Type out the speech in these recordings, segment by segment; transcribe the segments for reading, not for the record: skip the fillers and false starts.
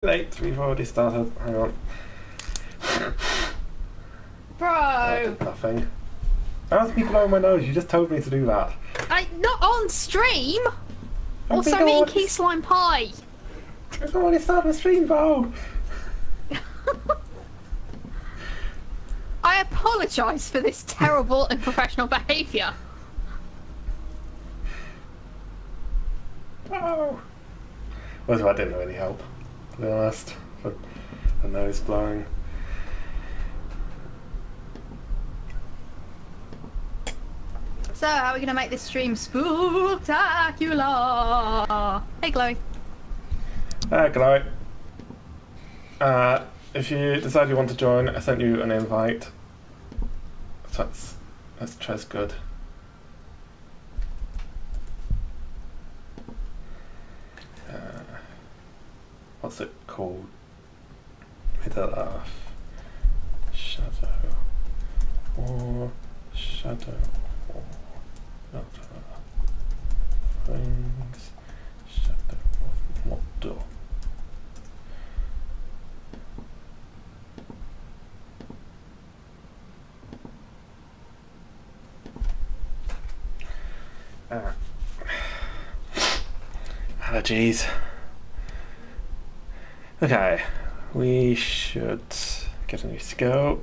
Late, we've already started. Hang on. Bro! I did nothing. That was me blowing my nose. You just told me to do that. Not on stream! I'm Also, I'm eating key slime pie! I've already started the stream, though! I apologise for this terrible and professional behaviour. Oh! Well, that didn't really help, to be honest. But the nose blowing. So, how are we going to make this stream spooktacular? Hey, Chloe. Hello. If you decide you want to join, I sent you an invite. So that's Trez good. What's it called? Middle Earth. Shadow. Or Shadow. Or Elder. Rings. Shadow of Mordor. Allergies. Okay, we should get a new skill.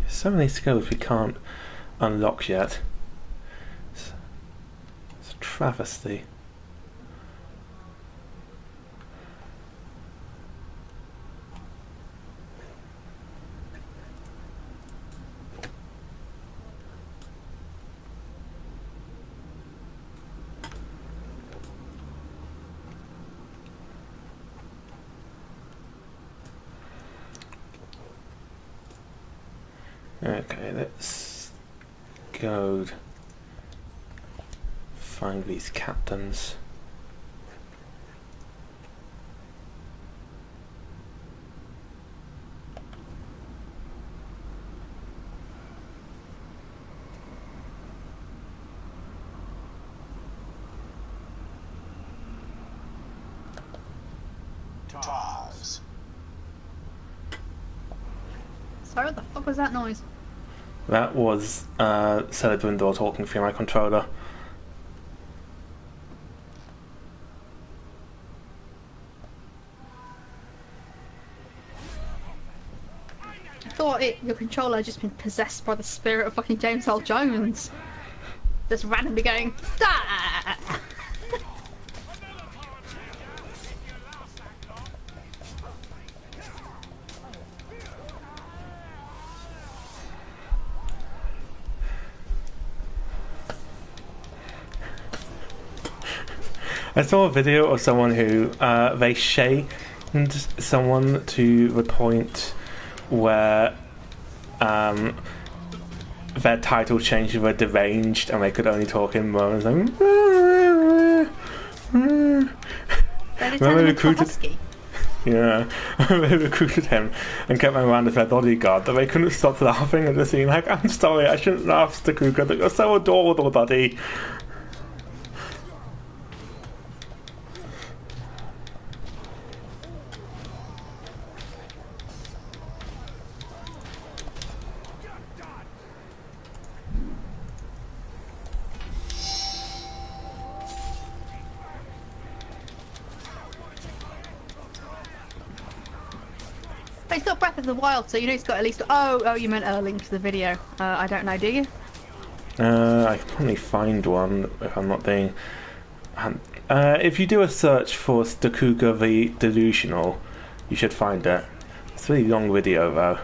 So many skills we can't unlock yet. It's a travesty. Okay, let's go find these captains. Sorry, what the fuck was that noise? That was Celadwindor talking through my controller. I thought your controller had just been possessed by the spirit of fucking James Earl Jones. Just randomly going, ah! I saw a video of someone who they shamed someone to the point where their title changed to deranged and they could only talk in moans like Remember they recruited yeah, they recruited him and kept him around as their bodyguard, but they couldn't stop laughing and just being like, I'm sorry, I shouldn't laugh, Stakuka, but you're so adorable, buddy. But it's got Breath of the Wild, so you know it's got at least. Oh, you meant a link to the video. I don't know, do you? I can probably find one if I'm not being. If you do a search for Stakuga the Delusional, you should find it. It's a really long video though.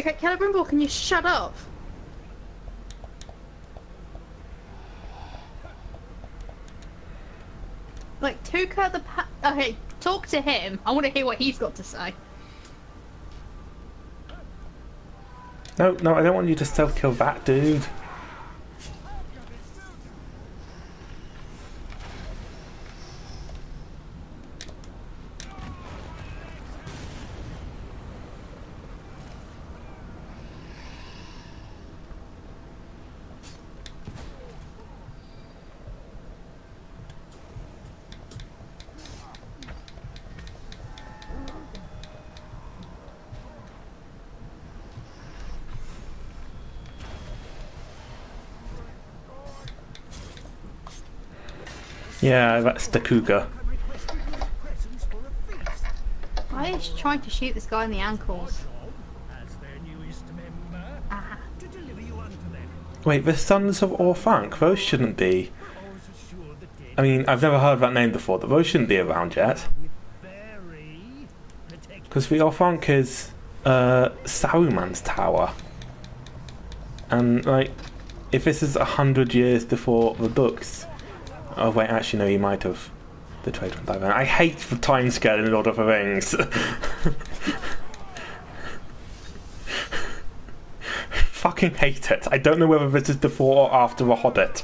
Okay, Celebrimbor, can you shut up? Like, Tuka okay, talk to him. I want to hear what he's got to say. No, no, I don't want you to stealth kill that dude. Yeah, that's the cougar. Why is she trying to shoot this guy in the ankles? Ah. Wait, the Sons of Orthanc, those shouldn't be... I mean, I've never heard that name before, but those shouldn't be around yet. Because the Orthanc is Saruman's tower. And, like, if this is 100 years before the books... Oh wait, actually no, he might have betrayed from that. I hate the timescale in Lord of the Rings. Fucking hate it. I don't know whether this is before or after The Hobbit.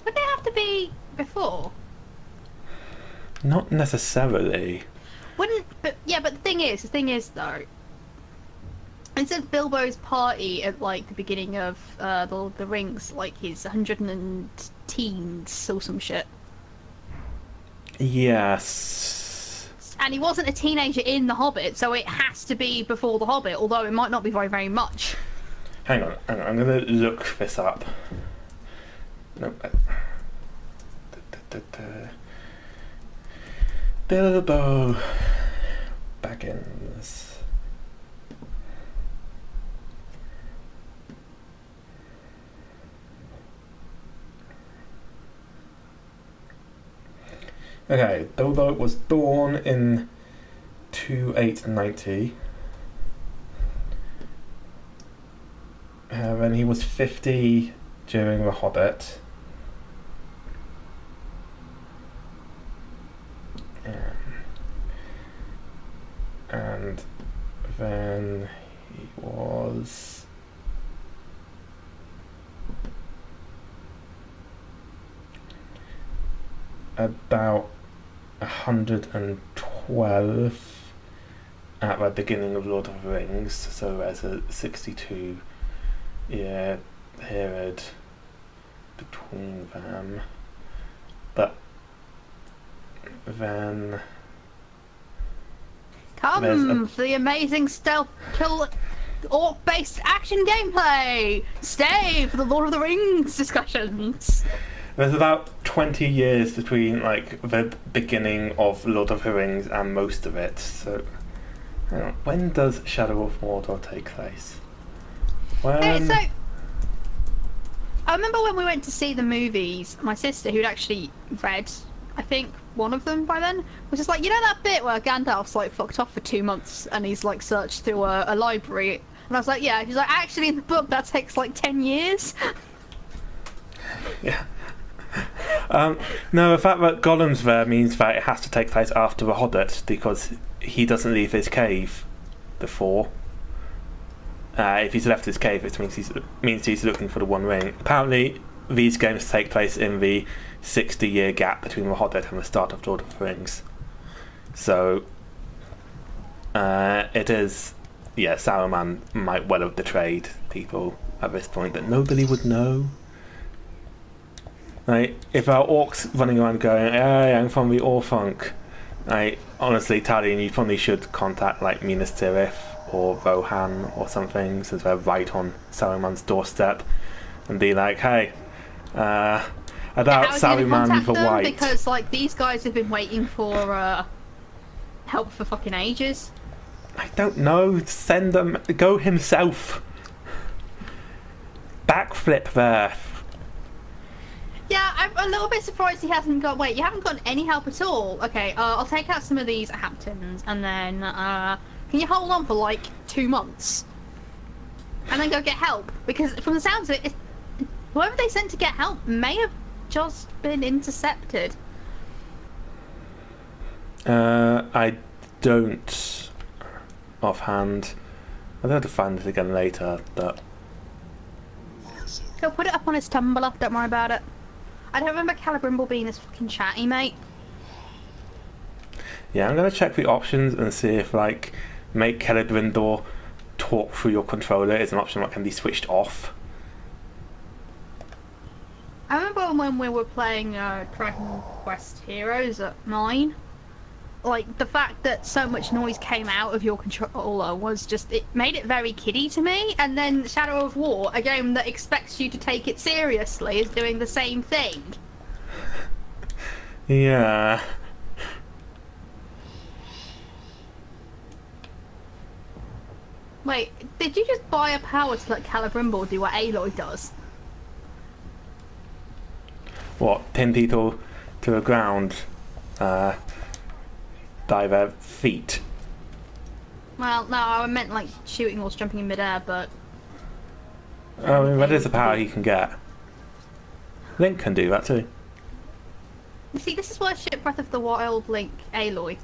Would they have to be before? Not necessarily. Wouldn't, but yeah, but the thing is though, instead of Bilbo's party at like the beginning of the Rings, like his 100 and teens or some shit. Yes. And he wasn't a teenager in The Hobbit, so it has to be before The Hobbit, although it might not be very, very much. Hang on, I'm gonna look this up. Nope. Bilbo Baggins. Okay, Bilbo was born in 2890. Then he was 50 during The Hobbit. And then he was about 112 at the beginning of Lord of the Rings, so there's a 62-year period between them. But then Come for the amazing stealth kill orc-based action gameplay! Stay for the Lord of the Rings discussions! There's about 20 years between like the beginning of Lord of the Rings and most of it. So, hang on, when does Shadow of Mordor take place? When... Okay, so I remember when we went to see the movies, my sister, who'd actually read, I think, one of them by then, was just like, you know that bit where Gandalf's like fucked off for 2 months and he's like searched through a library? And I was like, yeah. She's like, actually in the book that takes like 10 years. Yeah. No, the fact that Gollum's there means that it has to take place after The Hobbit, because he doesn't leave his cave before. If he's left his cave, it means he's looking for the One Ring. Apparently, these games take place in the 60-year gap between The Hobbit and the start of Lord of the Rings. So, it is... Yeah, Saruman might well have betrayed people at this point that nobody would know. Like, if our orcs running around going, hey, I'm from the Orthanc, honestly, Talion, you probably should contact, like, Minas Tirith or Rohan or something, since they're right on Saruman's doorstep, and be like, hey, about Saruman the White. Because, like, these guys have been waiting for help for fucking ages. I don't know, send them, go himself. backflip there. Yeah, I'm a little bit surprised he hasn't got... Wait, you haven't got any help at all? Okay, I'll take out some of these Hamptons, and then, can you hold on for, like, 2 months? And then go get help? Because from the sounds of it, whoever they sent to get help may have just been intercepted. I don't offhand. I'll have to find it again later, but... He'll put it up on his Tumblr, don't worry about it. I don't remember Calibrimble being this fucking chatty, mate. Yeah, I'm gonna check the options and see if, like, make Celebrimbor talk through your controller is an option that can be switched off. I remember when we were playing Dragon Quest Heroes at 9. Like, the fact that so much noise came out of your controller was just... It made it very kiddie to me. And then Shadow of War, a game that expects you to take it seriously, is doing the same thing. Yeah. Wait, did you just buy a power to let Calibrimble do what Aloy does? What, pin people to the ground? By their feet. Well, no, I meant like shooting or jumping in midair, but... I mean, that is a power he can get. Link can do that too. You see, this is why I ship Breath of the Wild Link Aloy.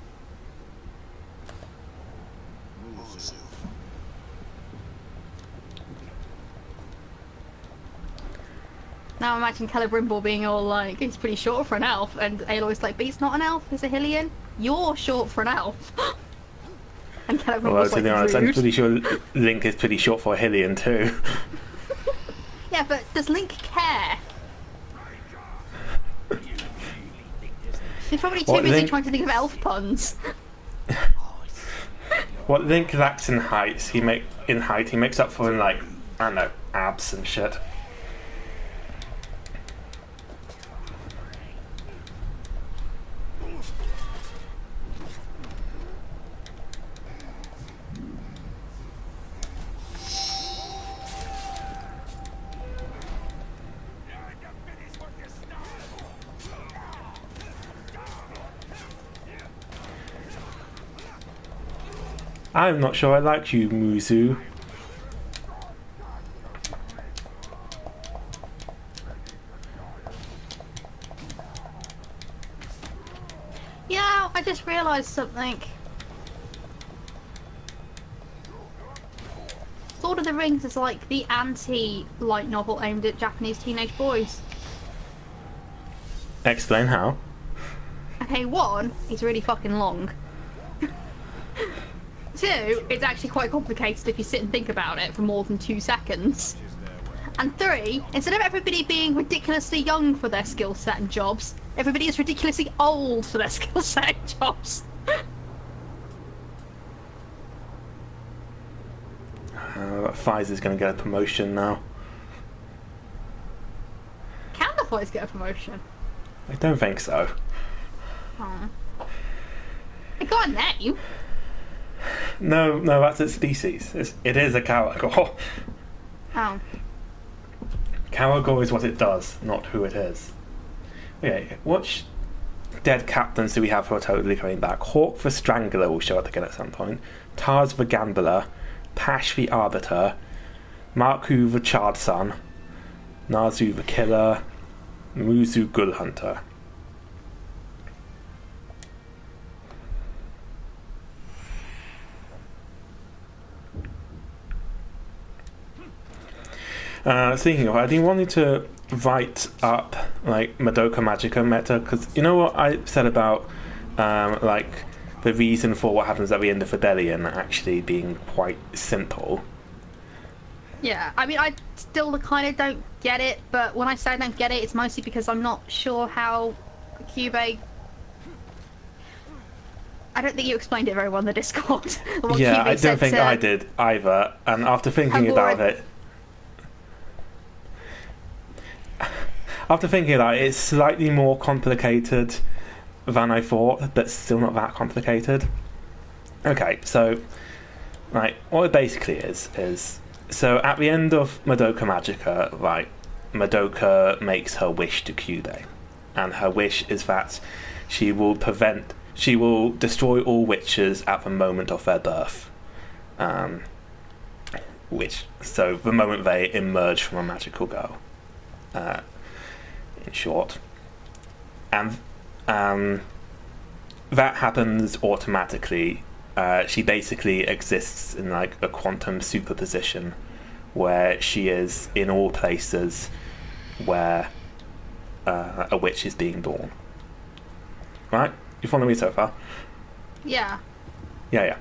Now imagine Calibrimble being all like, he's pretty short for an elf, and Aloy's like, but he's not an elf, he's a Hylian. You're short for an elf. And Calibrimble's to be honest, I'm pretty sure Link is pretty short for a Hylian too. Yeah, but does Link care? He's probably too busy trying to think of elf puns. What Link lacks in height, he makes up for in, like, I don't know, abs and shit. I'm not sure I like you, Muzu. Yeah, I just realised something. Lord of the Rings is like the anti-light novel aimed at Japanese teenage boys. Explain how. Okay, 1, it's really fucking long. 2, it's actually quite complicated if you sit and think about it for more than 2 seconds. And 3, instead of everybody being ridiculously young for their skill set and jobs, everybody is ridiculously old for their skill set and jobs. Pfizer's going to get a promotion now. Can the Pfizer get a promotion? I don't think so. Oh. It got a name. No, that's its species. It is a Caragor. Oh. Caragor is what it does, not who it is. Okay, which dead captains do we have who are totally coming back? Hawk the Strangler will show up again at some point. Tars the Gambler. Pash the Arbiter. Marku the Charred Son. Nazu the Killer. Muzu Ghoul Hunter. Speaking of, I've been wanting to write up like Madoka Magica meta, because you know what I said about like the reason for what happens at the end of Rebellion actually being quite simple. Yeah, I mean, I still kind of don't get it, but when I say I don't get it, it's mostly because I'm not sure how Cube... I don't think you explained it very well in the Discord. Yeah, I don't think I did either, and after thinking about it... After thinking about it, it's slightly more complicated than I thought, but still not that complicated. Okay, so, right, what it basically is So at the end of Madoka Magica, right, Madoka makes her wish to Kyude, and her wish is that she will destroy all witches at the moment of their birth. So the moment they emerge from a magical girl, in short. And that happens automatically. She basically exists in like a quantum superposition where she is in all places where a witch is being born. Right? You follow me so far? Yeah. Yeah.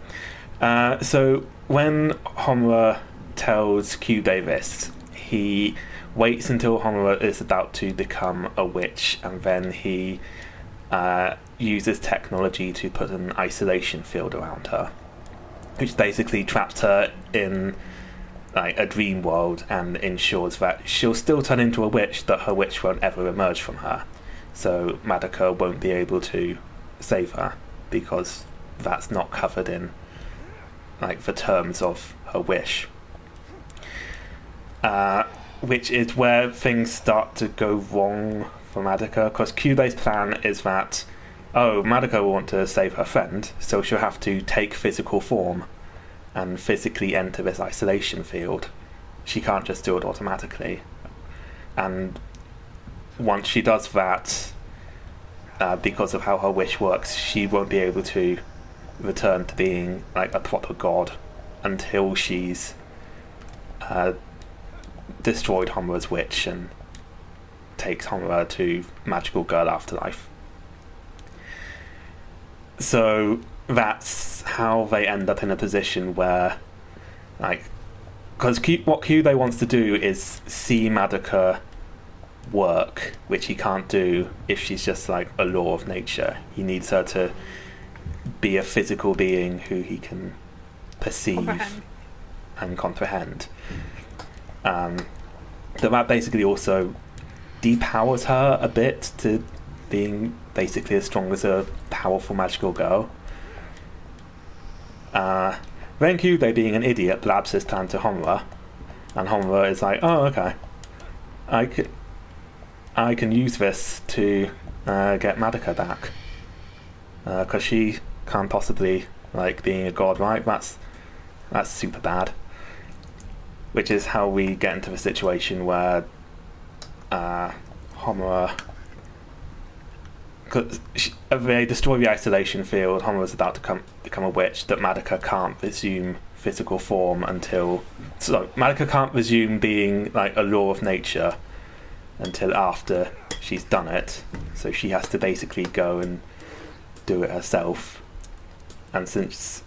So when Homura tells Kyude this, he waits until Homura is about to become a witch, and then he uses technology to put an isolation field around her, which basically traps her in like a dream world and ensures that she'll still turn into a witch, but her witch won't ever emerge from her. So Madoka won't be able to save her because that's not covered in like the terms of her wish. Which is where things start to go wrong for Madoka, because Kyube's plan is that, Madoka will want to save her friend, so she'll have to take physical form and physically enter this isolation field. She can't just do it automatically. And once she does that, because of how her wish works, she won't be able to return to being like a proper god until she's destroyed Homura's witch and takes Homura to magical girl afterlife. So that's how they end up in a position where, like, because what Kyude wants to do is see Madoka work, which he can't do if she's just like a law of nature. He needs her to be a physical being who he can perceive and comprehend. That basically also depowers her a bit to being basically as strong as a powerful magical girl. Then Kyude, being an idiot, blabs his plan to Homura, and Homura is like, "Oh, okay, I can use this to get Madoka back, because she can't possibly like being a god, right? That's super bad." Which is how we get into the situation where Homura, because they destroy the isolation field. Homura's about to become a witch. That Madoka can't resume physical form until... So Madoka can't resume being like a law of nature until after she's done it. So she has to basically go and do it herself. And since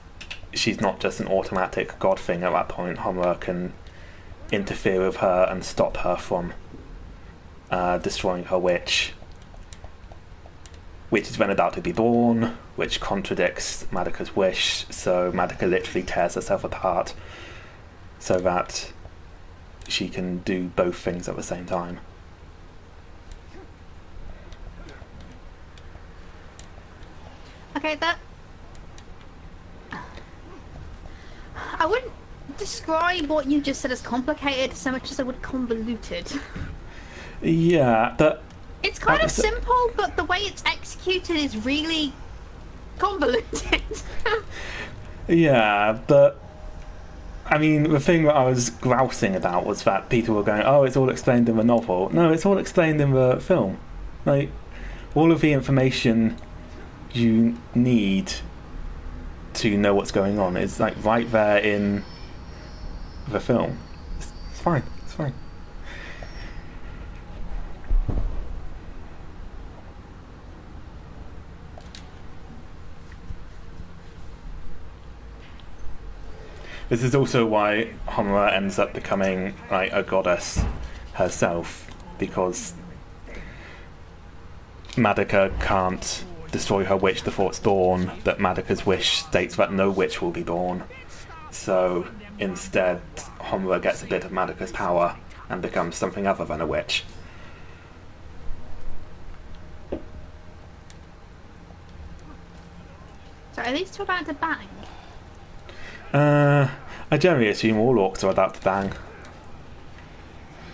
she's not just an automatic god thing at that point, Homura can interfere with her and stop her from destroying her witch, which is then about to be born, which contradicts Madoka's wish. So Madoka literally tears herself apart so that she can do both things at the same time. Okay, I wouldn't describe what you just said as complicated so much as I would convoluted. Yeah, but it's kind of simple, but the way it's executed is really convoluted. Yeah, but I mean, the thing that I was grousing about was that people were going, "Oh, it's all explained in the novel." No, it's all explained in the film. Like, all of the information you need to know what's going on is like right there in the film. It's fine. It's fine. This is also why Homura ends up becoming like a goddess herself, because Madoka can't destroy her witch before it's born, but Madoka's wish states that no witch will be born. So instead, Homura gets a bit of Madoka's power and becomes something other than a witch. So are these two about to bang? I generally assume all orcs are allowed to bang.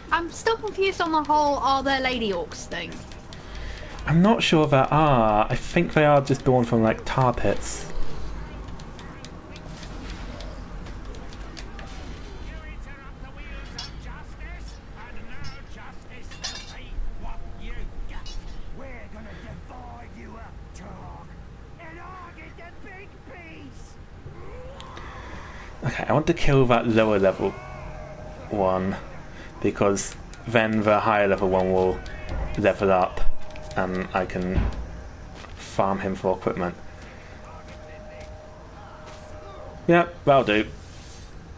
I'm still confused on the whole "are there lady orcs" thing. I'm not sure there are. I think they are just born from like tar pits. Okay, I want to kill that lower level one because then the higher level one will level up and I can farm him for equipment. Yep, that'll do.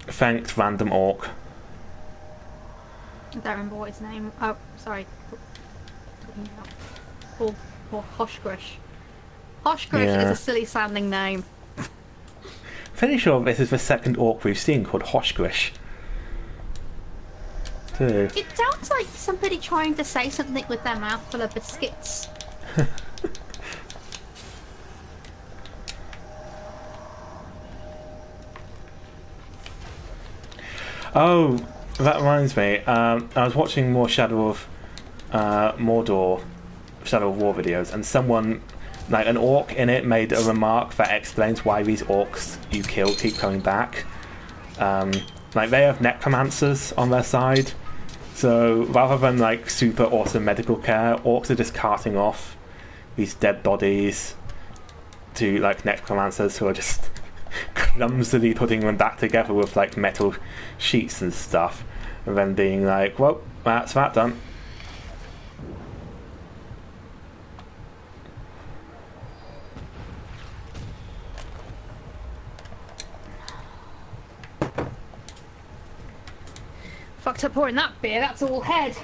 Thanks, random orc. I don't remember what his name. Oh, sorry. Or Hoshgrish. Hoshgrish Yeah. is a silly sounding name. Pretty sure this is the second orc we've seen called Hoshgrish. Too. It sounds like somebody trying to say something with their mouth full of biscuits. Oh, that reminds me. I was watching more Shadow of Mordor, Shadow of War videos, and someone, like an orc in it, made a remark that explains why these orcs you kill keep coming back. Like they have necromancers on their side, so rather than like super awesome medical care, orcs are just carting off these dead bodies to like necromancers who are just clumsily putting them back together with like metal sheets and stuff, and then being like, well, that's that done. Fucked up pouring that beer, that's all head.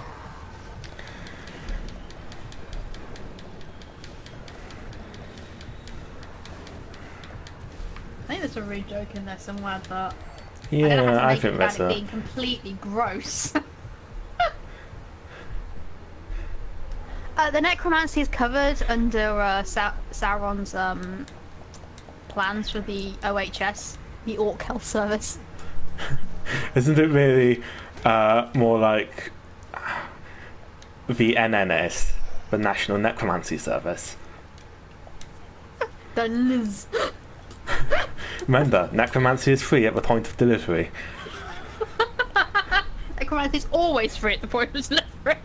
I think there's a rude joke in there somewhere that Yeah, I think that's that's being completely gross. The necromancy is covered under Sauron's plans for the OHS, the Orc Health Service. Isn't it really more like the NNS, the National Necromancy Service? The Liz. Remember, necromancy is free at the point of delivery. Necromancy is always free at the point of delivery.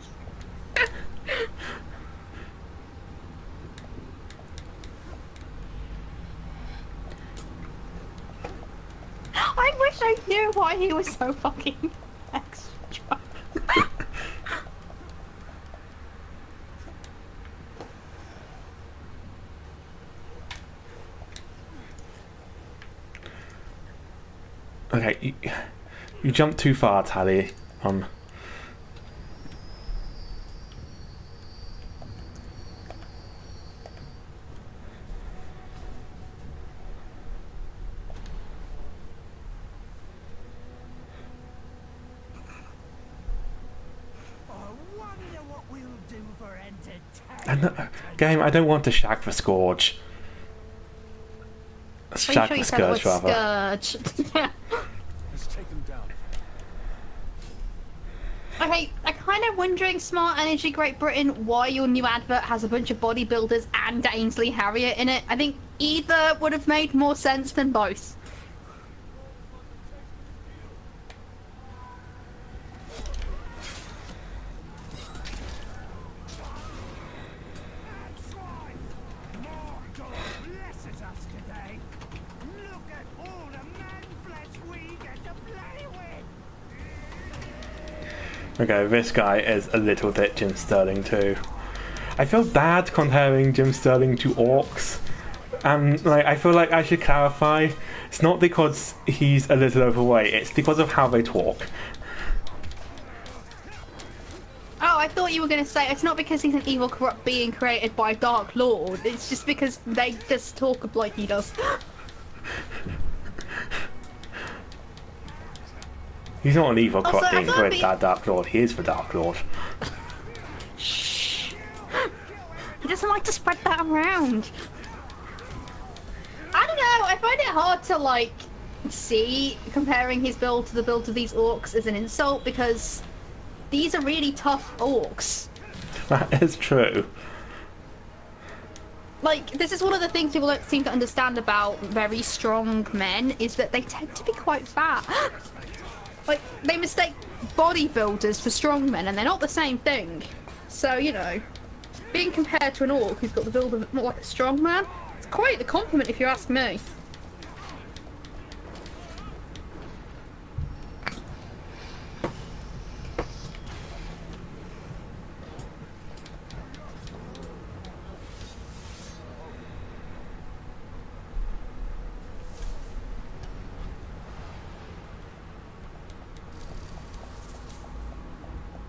I wish I knew why he was so fucking extra. Okay, you jumped too far, Tally. Game, I don't want to shag the Scourge. Shag the Scourge, rather. Scourge. Let's take them down. Okay, I'm kind of wondering, Smart Energy Great Britain, why your new advert has a bunch of bodybuilders and Ainsley Harriott in it. I think either would have made more sense than both. Okay, this guy is a little bit Jim Sterling too. I feel bad comparing Jim Sterling to orcs, and like I feel like I should clarify. It's not because he's a little overweight; it's because of how they talk. Oh, I thought you were going to say it's not because he's an evil, corrupt being created by Dark Lord. It's just because they just talk like he does. He's not an evil Also, corrupt being created by Dark Lord. He is the Dark Lord. Shh. He doesn't like to spread that around. I don't know. I find it hard to like see comparing his build to the build of these orcs as an insult, because these are really tough orcs. That is true. Like, this is one of the things people don't seem to understand about very strong men, is that they tend to be quite fat. Like, they mistake bodybuilders for strong men, and they're not the same thing. So, you know, being compared to an orc who's got the build of more like a strong man, it's quite a compliment if you ask me.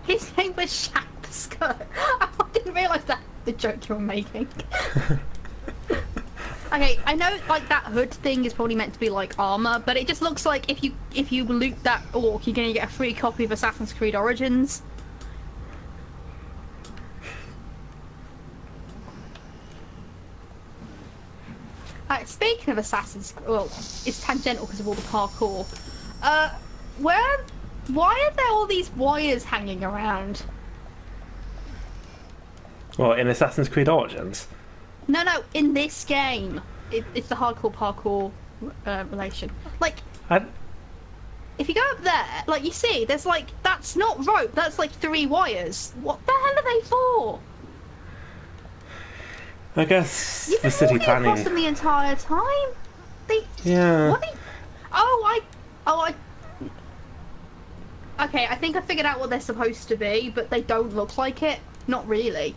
His name was Shaq the Skirt. I didn't realise that the joke you were making. Okay, I know like that hood thing is probably meant to be like armor, but it just looks like if you loot that orc, you're gonna get a free copy of Assassin's Creed Origins. Speaking of Assassin's Creed, well, it's tangential because of all the parkour. Why are there all these wires hanging around? Well, in Assassin's Creed Origins? No, in this game. It's the hardcore parkour relation. Like, if you go up there, like, you see, there's like, that's not rope, that's like 3 wires. What the hell are they for? I guess You've the been city walking planning. across them the entire time. Yeah. What? Okay, I think I figured out what they're supposed to be, but they don't look like it. Not really.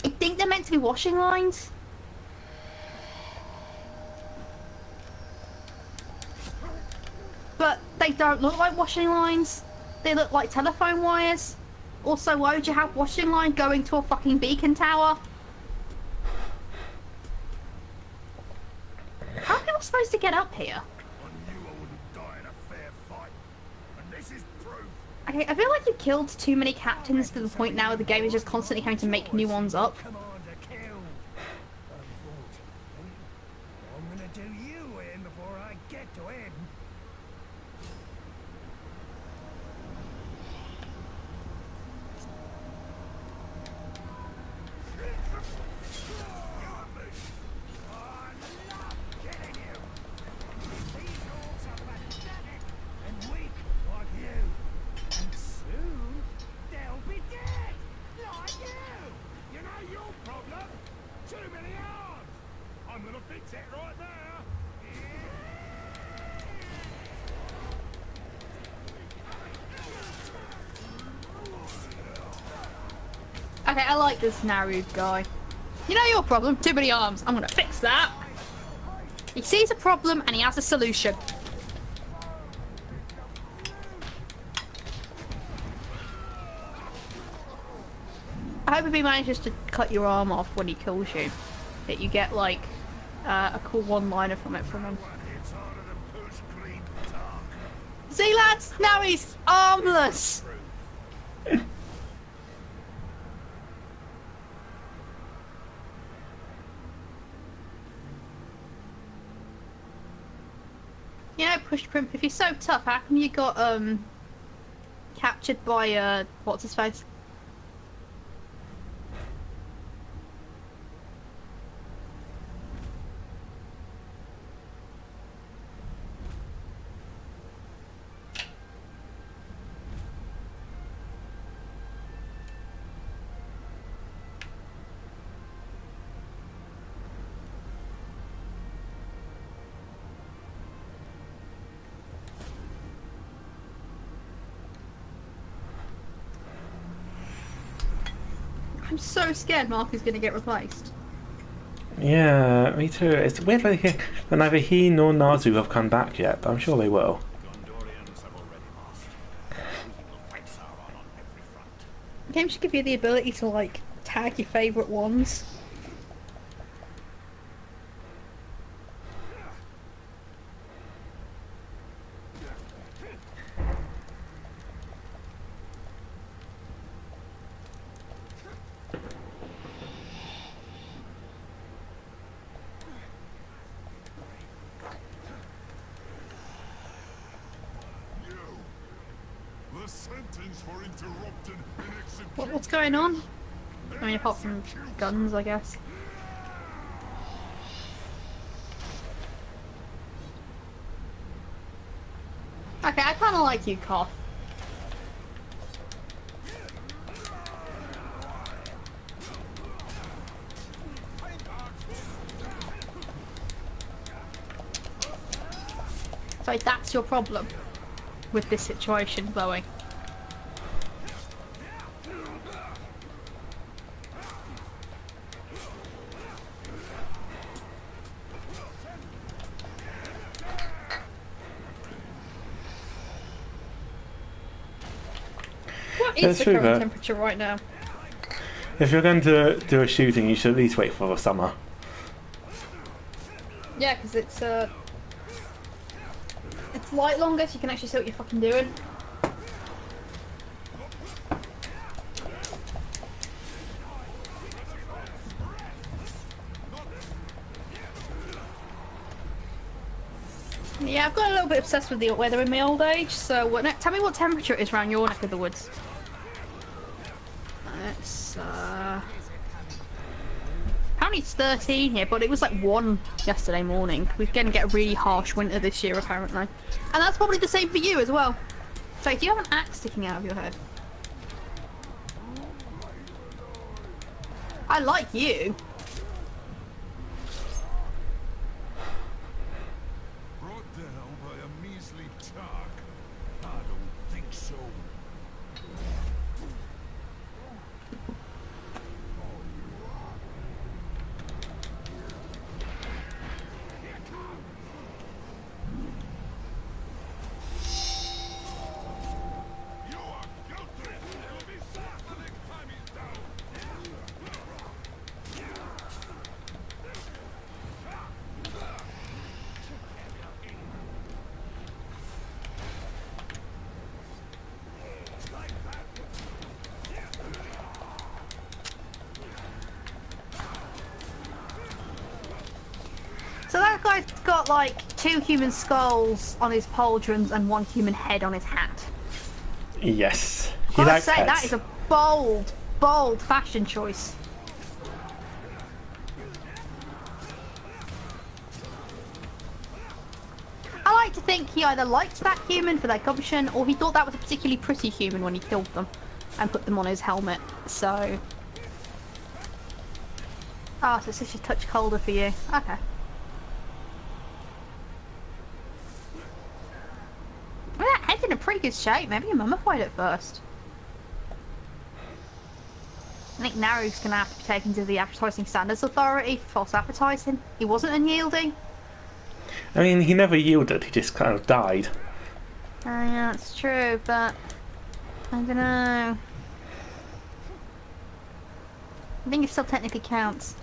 I think they're meant to be washing lines. But they don't look like washing lines. They look like telephone wires. Also, why would you have washing line going to a fucking beacon tower? How are people supposed to get up here? Okay, I feel like you've killed too many captains to the point now where the game is just constantly having to make new ones up. I'm gonna do you in before I get to him. Okay, I like this Naru guy. You know your problem? Too many arms. I'm gonna fix that. He sees a problem and he has a solution. I hope if he manages to cut your arm off when he kills you, that you get like a cool one-liner from it from him. See, lads, now he's armless. You know, Push Crimp, if you're so tough, how come you got captured by what's his face? I'm so scared Mark is going to get replaced. Yeah, me too. It's weird that neither he nor Nazu have come back yet, but I'm sure they will. The game should give you the ability to like tag your favourite ones. The sentence for interrupted an execution. What's going on? I mean, apart from guns, I guess. Okay, I kind of like you, Koth. So that's your problem with this situation, Chloe. What is the current temperature right now? If you're going to do a shooting, you should at least wait for the summer. Yeah, because it's light longer, so you can actually see what you're fucking doing. Yeah, I've got a little bit obsessed with the weather in my old age, so tell me what temperature it is around your neck of the woods. It's, apparently it's 13 here, but it was like 1 yesterday morning. We're going to get a really harsh winter this year, apparently. And that's probably the same for you as well. So, do you have an axe sticking out of your head? I like you. Brought down by a measly tark. I don't think so. You are guilty. You'll be certainly climbing down. So that guy's got like 2 human skulls on his pauldrons and 1 human head on his hat. Yes. He I likes say heads. that is a bold, bold fashion choice. I like to think he either liked that human for their gumption, or he thought that was a particularly pretty human when he killed them and put them on his helmet. So, so it's just a touch colder for you. Okay. Well, that head's in a pretty good shape. Maybe you mummified it first. I think Naru's going to have to be taken to the Advertising Standards Authority for false advertising. He wasn't unyielding. I mean, he never yielded, he just kind of died. Yeah, that's true, but I don't know. I think it still technically counts.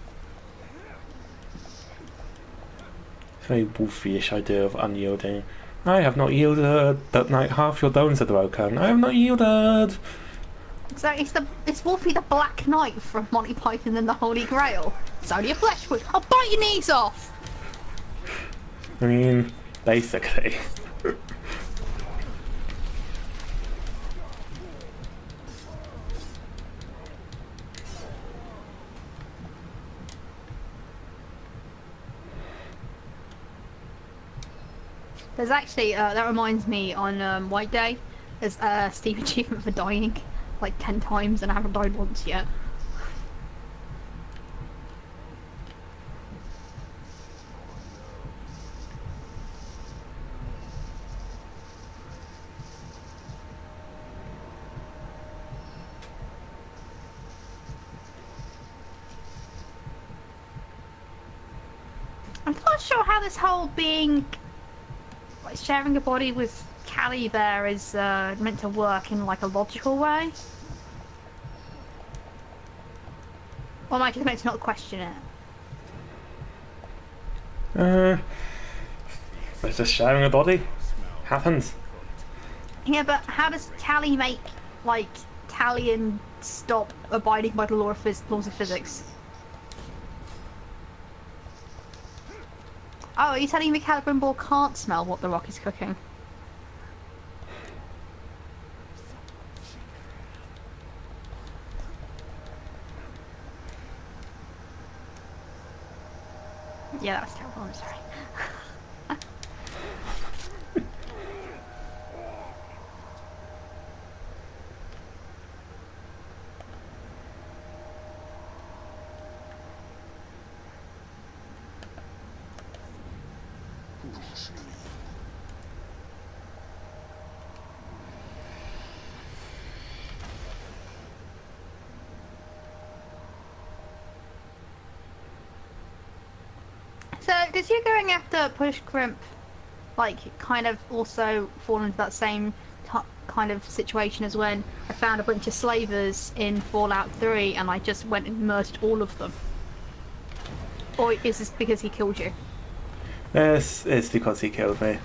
Very wolfyish idea of unyielding. I have not yielded. That night half your bones are broken. I have not yielded. So it's Wolfie the Black Knight from Monty Python and the Holy Grail. It's only a flesh wound. I'll bite your knees off! I mean, basically. There's actually, that reminds me, on White Day, there's a Steam achievement for dying like 10 times and I haven't died once yet. I'm not sure how this whole being, like, sharing a body with Callie there is meant to work in like a logical way. Or am I just meant to not question it? It's just sharing a body. Happens. Yeah, but how does Callie make, like, Talion stop abiding by the laws of physics? Oh, are you telling me Caliban Ball can't smell what the rock is cooking? Yeah, that's terrible. I'm sorry. So, does you going after Push Crimp, like, kind of also fall into that same kind of situation as when I found a bunch of slavers in Fallout 3 and I just went and murdered all of them? Or is this because he killed you? It's because he killed me.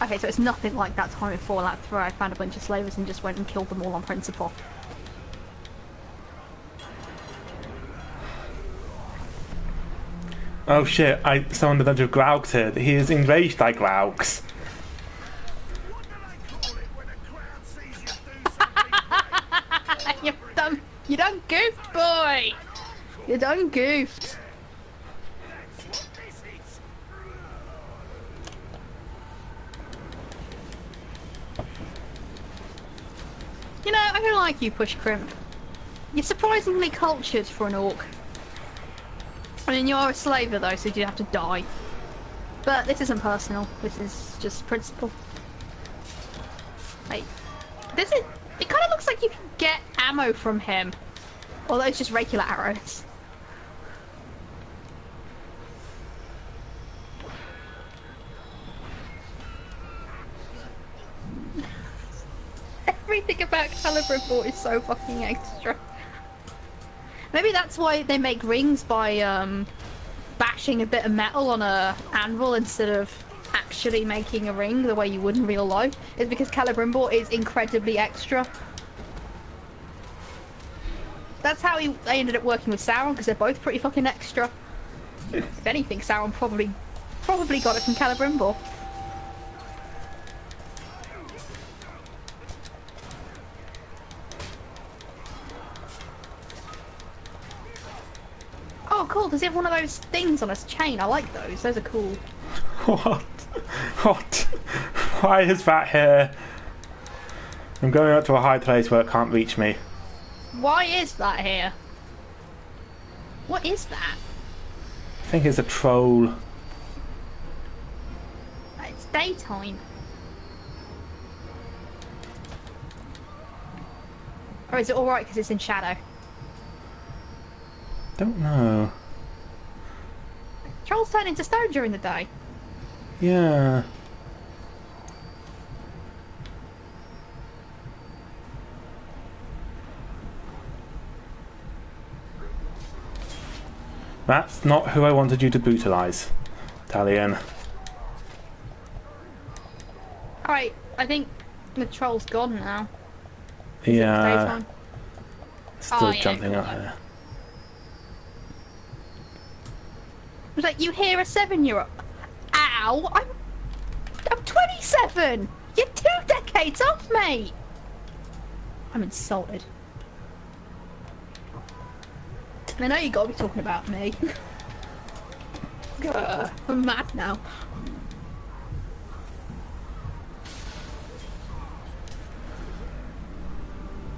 Okay, so it's nothing like that time in Fallout 3 I found a bunch of slavers and just went and killed them all on principle. Oh shit, I summoned a bunch of Graugs here. He is enraged by Graugs. What do they call it when a crowd sees you do something great? You done goofed, boy! You done goofed. That's what this is. You know, I don't like you, Push Crimp. You're surprisingly cultured for an orc. I mean, you are a slaver though, so you have to die. But this isn't personal. This is just principle. Wait, this is. It kind of looks like you can get ammo from him, although it's just regular arrows. Everything about Calibrimbor is so fucking extra. Maybe that's why they make rings by bashing a bit of metal on a anvil instead of actually making a ring the way you would in real life. It's because Calibrimbor is incredibly extra. That's how they ended up working with Sauron, because they're both pretty fucking extra. If anything, Sauron probably got it from Calibrimbor. Oh, cool. Does he have one of those things on his chain? I like those. Those are cool. What? What? Why is that here? I'm going up to a high place where it can't reach me. Why is that here? What is that? I think it's a troll. It's daytime. Or is it alright because it's in shadow? Don't know. Trolls turn into stone during the day. Yeah. That's not who I wanted you to brutalize, Talion. Alright, I think the troll's gone now. Is it Yeah. daytime? Still yeah, jumping up cool. here. It's like, you hear a 7-year-old. Ow! I'm 27! You're 2 decades off, mate! I'm insulted. And I know you gotta be talking about me. Grr, I'm mad now.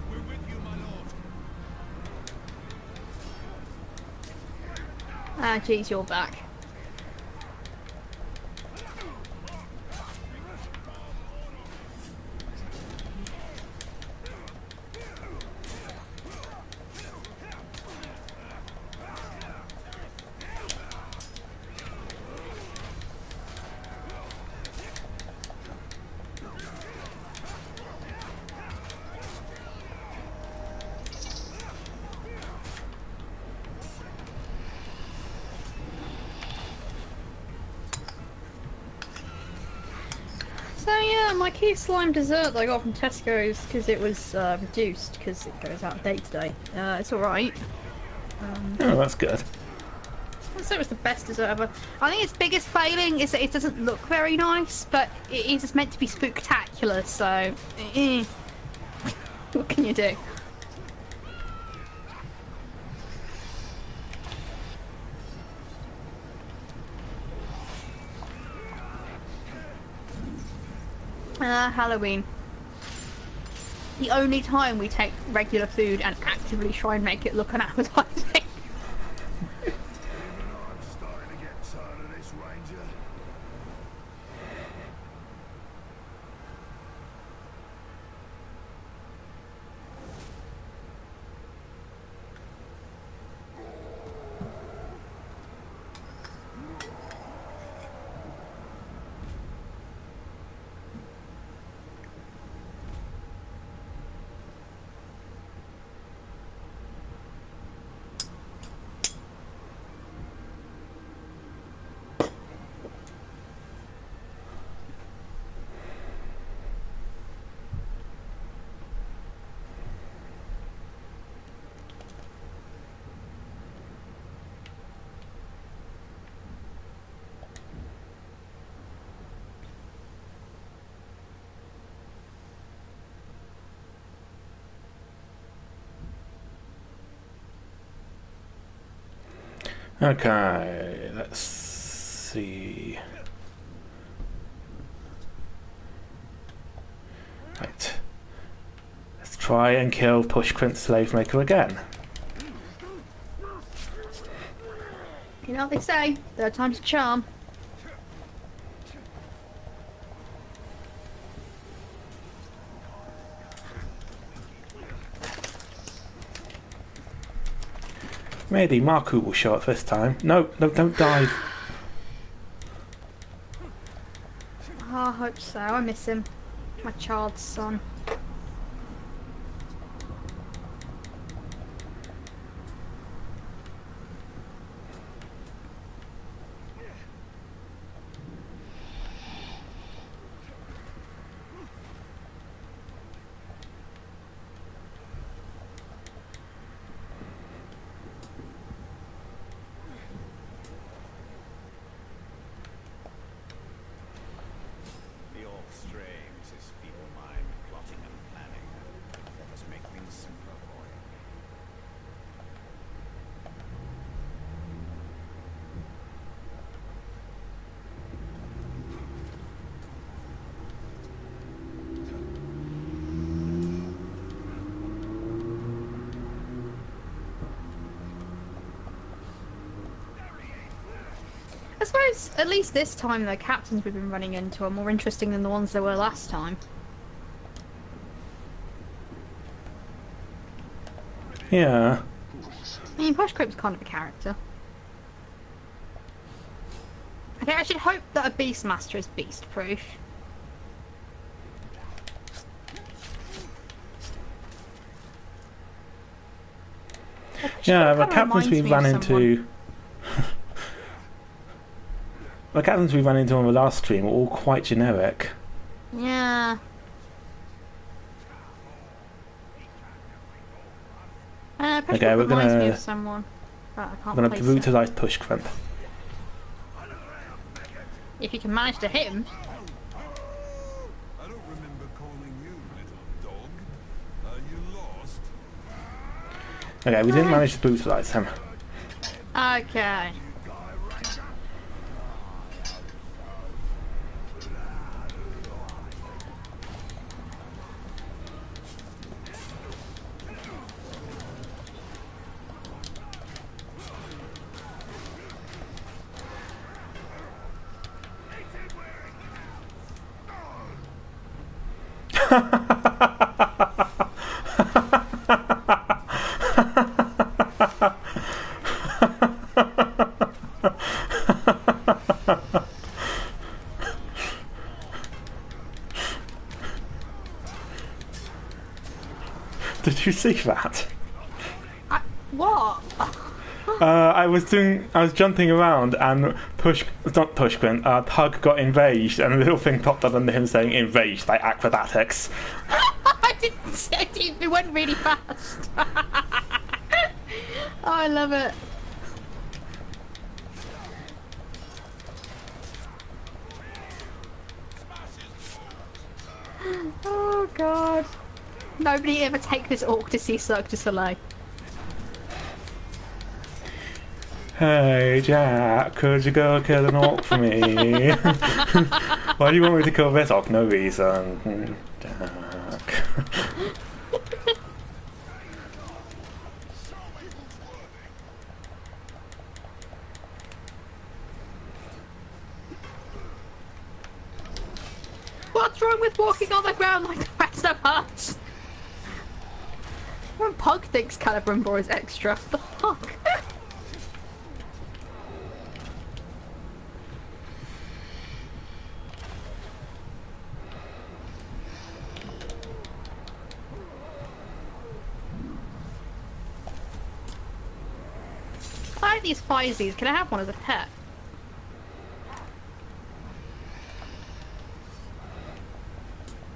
We're with you, my lord. Ah, jeez, you're back. So yeah, my key slime dessert that I got from Tesco's because it was reduced because it goes out of date today. It's alright. Oh, that's good. I'd say it was the best dessert ever. I think its biggest failing is that it doesn't look very nice, but it is meant to be spooktacular, so... what can you do? Halloween. The only time we take regular food and actively try and make it look unappetizing. Even I'm starting to get tired of this, Ranger. Okay, let's see. Right. Let's try and kill Pushquint Slave Maker again. You know what they say, third time's a charm. Maybe Marku will show up this time. No, no, don't dive. Oh, I hope so. I miss him. My child's son. The old strains his feeble mind plotting and planning. Let us make things simpler for him. I suppose, at least this time, the captains we've been running into are more interesting than the ones there were last time. Yeah. I mean, Pushquint's kind of a character. Okay, I should hope that a Beastmaster is beast-proof. Yeah, the Kinda captains reminds we me ran of someone. into... the captains we ran into on the last stream were all quite generic. Yeah. Pushquint Okay, we're reminds me gonna- of someone, but I I'm can't gonna place it. brutalise Pushquint. If you can manage to hit him. I don't remember calling you little dog. Are you lost? Okay, we didn't manage to brutalise him. Okay. Did you see that? What? I was jumping around and not Pushquint, Tug got enraged and a little thing popped up under him saying enraged by acrobatics. I didn't see it. It went really fast. Oh, I love it. Oh god. Nobody ever take this orc to see Cirque du Soleil. Hey Jack, could you go kill an orc for me? Why do you want me to kill this orc? No reason. Jack. What's wrong with walking on the ground like the rest of us? When Pug thinks Calibrimbor is extra. The fuck? I like these Fysies. Can I have one as a pet?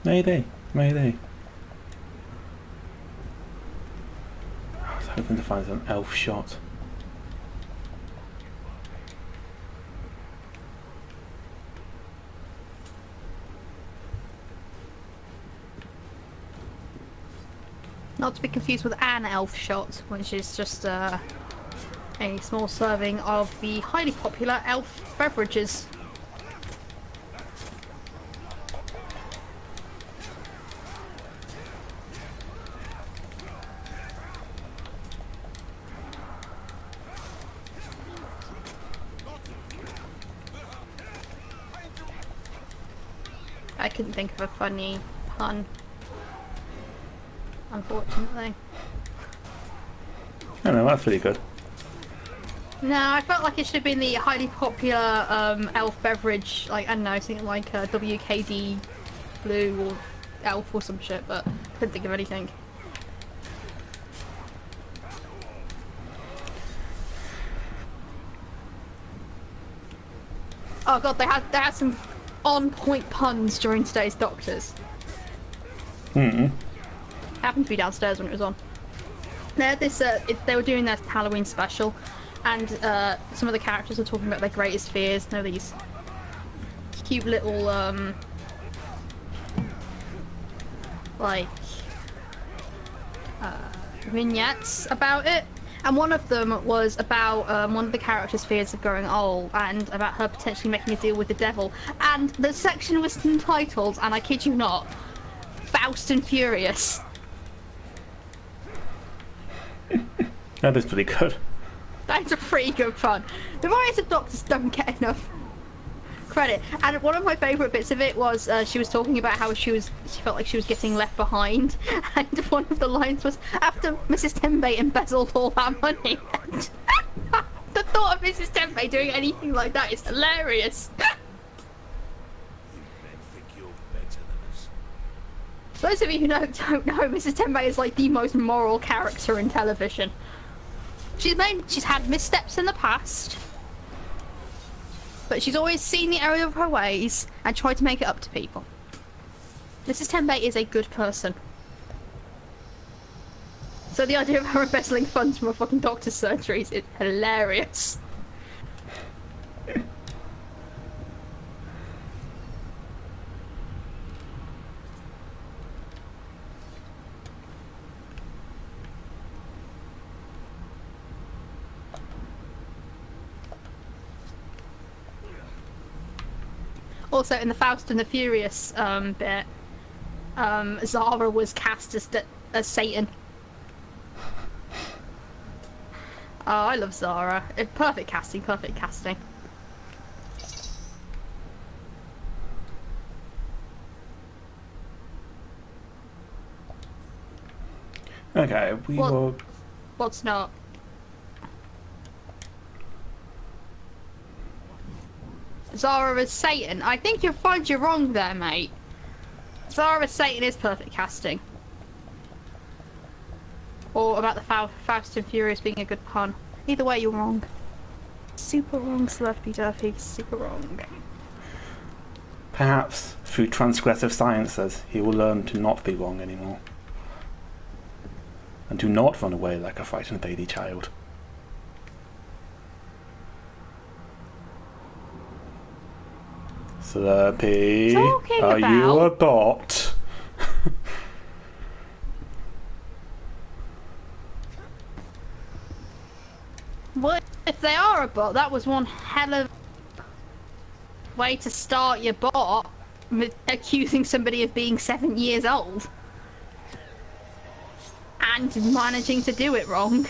Mayday, mayday. I was hoping to find some elf shot. Not to be confused with an elf shot, which is just a small serving of the highly popular elf beverages. I couldn't think of a funny pun, unfortunately. I know, that's pretty good. No, I felt like it should have been the highly popular elf beverage, like, I don't know, something like WKD Blue or Elf or some shit, but couldn't think of anything. Oh god, they had some on-point puns during today's Doctors. Happened to be downstairs when it was on. They had this, they were doing their Halloween special, and some of the characters were talking about their greatest fears. There were these cute little, vignettes about it. And one of them was about one of the characters' fears of growing old, and about her potentially making a deal with the devil. And the section was entitled, and I kid you not, Faust and Furious. That is pretty good. That's a pretty good fun. The Rise of Doctors don't get enough credit. And one of my favourite bits of it was she was talking about how she felt like she was getting left behind, and one of the lines was, after Mrs. Tembe embezzled all that money. The thought of Mrs. Tembe doing anything like that is hilarious. For those of you who don't know, Mrs. Tembe is like the most moral character in television. She's had missteps in the past, but she's always seen the error of her ways and tried to make it up to people. Mrs. Tembe is a good person. So the idea of her embezzling funds from a fucking doctor's surgeries is hilarious. Also, in the Faust and the Furious bit, Zara was cast as Satan. Oh, I love Zara. Perfect casting, perfect casting. Okay, we will... What's not? Zara as Satan. I think you'll find you're wrong there, mate. Zara as Satan is perfect casting. Or about the Faust and Furious being a good pun. Either way, you're wrong. Super wrong, Slurpy Durpy. Super wrong. Perhaps, through transgressive sciences, he will learn to not be wrong anymore. And do not run away like a frightened baby child. Slurpy, are you a bot? Well, if they are bot, that was one hell of a way to start your bot with accusing somebody of being 7 years old. And managing to do it wrong.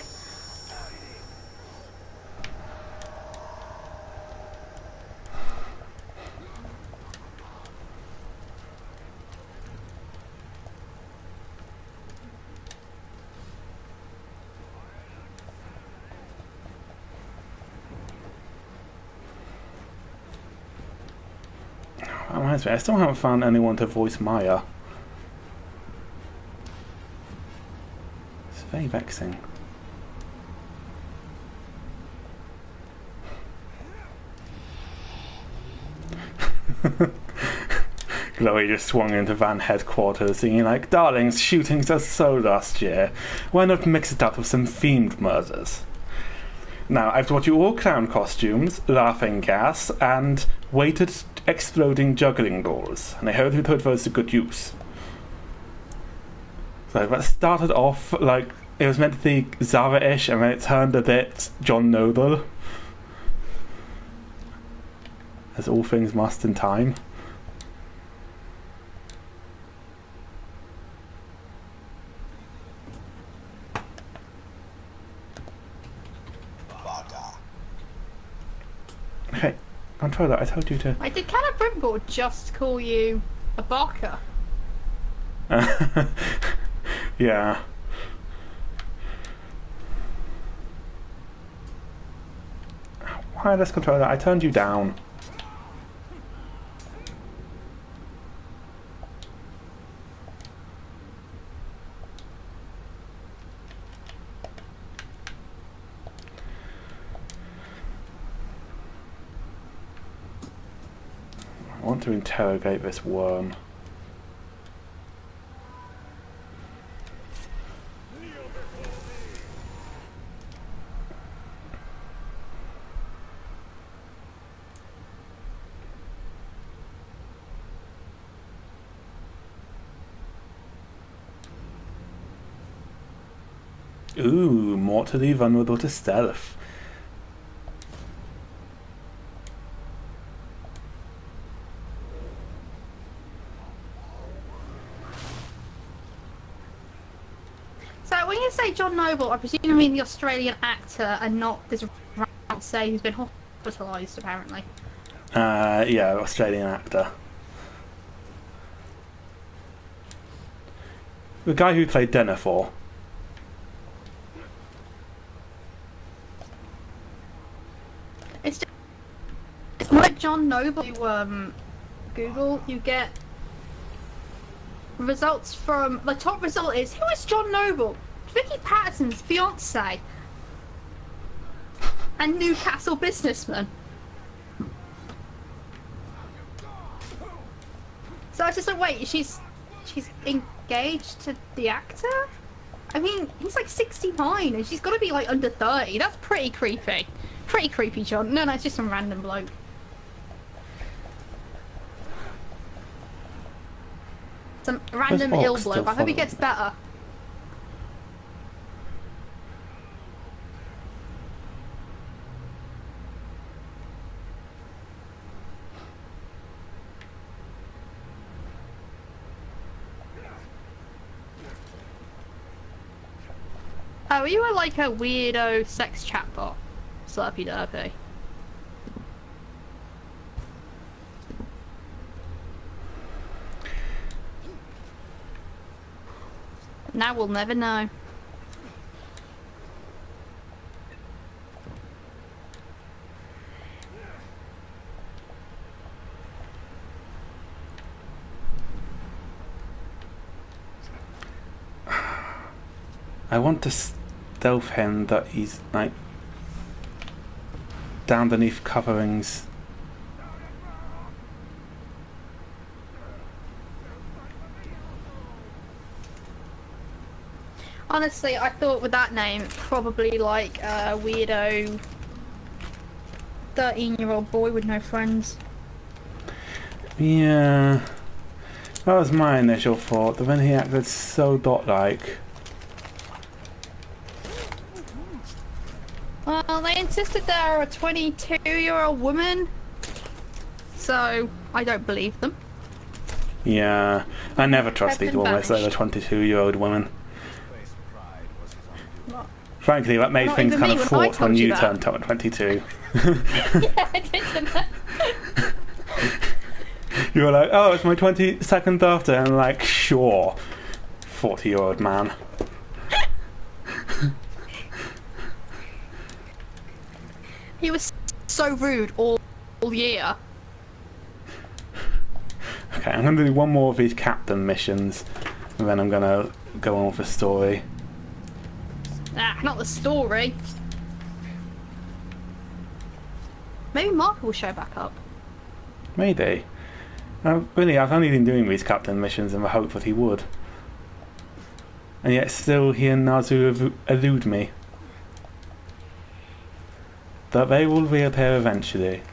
Reminds me, I still haven't found anyone to voice Maya. It's very vexing. Chloe just swung into van headquarters singing like, "Darlings, shootings are so last year. Why not mix it up with some themed murders?" Now, I've taught you all clown costumes, laughing gas, and weighted exploding juggling balls, and I hope you put those to good use. So that started off like it was meant to be Zara-ish, and then it turned a bit John Noble. As all things must in time. Okay, controller, I told you to. Wait, did Cannon Brimble just call you a barker? Yeah. Wireless controller, I turned you down. I want to interrogate this worm. Ooh, mortally vulnerable to stealth. So when you say John Noble, I presume you mean the Australian actor and not this say who's been hospitalised apparently. Yeah, Australian actor. The guy who played Denethor. It's like John Noble. You Google, you get results from the top result is who is John Noble? Vicky Patterson's fiance and Newcastle businessman. So I was just like, wait, she's engaged to the actor? I mean, he's like 69 and she's got to be like under 30. That's pretty creepy. Pretty creepy, John. No, it's just some random bloke. Some random ill bloke. I hope he gets better. Oh, are you like a weirdo sex chatbot? Slurpy derpy. Now we'll never know. I want to stealth him that he's like down beneath coverings. Honestly, I thought with that name, probably like a weirdo 13-year-old boy with no friends. Yeah, that was my initial thought, but then he acted so dot-like. Well, Well, they insisted they're a 22-year-old woman, so I don't believe them. Yeah, I never trust these They've been almost over banished. 22-year-old women. Place pride was his undoing. Frankly, that made Not things even kind me of when I fraught when told you you that. turned 22. Yeah, I didn't. You were like, oh, it's my 22nd birthday. And I'm like, sure, 40-year-old man. He was so rude all year. Okay, I'm going to do one more of these captain missions, and then I'm going to go on with the story. Ah, not the story. Maybe Mark will show back up. Maybe. Really, I've only been doing these captain missions in the hope that he would. And yet still he and Nazu elude me. But they will reappear eventually.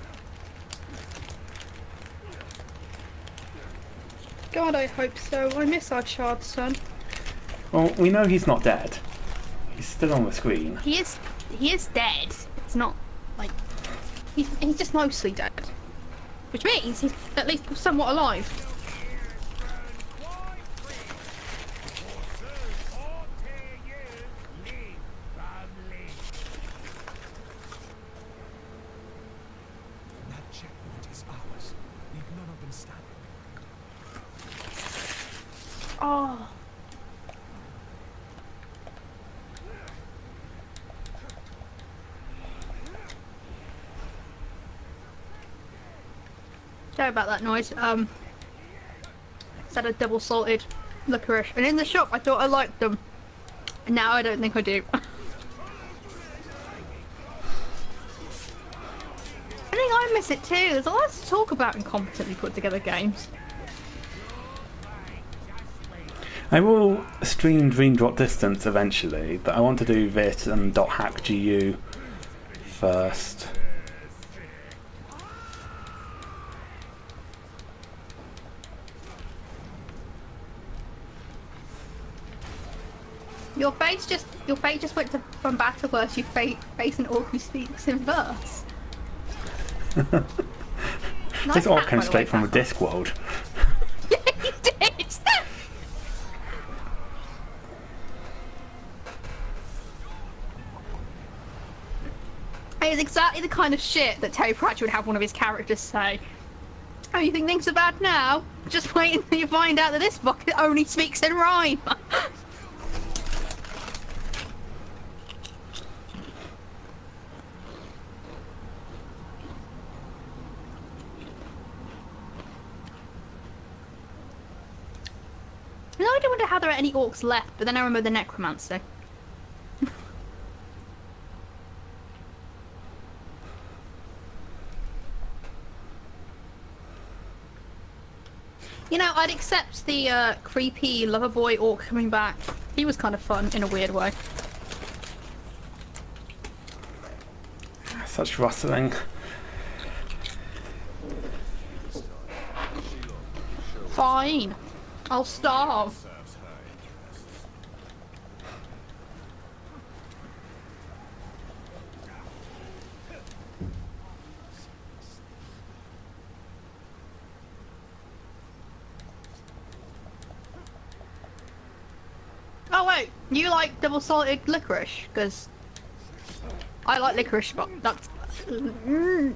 God, I hope so. I miss our shard son. Well, we know he's not dead. He's still on the screen. He is dead. It's not like he's just mostly dead, which means he's at least somewhat alive. That checkpoint is ours. Leave none of them standing. Oh. Sorry about that noise. Said a double salted licorice, and in the shop I thought I liked them, and now I don't think I do. I think I miss it too. There's a lot to talk about in competently put together games. I will stream Dream Drop Distance eventually, but I want to do this and .hack GU first. Your face just went from bad to worse. You face an orc who speaks in verse. This Nice all hat, came by the way, straight from the Pepper. Discworld. Yeah, you did. It is exactly the kind of shit that Terry Pratchett would have one of his characters say. Oh, you think things are bad now? Just wait until you find out that this fuck only speaks in rhyme. You know, I do wonder how there are any orcs left, but then I remember the necromancer. You know, I'd accept the creepy lover boy orc coming back. He was kind of fun in a weird way. Such rustling. Fine. I'll starve. Serves her interests. Oh wait, you like double salted licorice? Because I like licorice, but that's... I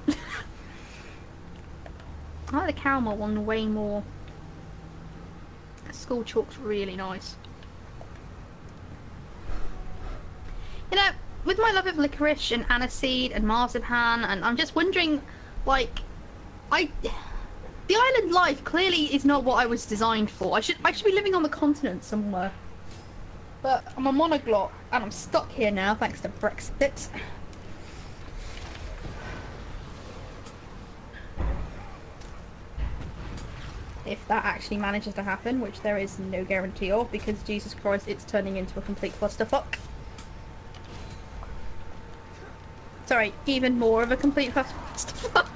like the caramel one way more. Skull chalk's really nice. You know, with my love of licorice and aniseed and marzipan, and I'm just wondering, like, the island life clearly is not what I was designed for. I should be living on the continent somewhere. But I'm a monoglot, and I'm stuck here now thanks to Brexit. If that actually manages to happen, which there is no guarantee of, because Jesus Christ, it's turning into a complete clusterfuck. Sorry, even more of a complete clusterfuck.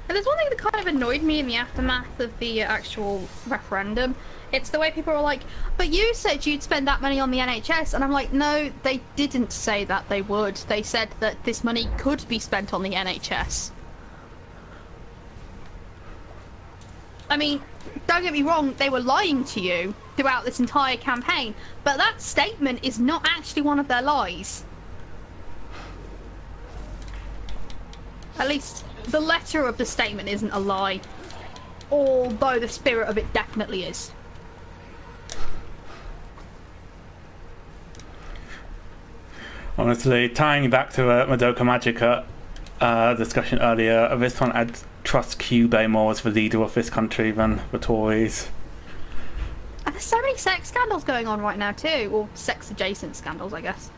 And there's one thing that kind of annoyed me in the aftermath of the actual referendum. It's the way people are like, but you said you'd spend that money on the NHS. And I'm like, no, they didn't say that they would. They said that this money could be spent on the NHS. I mean, don't get me wrong, they were lying to you throughout this entire campaign, but that statement is not actually one of their lies. At least the letter of the statement isn't a lie, although the spirit of it definitely is. Honestly, tying back to Madoka Magica discussion earlier, at this one I'd trust Kyubey more as the leader of this country than the Tories. And there's so many sex scandals going on right now too, or sex-adjacent scandals, I guess.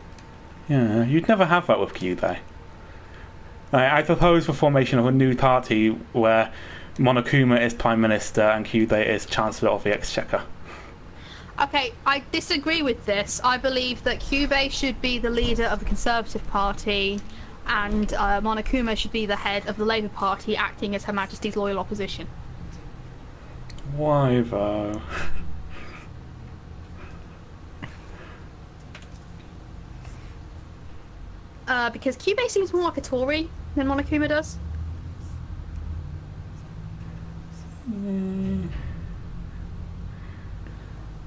Yeah, you'd never have that with Kyubey. I propose the formation of a new party where Monokuma is Prime Minister and Kyubey is Chancellor of the Exchequer. Okay, I disagree with this. I believe that Kyubey should be the leader of the Conservative Party and Monokuma should be the head of the Labour Party, acting as Her Majesty's loyal opposition. Why though? Because Kyubey seems more like a Tory than Monokuma does.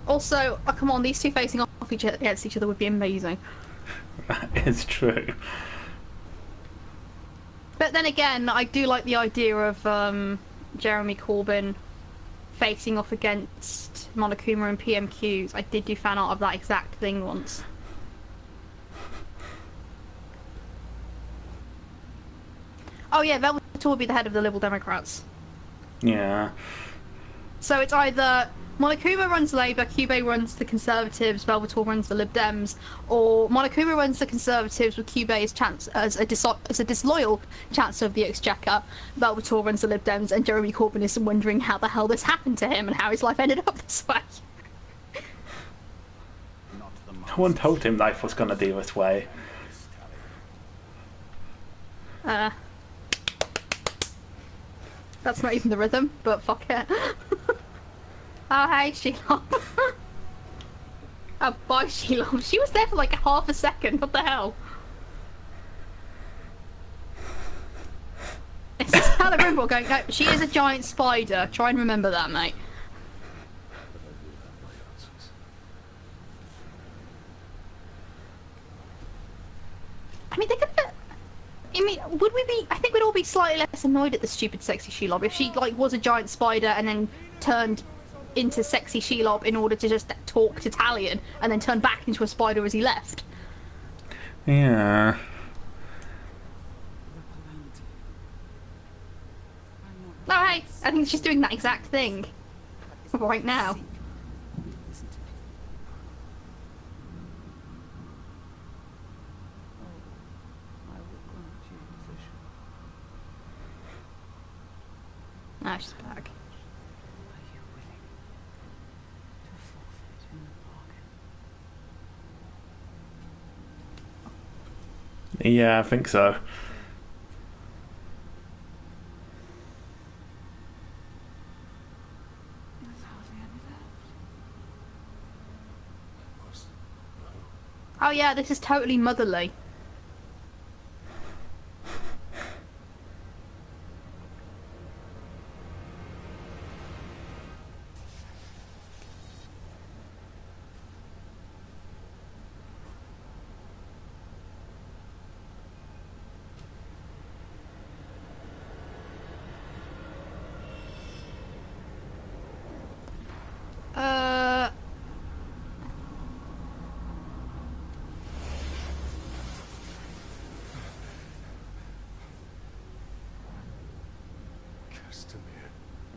Also, oh, come on, these two facing off against each other would be amazing. That is true. But then again, I do like the idea of Jeremy Corbyn facing off against Monokuma and PMQs. I did do fan art of that exact thing once. Oh yeah, Velvetor will be the head of the Liberal Democrats. Yeah. So it's either Monokuma runs Labour, Kyubey runs the Conservatives, Velvetor runs the Lib Dems, or Monokuma runs the Conservatives with Kyubey as a disloyal Chancellor of the Exchequer, Velvetor runs the Lib Dems, and Jeremy Corbyn is wondering how the hell this happened to him and how his life ended up this way. No one told him life was gonna be this way. That's not even the rhythm, but fuck it. Oh, hey, Sheila. Oh, bye, Sheila. She was there for like half a second. What the hell? It's just how the room going, no, she is a giant spider. Try and remember that, mate. I mean, they could have... I mean, would we be... I think we'd all be slightly less annoyed at the stupid sexy Shelob if she, like, was a giant spider and then turned into sexy Shelob in order to just talk to Talion and then turn back into a spider as he left. Yeah. Oh, hey, I think she's doing that exact thing right now. Now she's back. Yeah, I think so. Oh yeah, this is totally motherly.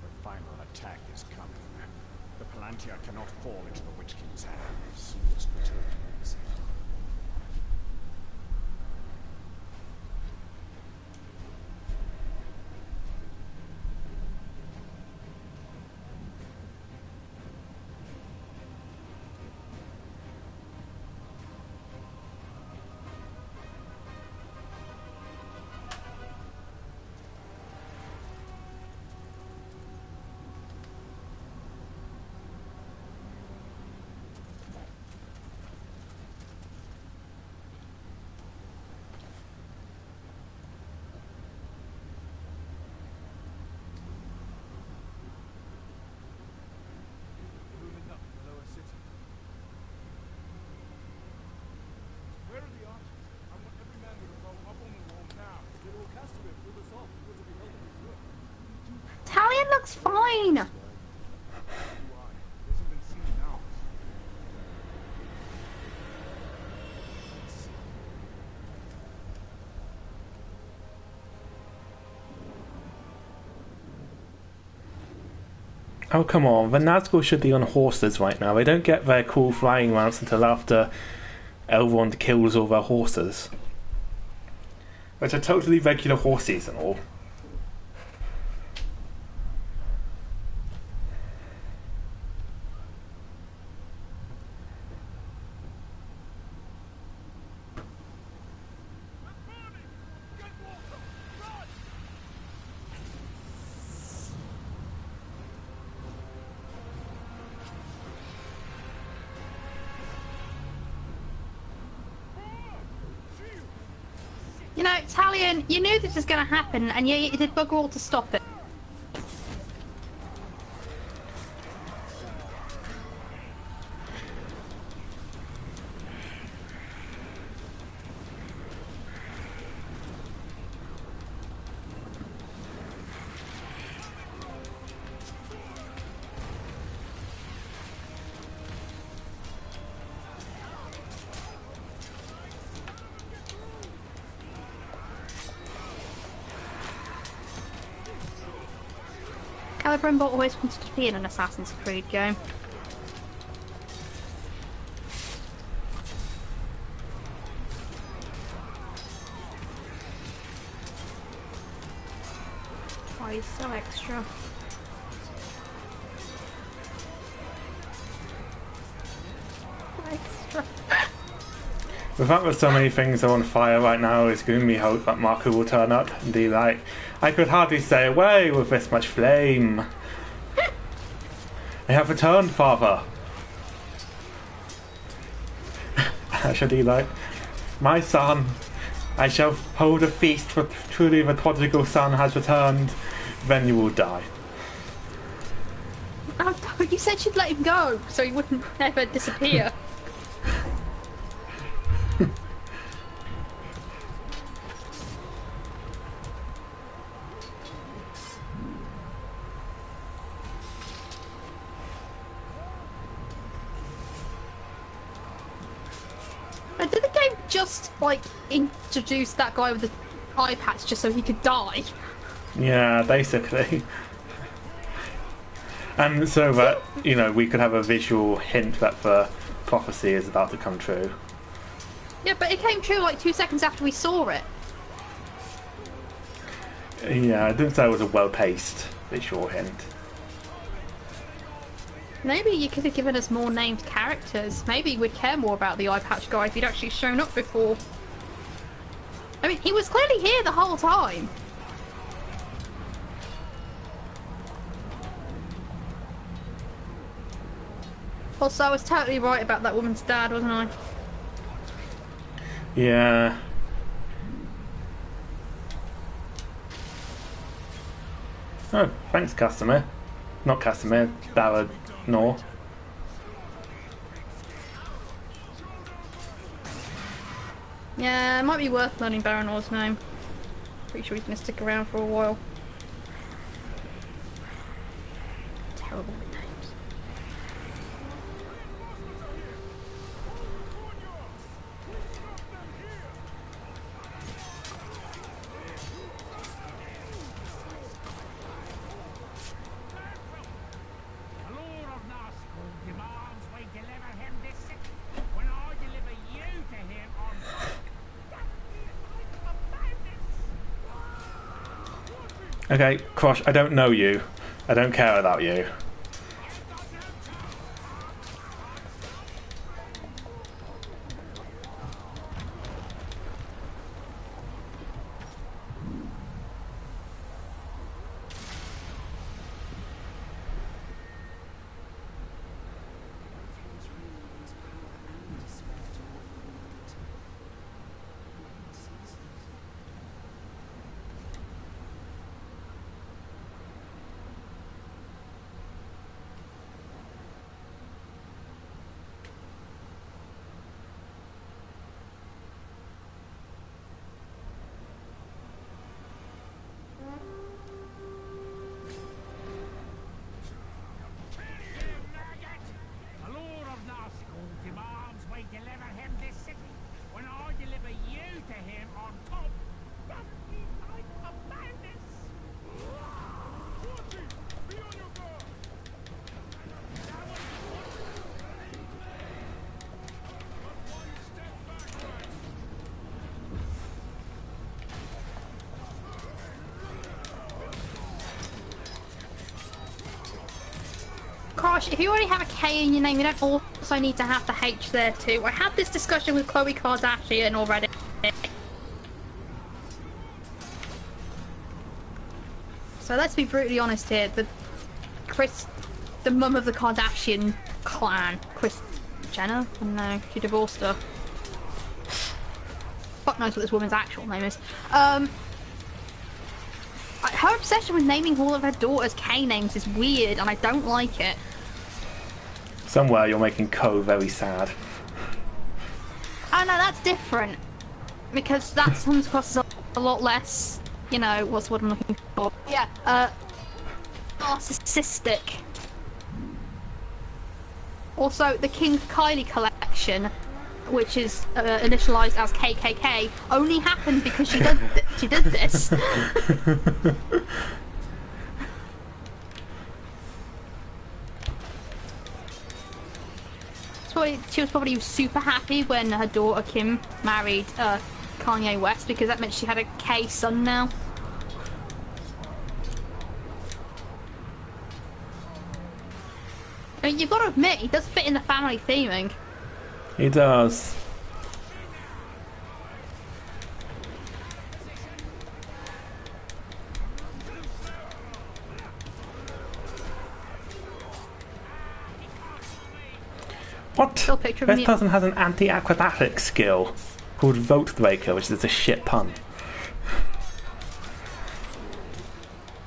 The final attack is coming. The Palantir cannot fall into the Witch King's hands. You must return to safety. That's fine. It hasn't been seen in hours. Oh, come on. The Nazgul should be on horses right now. They don't get their cool flying mounts until after Elrond kills all their horses. Which are totally regular horses and all. You know, Talion, you knew this was going to happen, and yet you did bugger all to stop it. Calibrimbor always wanted to be in an Assassin's Creed game. Why he's so extra. Extra. The fact that so many things are on fire right now is giving me hope that Marco will turn up and be like, I could hardly stay away with this much flame. I have returned, father. I shall be like, my son, I shall hold a feast for truly the prodigal son has returned, then you will die. Oh, you said you'd let him go, so he wouldn't ever disappear. Did the game just, like, introduce that guy with the eye patch just so he could die? Yeah, basically. And so that, you know, we could have a visual hint that the prophecy is about to come true. Yeah, but it came true like 2 seconds after we saw it. Yeah, I didn't say it was a well-paced visual hint. Maybe you could have given us more named characters. Maybe we'd care more about the eye patch guy if he'd actually shown up before. I mean, he was clearly here the whole time. Also, I was totally right about that woman's dad, wasn't I? Yeah. Oh, thanks, customer. Not customer, Ballad Nor. Yeah, it might be worth learning Baranor's name. Pretty sure he's gonna stick around for a while. Terrible with names. The Lord of Nazgul demands we deliver him this city. When I deliver you to him on Okay, Krosh, I don't know you. I don't care about you. Josh, if you already have a K in your name, you don't also need to have the H there too. I had this discussion with Khloe Kardashian already. So let's be brutally honest here. The mum of the Kardashian clan, Kris Jenner, I don't know, she divorced her. Fuck knows what this woman's actual name is. Her obsession with naming all of her daughters K names is weird, and I don't like it. Somewhere you're making Co very sad. Oh no, that's different. Because that comes across as a lot less, you know, what's what I'm looking for. Yeah, narcissistic. Also, the King Kylie collection, which is initialized as KKK, only happened because she did this. She was probably super happy when her daughter Kim married Kanye West, because that meant she had a K son now. I mean, you've got to admit, he does fit in the family theming. He does. What? This person has an anti-acrobatic skill called Vote Breaker, which is a shit pun.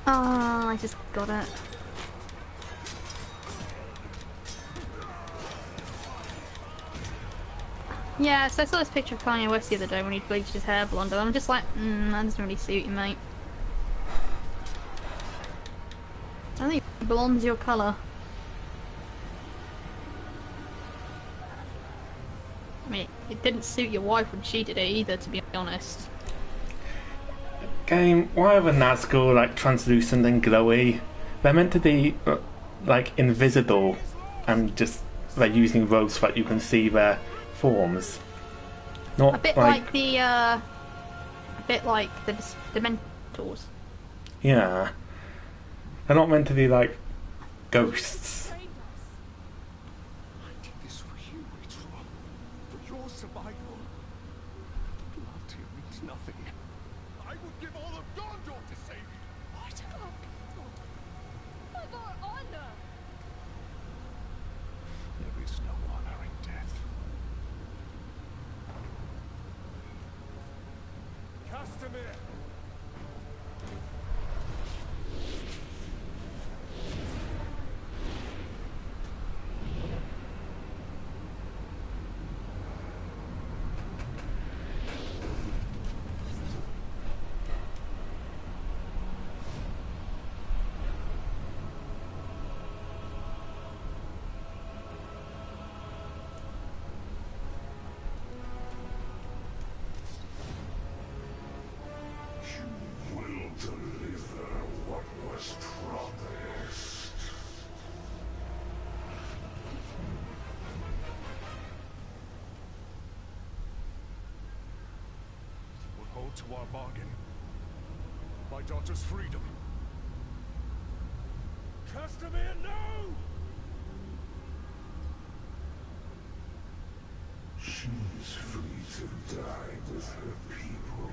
Oh, I just got it. Yeah, so I saw this picture of Kanye West the other day when he bleached his hair blonde, and I'm just like, that doesn't really suit you, mate. I think blonde's your colour. I mean, it didn't suit your wife when she did it either, to be honest. Game, why are the Nazgul like translucent and glowy? They're meant to be like invisible, and just they're using robes so that you can see their forms. Not a bit like the Dementors. Yeah, they're not meant to be like ghosts. To our bargain. My daughter's freedom. Castamere, no! She is free to die with her people.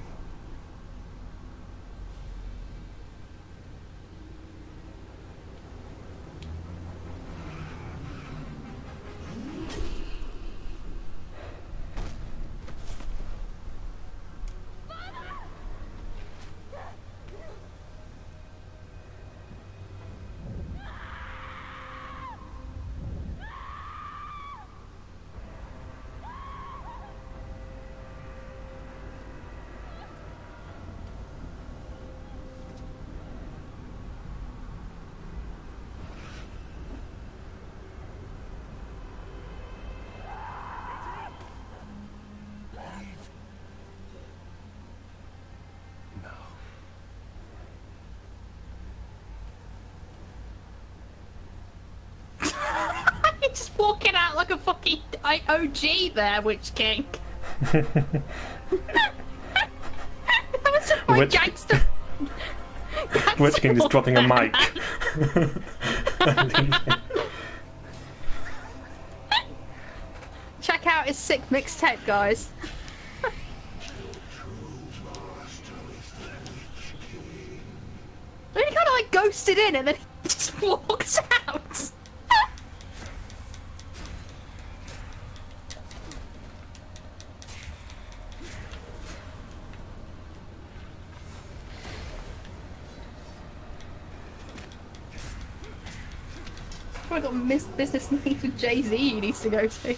Just walking out like a fucking OG there, Witch King. That was just my gangster. Witch King just dropping a mic. out his sick mixtape, guys. He kind of like ghosted in and then he just walked out. I've got business meetings with Jay-Z he needs to go to.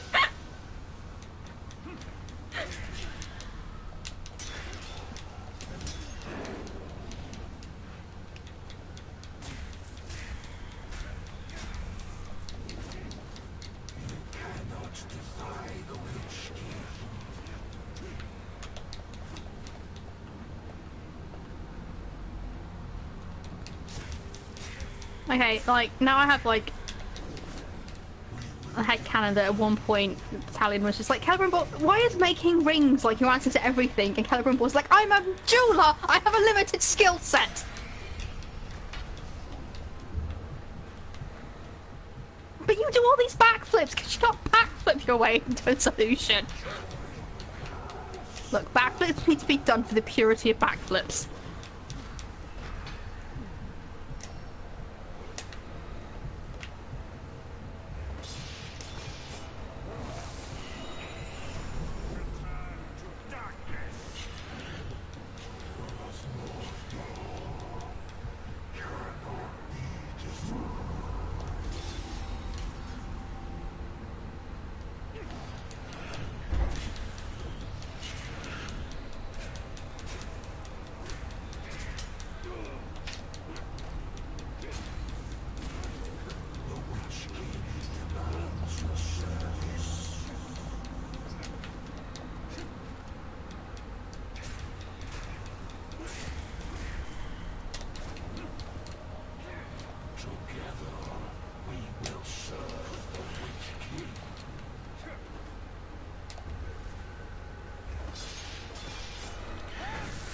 Okay, like, now I have, like, a headcanon that at one point Talion was just like, Celebrimbor, why is making rings like your answer to everything? And Celebrimbor's like, I'm a jeweler! I have a limited skill set! But you do all these backflips because you can't backflip your way into a solution. Look, backflips need to be done for the purity of backflips.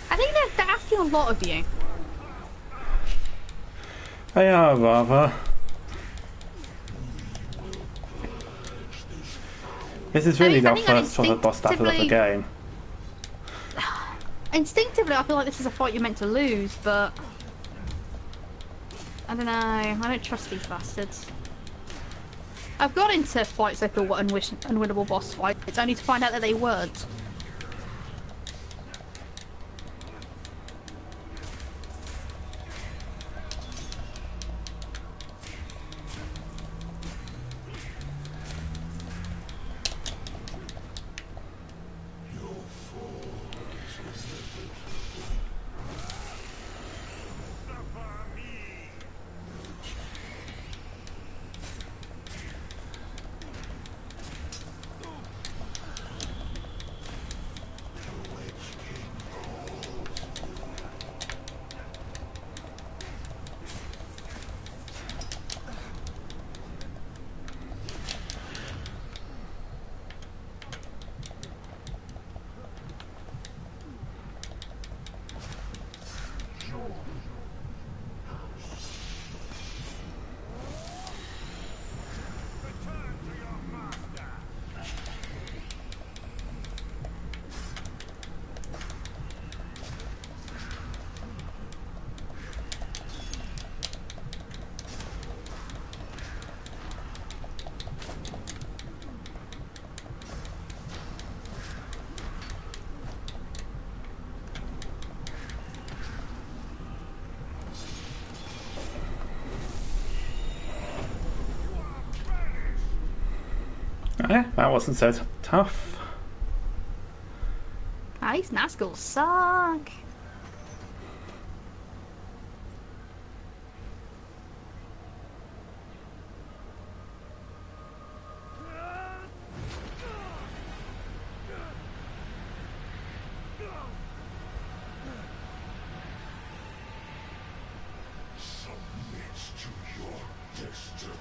I think they're asking a lot of you. They are rather. This is really I our think first proper boss battle of the game. Instinctively, I feel like this is a fight you're meant to lose, but I don't know. I don't trust these bastards. I've got into fights I thought were unwinnable boss fights, only to find out that they weren't. That wasn't so tough. Ah, these Nazguls suck. Submit to your destiny.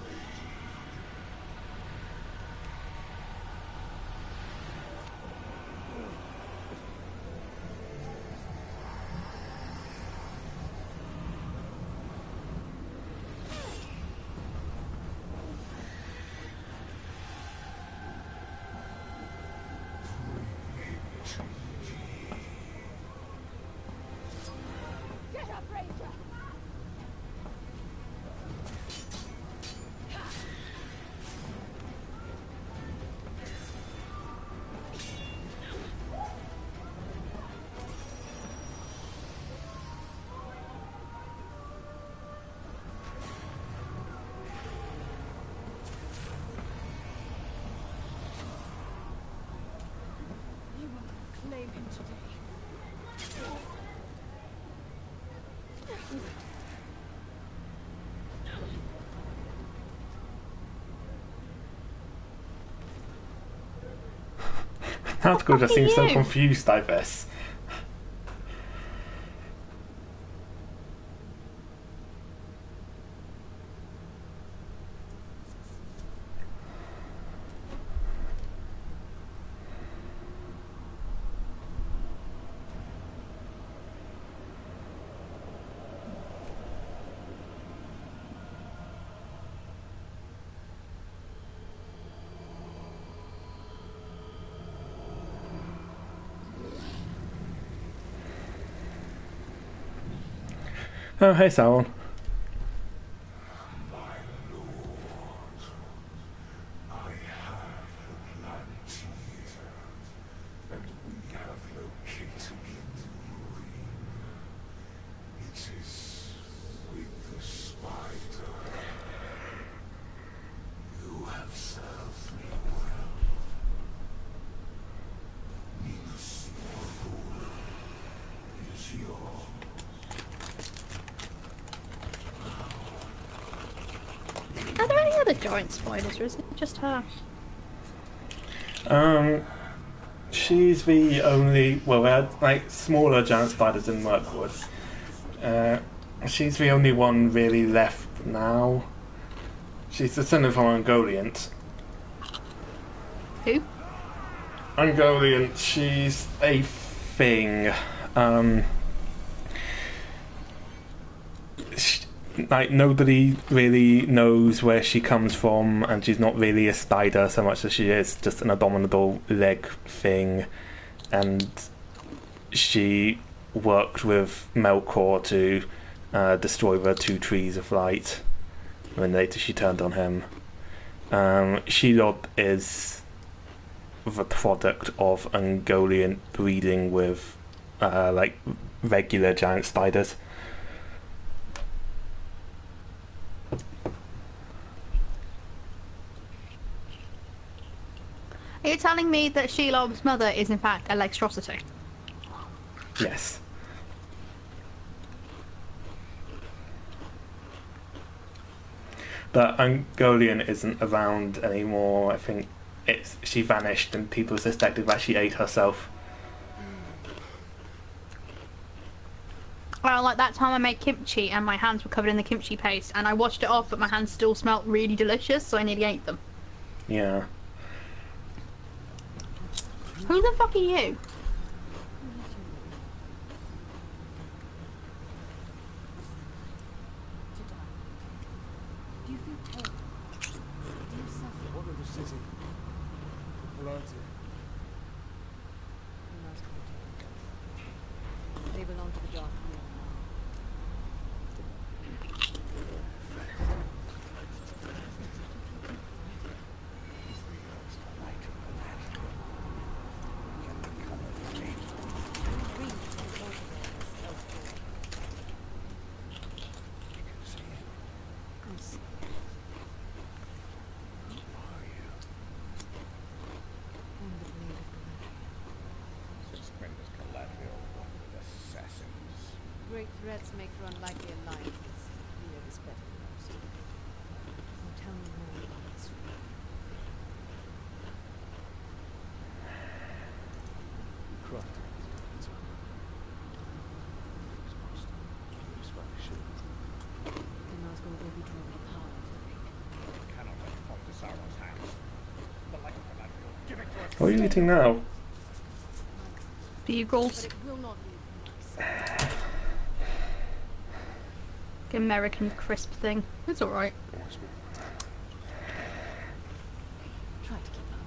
Tactical just Fuck are seems so you? confused by this. Oh, hey, Sauron. My lord, I have the Plantier, and we have located the ruin. It is with the spider. You have served me well. Minas Morgul is yours. Are there any other giant spiders, or is it just her? She's the only. Well, we had like smaller giant spiders in Mirkwood. She's the only one really left now. She's descended from Ungoliant. Who? Ungoliant, she's a thing. Like, nobody really knows where she comes from, and she's not really a spider so much as she is just an abominable leg thing. And she worked with Melkor to destroy the two trees of light, when later she turned on him. Shelob is the product of Ungoliant breeding with like regular giant spiders. Are you telling me that Shelob's mother is in fact a Lextrosity? Yes. But Ungoliant isn't around anymore. I think she vanished and people suspected that she ate herself. Well, like that time I made kimchi and my hands were covered in the kimchi paste, and I washed it off, but my hands still smelt really delicious, so I nearly ate them. Yeah. Who the fuck are you? Do you feel pain? Do you suffer? What of the city? Plantier. You must continue. They belong to the Dark Realm Great threats make for unlikely alliances. Fear is better than most. Now tell me more about this room. Crafting is different time. It's master. It's what we should. The Nazgul will be drawn to the power of the ring. Cannot let it fall into Sauron's hands. The light of Galadriel. Give it to us. What are you eating now? Bugles. But it will not leave my sight. American crisp thing. It's alright. Try to keep out.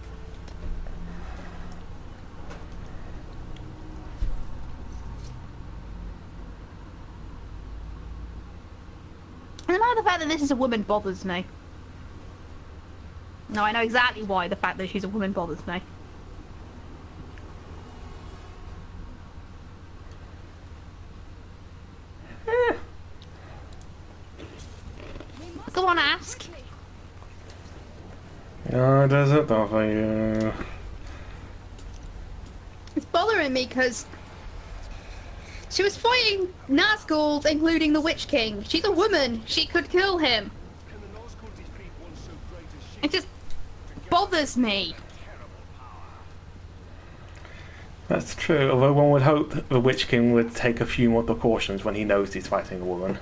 And now the fact that this is a woman bothers me. No, I know exactly why the fact that she's a woman bothers me. Go on, ask. Oh, does it bother you? It's bothering me because she was fighting Nazgûl, including the Witch King. She's a woman. She could kill him. It just bothers me. That's true, although one would hope the Witch King would take a few more precautions when he knows he's fighting a woman.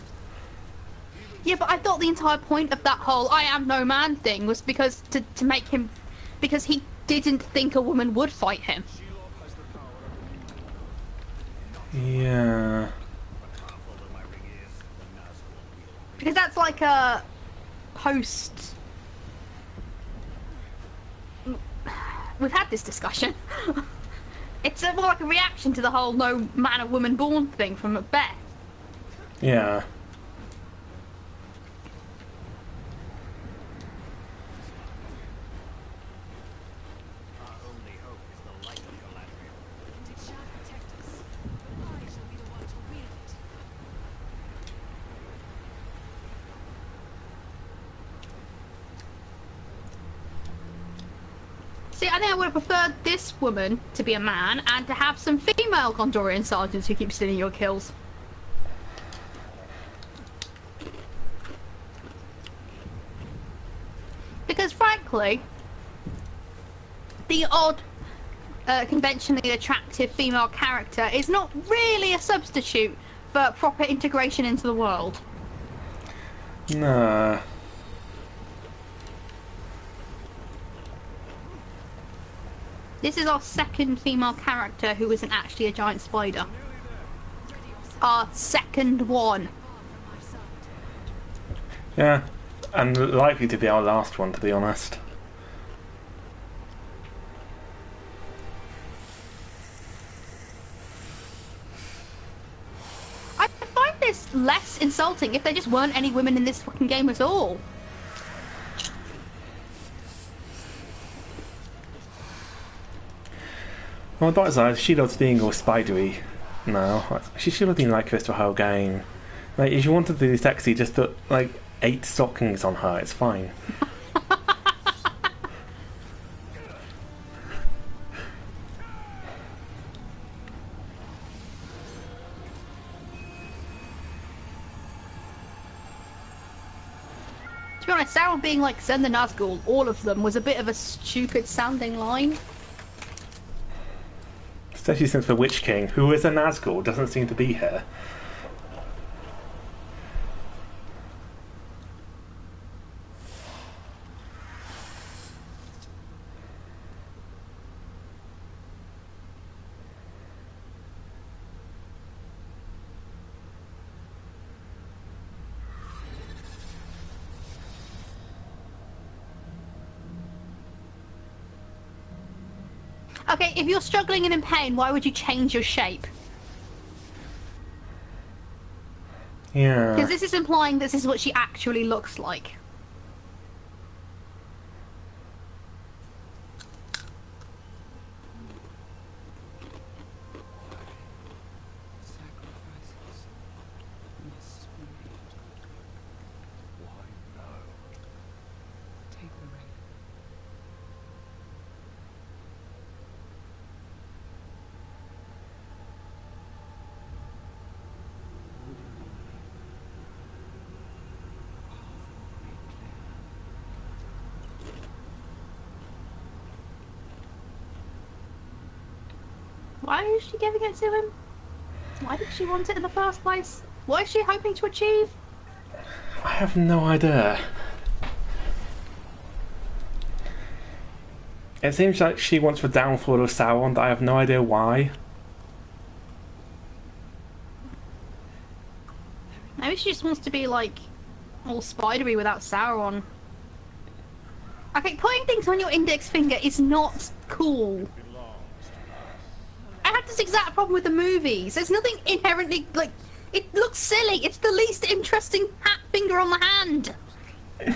Yeah, but I thought the entire point of that whole "I am no man" thing was because to make him, because he didn't think a woman would fight him. Yeah. Because that's like a post. We've had this discussion. It's more like a reaction to the whole "no man or woman born" thing from Macbeth. Yeah. Our only hope is the light of Galadriel. And it shall protect us. But I shall be the one to wield it. See, I think I would have preferred this woman to be a man and to have some female Gondorian sergeants who keep stealing your kills. Because frankly, the odd, conventionally attractive female character is not really a substitute for proper integration into the world. Nah. This is our second female character who isn't actually a giant spider. Our second one. Yeah. And likely to be our last one, to be honest. I find this less insulting if there just weren't any women in this fucking game at all. Well, that aside, she loves being all spidery now. She should have been like this the whole game. Like, if you wanted to be sexy, just put, like, 8 stockings on her, it's fine. To be honest, Sauron being like, "Send the Nazgûl," all of them, was a bit of a stupid sounding line. Especially since the Witch King, who is a Nazgûl, doesn't seem to be here. Okay, if you're struggling and in pain, why would you change your shape? Yeah. Because this is implying this is what she actually looks like. Sacrifices must be made. Why no? Take the ring. Why is she giving it to him? Why did she want it in the first place? What is she hoping to achieve? I have no idea. It seems like she wants the downfall of Sauron, but I have no idea why. Maybe she just wants to be like all spidery without Sauron. Okay, putting things on your index finger is not cool. I had this exact problem with the movies. There's nothing inherently, like, it looks silly. It's the least interesting finger on the hand. I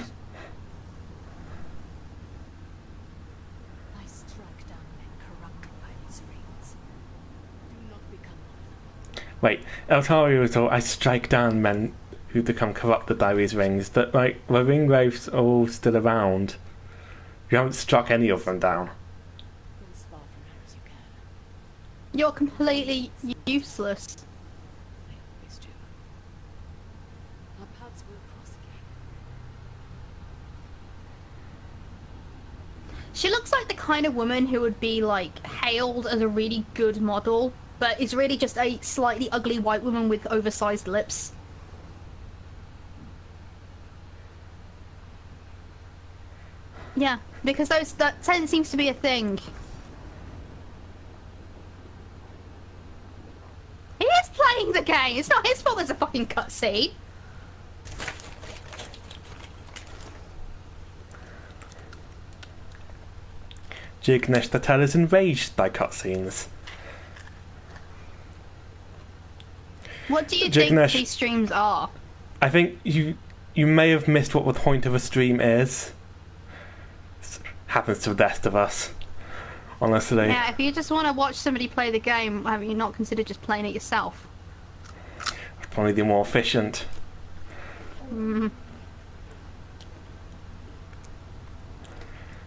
strike down men corrupted by these rings. Do not become one of them. Wait, Eltario was all, I strike down men who become corrupted by these rings, but, like, the ring wraiths are all still around. You haven't struck any of them down. Go as far from her as you can. You're completely useless. I always do. Our paths will cross again. She looks like the kind of woman who would be like hailed as a really good model, but is really just a slightly ugly white woman with oversized lips. Yeah, because that seems to be a thing. He is playing the game. It's not his fault. There's a fucking cutscene. Jignesh Tatel is enraged by cutscenes. What do you think Jignesh, these streams are? I think you may have missed what the point of a stream is. Happens to the best of us, honestly. Yeah, if you just want to watch somebody play the game, have you not considered just playing it yourself? Probably the more efficient.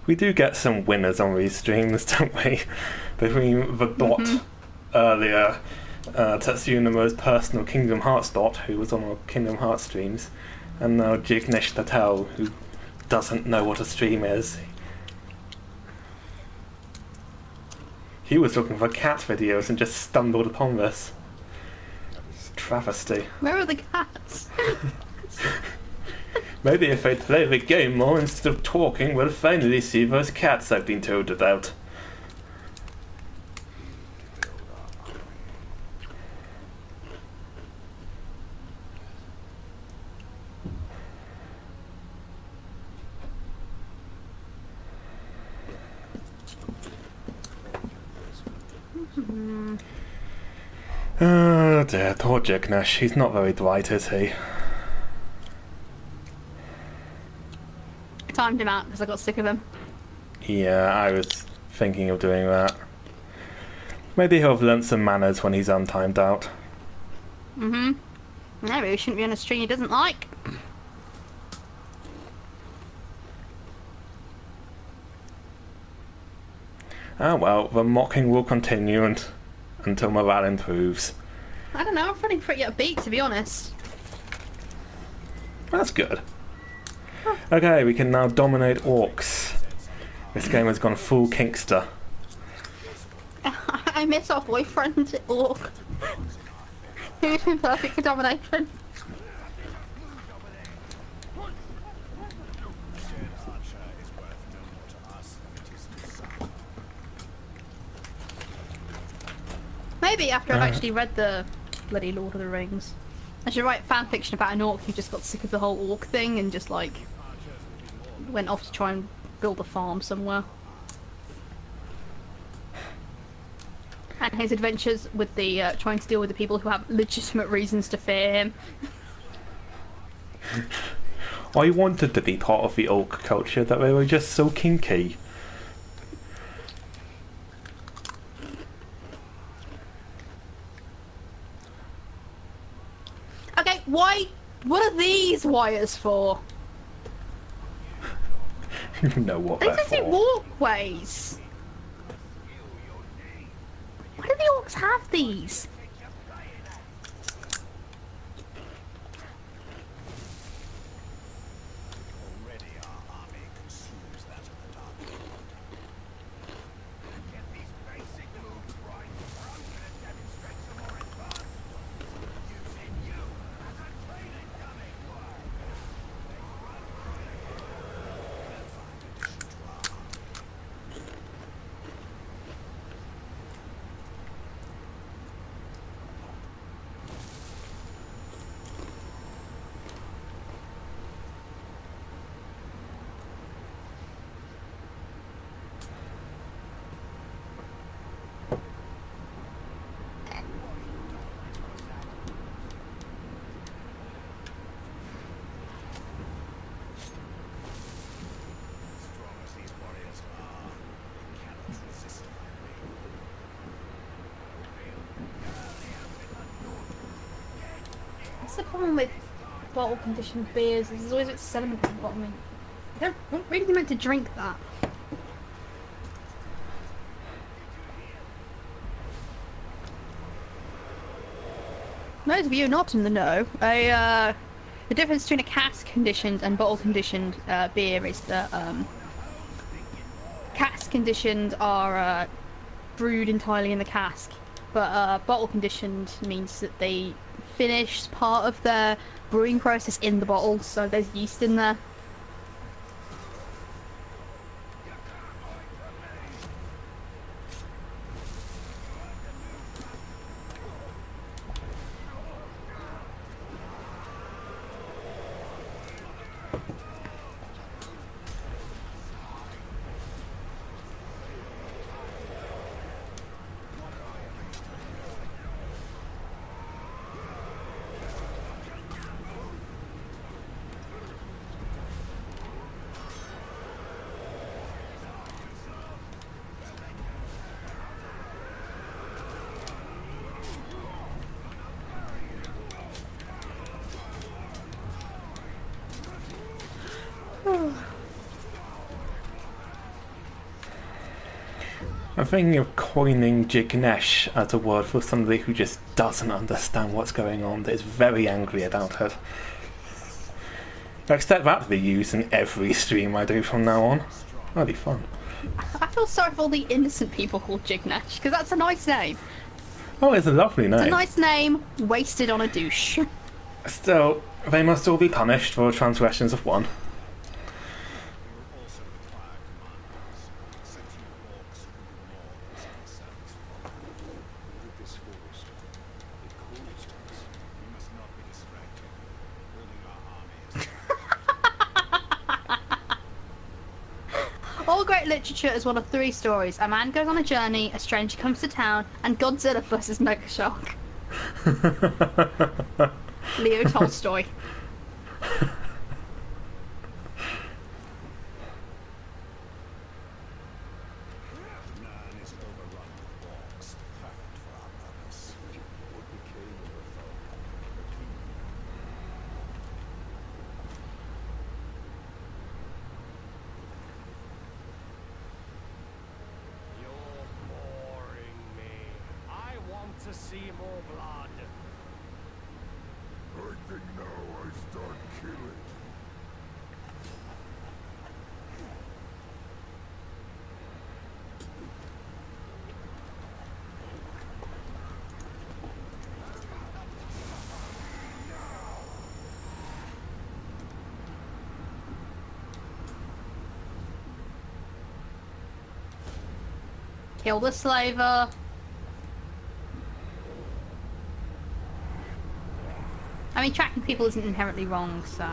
We do get some winners on these streams, don't we? Between the dot earlier, Tetsuya personal Kingdom Hearts dot, who was on our Kingdom Hearts streams, and now Jignesh Tatel, who doesn't know what a stream is. He was looking for cat videos and just stumbled upon this. It's a travesty. Where are the cats? Maybe if they'd play the game more instead of talking, we'll finally see those cats I've been told about. Oh dear, poor Jignesh. He's not very bright, is he? I timed him out because I got sick of him. Yeah, I was thinking of doing that. Maybe he'll have learnt some manners when he's untimed out. Maybe he shouldn't be on a stream he doesn't like. Ah well, the mocking will continue until morale improves. I don't know, I'm feeling pretty upbeat to be honest. That's good. Okay, we can now dominate orcs. This game has gone full Kinkster. I miss our boyfriend, Orc. Who's been perfect for domination. Maybe after I've actually read the bloody Lord of the Rings, I should write fan fiction about an orc who just got sick of the whole orc thing and just like went off to try and build a farm somewhere. And his adventures with the trying to deal with the people who have legitimate reasons to fear him. I wanted to be part of the orc culture, that they were just so kinky. Okay, why? What are these wires for? You know what These they're are the for. walkways. Why do the orcs have these? Already our army consumes that of the Dark Lord. Get these basic moves right, or I'm gonna demonstrate some more advanced ones. Using you as a training dummy. Strong as these warriors are, they cannot resist my reign. What's the problem with bottle conditioned beers? There's always its sediment at the bottom. I don't really meant to drink that. Those of you not in the know, the difference between a cask conditioned and bottle conditioned beer is that cask conditioned are brewed entirely in the cask, but bottle conditioned means that they finish part of their brewing process in the bottle, so there's yeast in there. I'm thinking of coining Jignesh as a word for somebody who just doesn't understand what's going on, that is very angry about it. I expect that to be used in every stream I do from now on. That'd be fun. I feel sorry for all the innocent people called Jignesh, because that's a nice name. Oh, it's a lovely name. It's a nice name, wasted on a douche. Still, they must all be punished for transgressions of one. All great literature is one of three stories. A man goes on a journey, a stranger comes to town, and Godzilla vs. Mega Shark. Leo Tolstoy. To see more blood. I think now I start killing. Kill the slaver. I mean, tracking people isn't inherently wrong, so...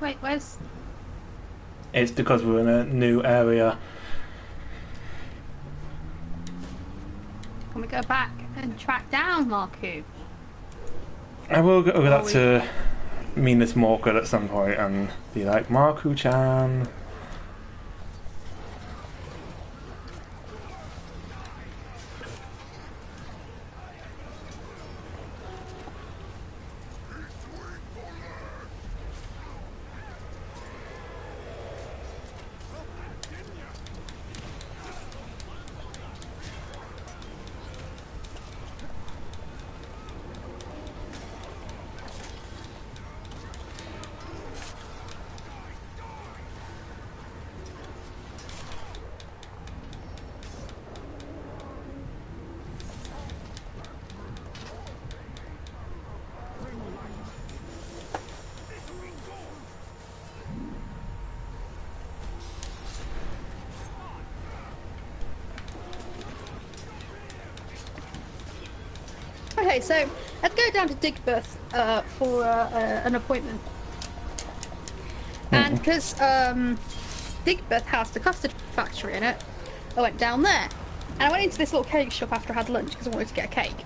Wait, where's... It's because we're in a new area. Can we go back and track down Marku? I will go over that to Minas Morgul at some point and be like, Marku-chan. Okay, so let's go down to Digbeth for an appointment. And because Digbeth has the custard factory in it, I went down there. And I went into this little cake shop after I had lunch because I wanted to get a cake.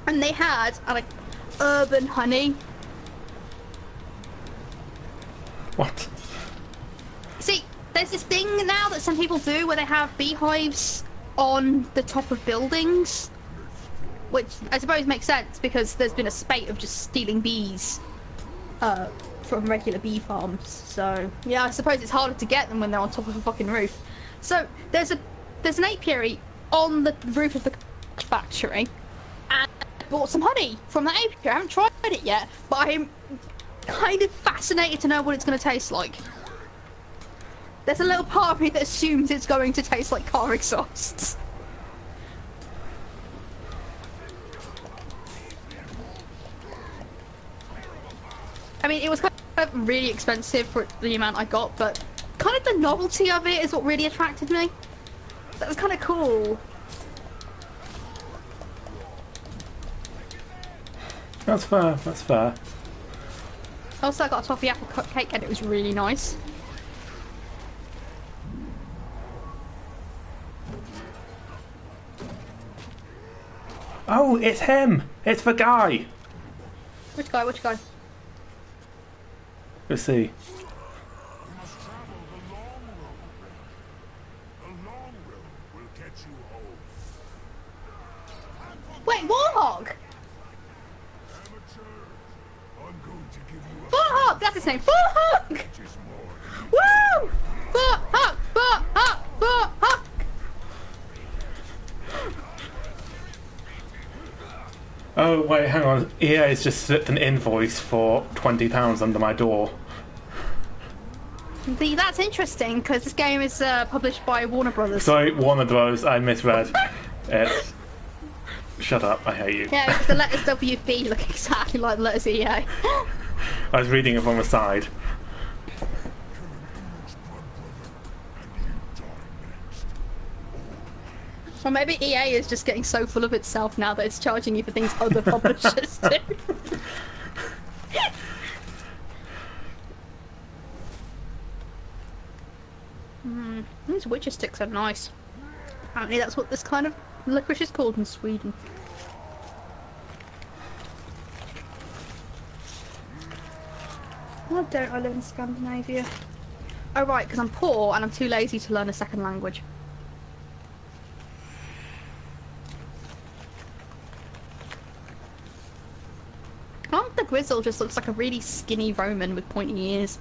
and they had like urban honey. What? See, there's this thing now that some people do where they have beehives on the top of buildings, which I suppose makes sense because there's been a spate of just stealing bees from regular bee farms. So yeah, I suppose it's harder to get them when they're on top of a fucking roof. So there's an apiary on the roof of the factory, and I bought some honey from that apiary. I haven't tried it yet, but I'm kind of fascinated to know what it's going to taste like. There's a little part of me that assumes it's going to taste like car exhausts. I mean, it was kind of really expensive for the amount I got, but kind of the novelty of it is what really attracted me. That was kind of cool. That's fair, that's fair. Also, I got a toffee apple cupcake and it was really nice. Oh, it's him! It's the guy! Which guy? Which guy? Let's see. You must travel the long road, Ray. The long road will get you home. Wait, Warhog! Amateur, I'm going to give you a Warhog! That's his name. Warhog! which is more. Woo! Warhog! Warhog! Warhog! Oh, wait, hang on. EA's just slipped an invoice for £20 under my door. See, that's interesting because this game is published by Warner Brothers. Sorry, Warner Bros. I misread. It's... Shut up, I hate you. Yeah, because the letters WB look exactly like the letters EA. I was reading it from the side. Or maybe EA is just getting so full of itself now that it's charging you for things other publishers do. These witcher sticks are nice. Apparently that's what this kind of licorice is called in Sweden. Why don't I live in Scandinavia? Oh right, because I'm poor and I'm too lazy to learn a second language. The Grizzle just looks like a really skinny Roman with pointy ears.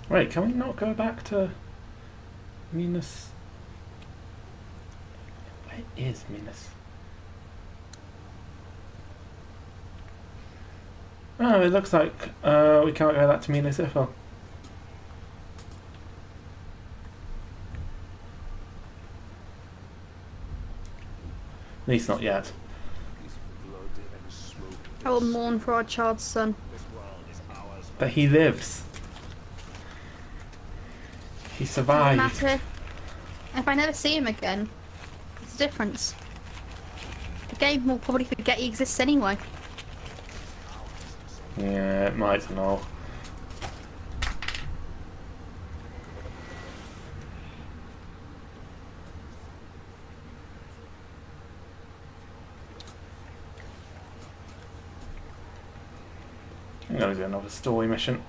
Wait, can we not go back to Minas? Where is Minas? Oh, it looks like we can't go back to Minas Ithil. At least not yet. I will mourn for our child's son. But he lives. He Doesn't survived. matter. If I never see him again, what's the difference? The game will probably forget he exists anyway. Yeah, it might and all. I'm gonna do another story mission.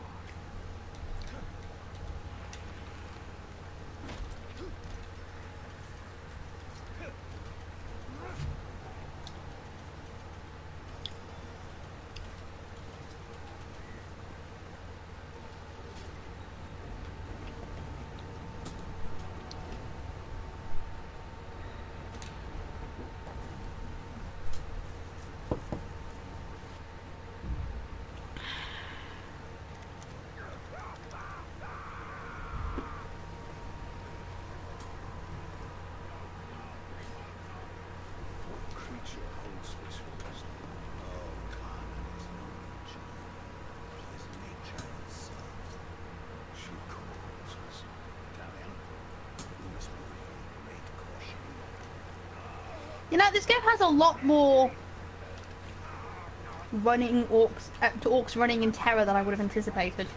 You know, this game has a lot more running orcs, orcs running in terror than I would have anticipated.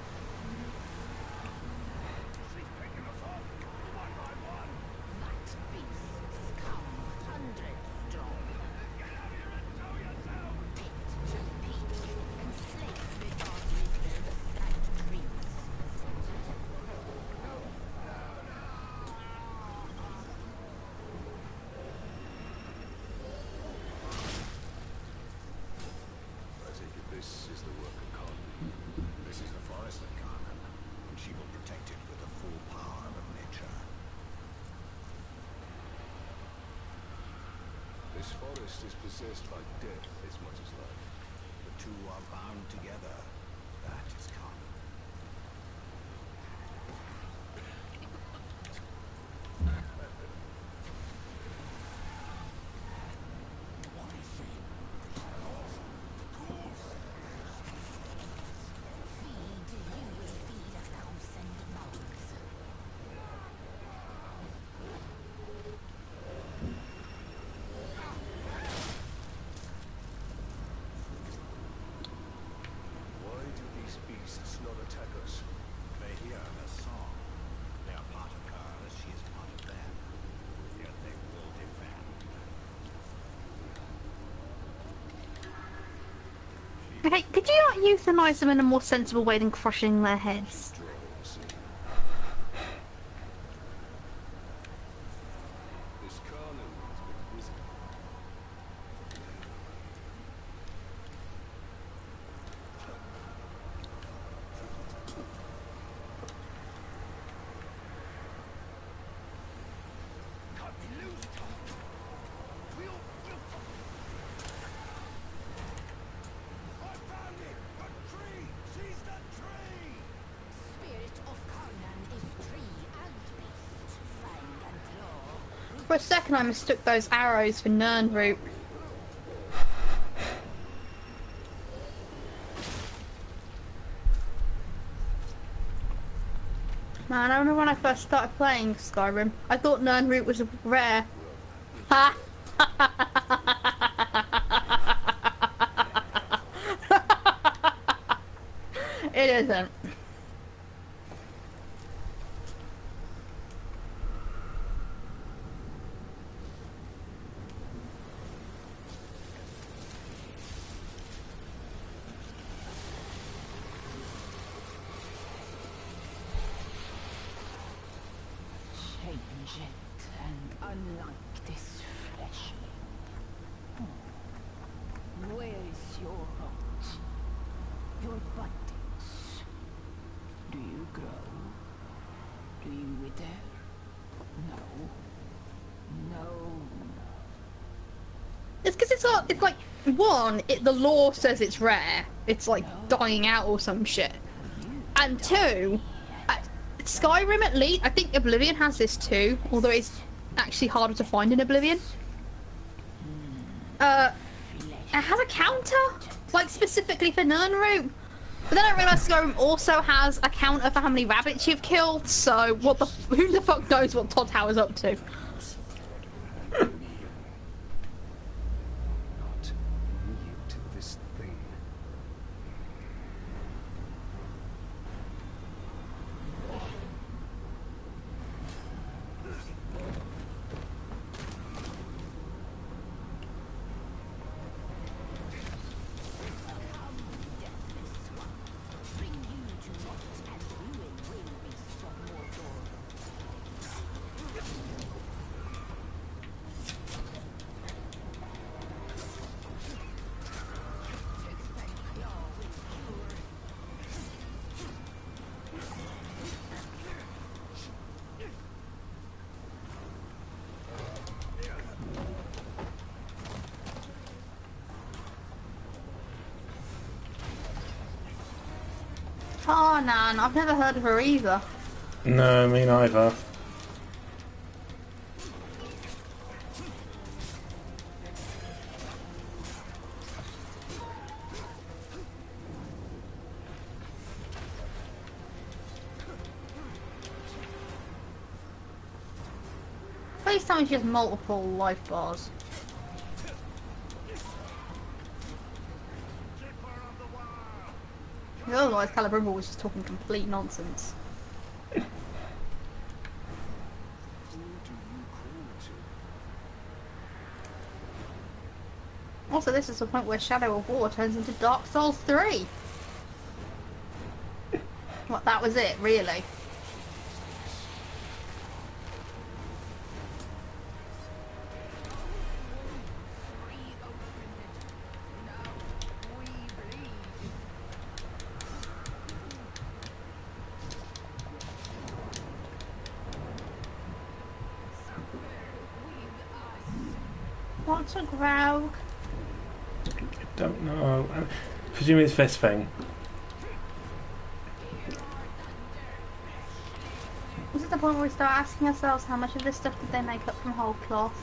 This forest is possessed by death as much as life. The two are bound together. That is common. Why do these beasts not attack us? They hear her song. They are part of her as she is part of them. Yet they will defend. Okay, could you not euthanize them in a more sensible way than crushing their heads? Strong, see? This Carlin has been busy. Cut me loose, Tom. We'll... I found it! A tree! She's the tree! Spirit of Karnan is tree and beast, fang and claw. For a second I mistook those arrows for Nirnroot. Man, I remember when I first started playing Skyrim, I thought Nirnroot was rare. Ha! It isn't. Change it and unlike this fleshling. Where is your rot? Your buddings? Do you grow? Do you wither? No. No. It's because it's like one, the lore says it's rare. It's like dying out or some shit. And two, Skyrim at least, I think Oblivion has this too, although it's actually harder to find in Oblivion. It has a counter, like specifically for Nirnroot. But then I realised Skyrim also has a counter for how many rabbits you've killed, so who the fuck knows what Todd Howard's up to? Not yield to this thing. Bring you to rot and ruin will beast of Mordor. Oh, Nan, I've never heard of her either. No, me neither. Please tell me she has multiple life bars. Otherwise, Celebrimbor was just talking complete nonsense. Who do you call to? Also, this is the point where Shadow of War turns into Dark Souls 3. What, that was it, really? What What's a Graug? Don't know. Presume it's this thing. This is the point where we start asking ourselves how much of this stuff did they make up from whole cloth?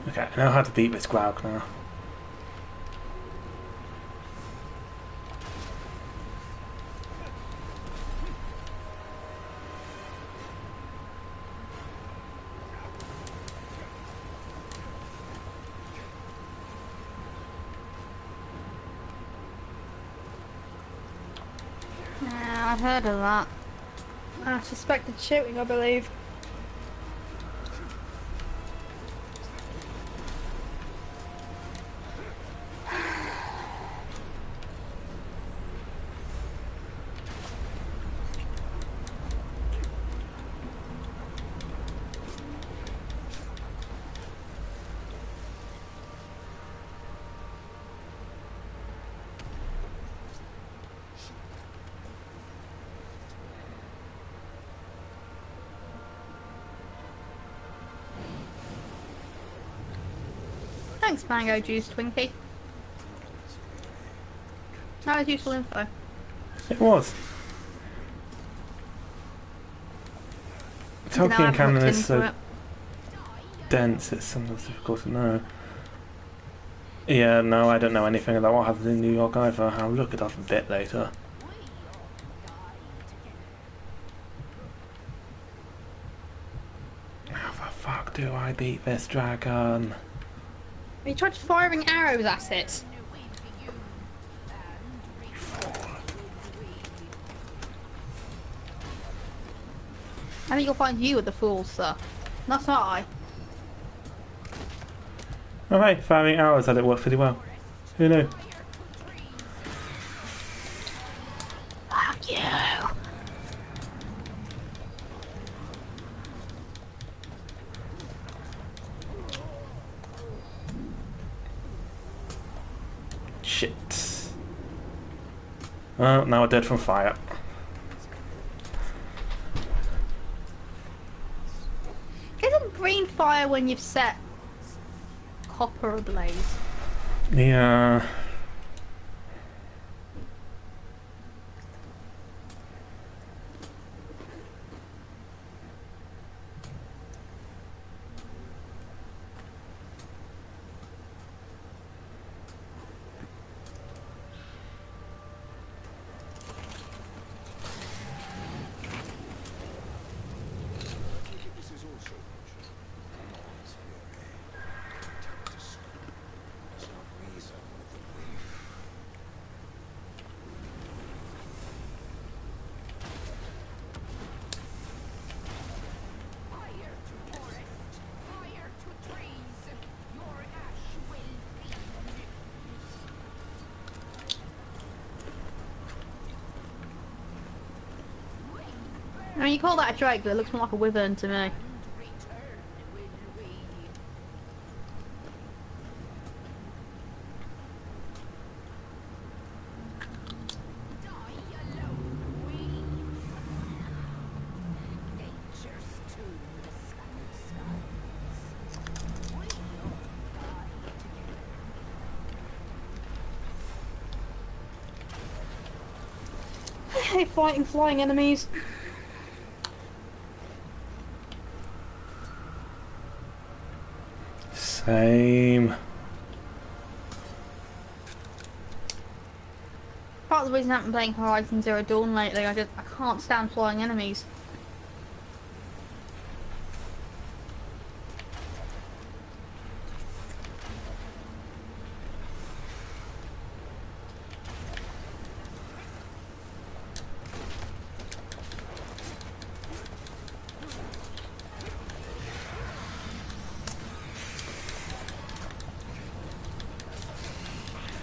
Okay, I know how to beat this Graug now. Yeah, I've heard of that. Suspected shooting, I believe. Thanks, Mango Juice Twinkie. That was useful info. It was. Now Tolkien I've canon looked is into so it. dense, it's sometimes difficult to know. Yeah, no, I don't know anything about what happens in New York either. I'll look it up a bit later. How the fuck do I beat this dragon? He tried firing arrows at it. I think you'll find you with the fools, sir. Not I. Alright, firing arrows at it worked pretty well. Who knew? Fuck you. Shit. Oh, now we're dead from fire. Isn't green fire when you've set copper ablaze? Yeah. This is also bullshit. His fury. Attempt to scream. Does not reason with the grief. Fire to forest, fire to trees. Your ash will be. I mean, you call that a drake, but it looks more like a wyvern to me. Return will we. Die alone, we. Nature's tomb, the scattered skies. We all die together. Hey, fighting flying enemies. Same. Part of the reason I haven't been playing Horizon Zero Dawn lately, I can't stand flying enemies.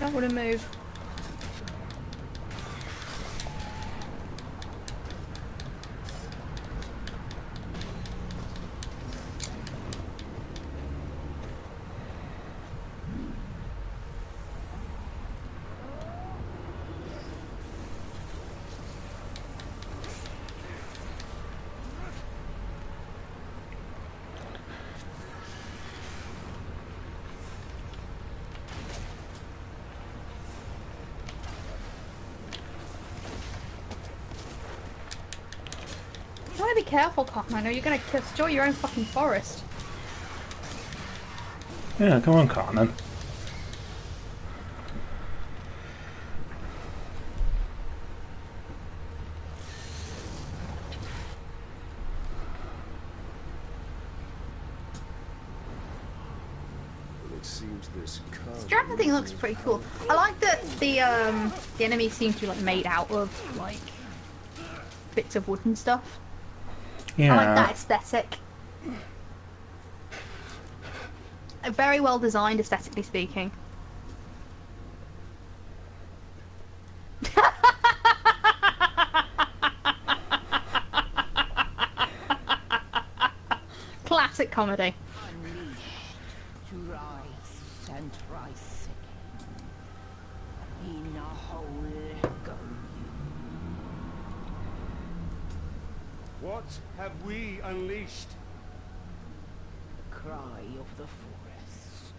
Don't want to move. careful, Cotton, or you're gonna destroy your own fucking forest. Yeah, come on, Carnan. It seems this This dragon thing looks pretty cool. I like that the enemies seem to be like made out of like bits of wood and stuff. Yeah. I like that aesthetic. Very well designed, aesthetically speaking. Classic comedy. Unleash to rise and rise again. In a hole go you. What have we unleashed? Cry of the forests.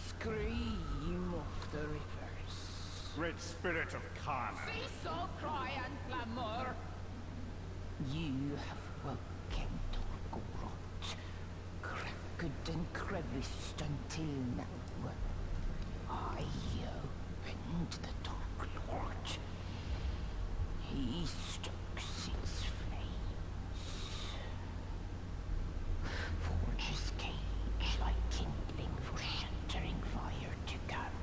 Scream of the rivers. Great spirit of Khan. Cease all cry and clamor. You have woken Torgorot, cracked and creviced until now. I opened the Dark Lord. He stokes its flames. Forges cage like kindling for shattering fire to come.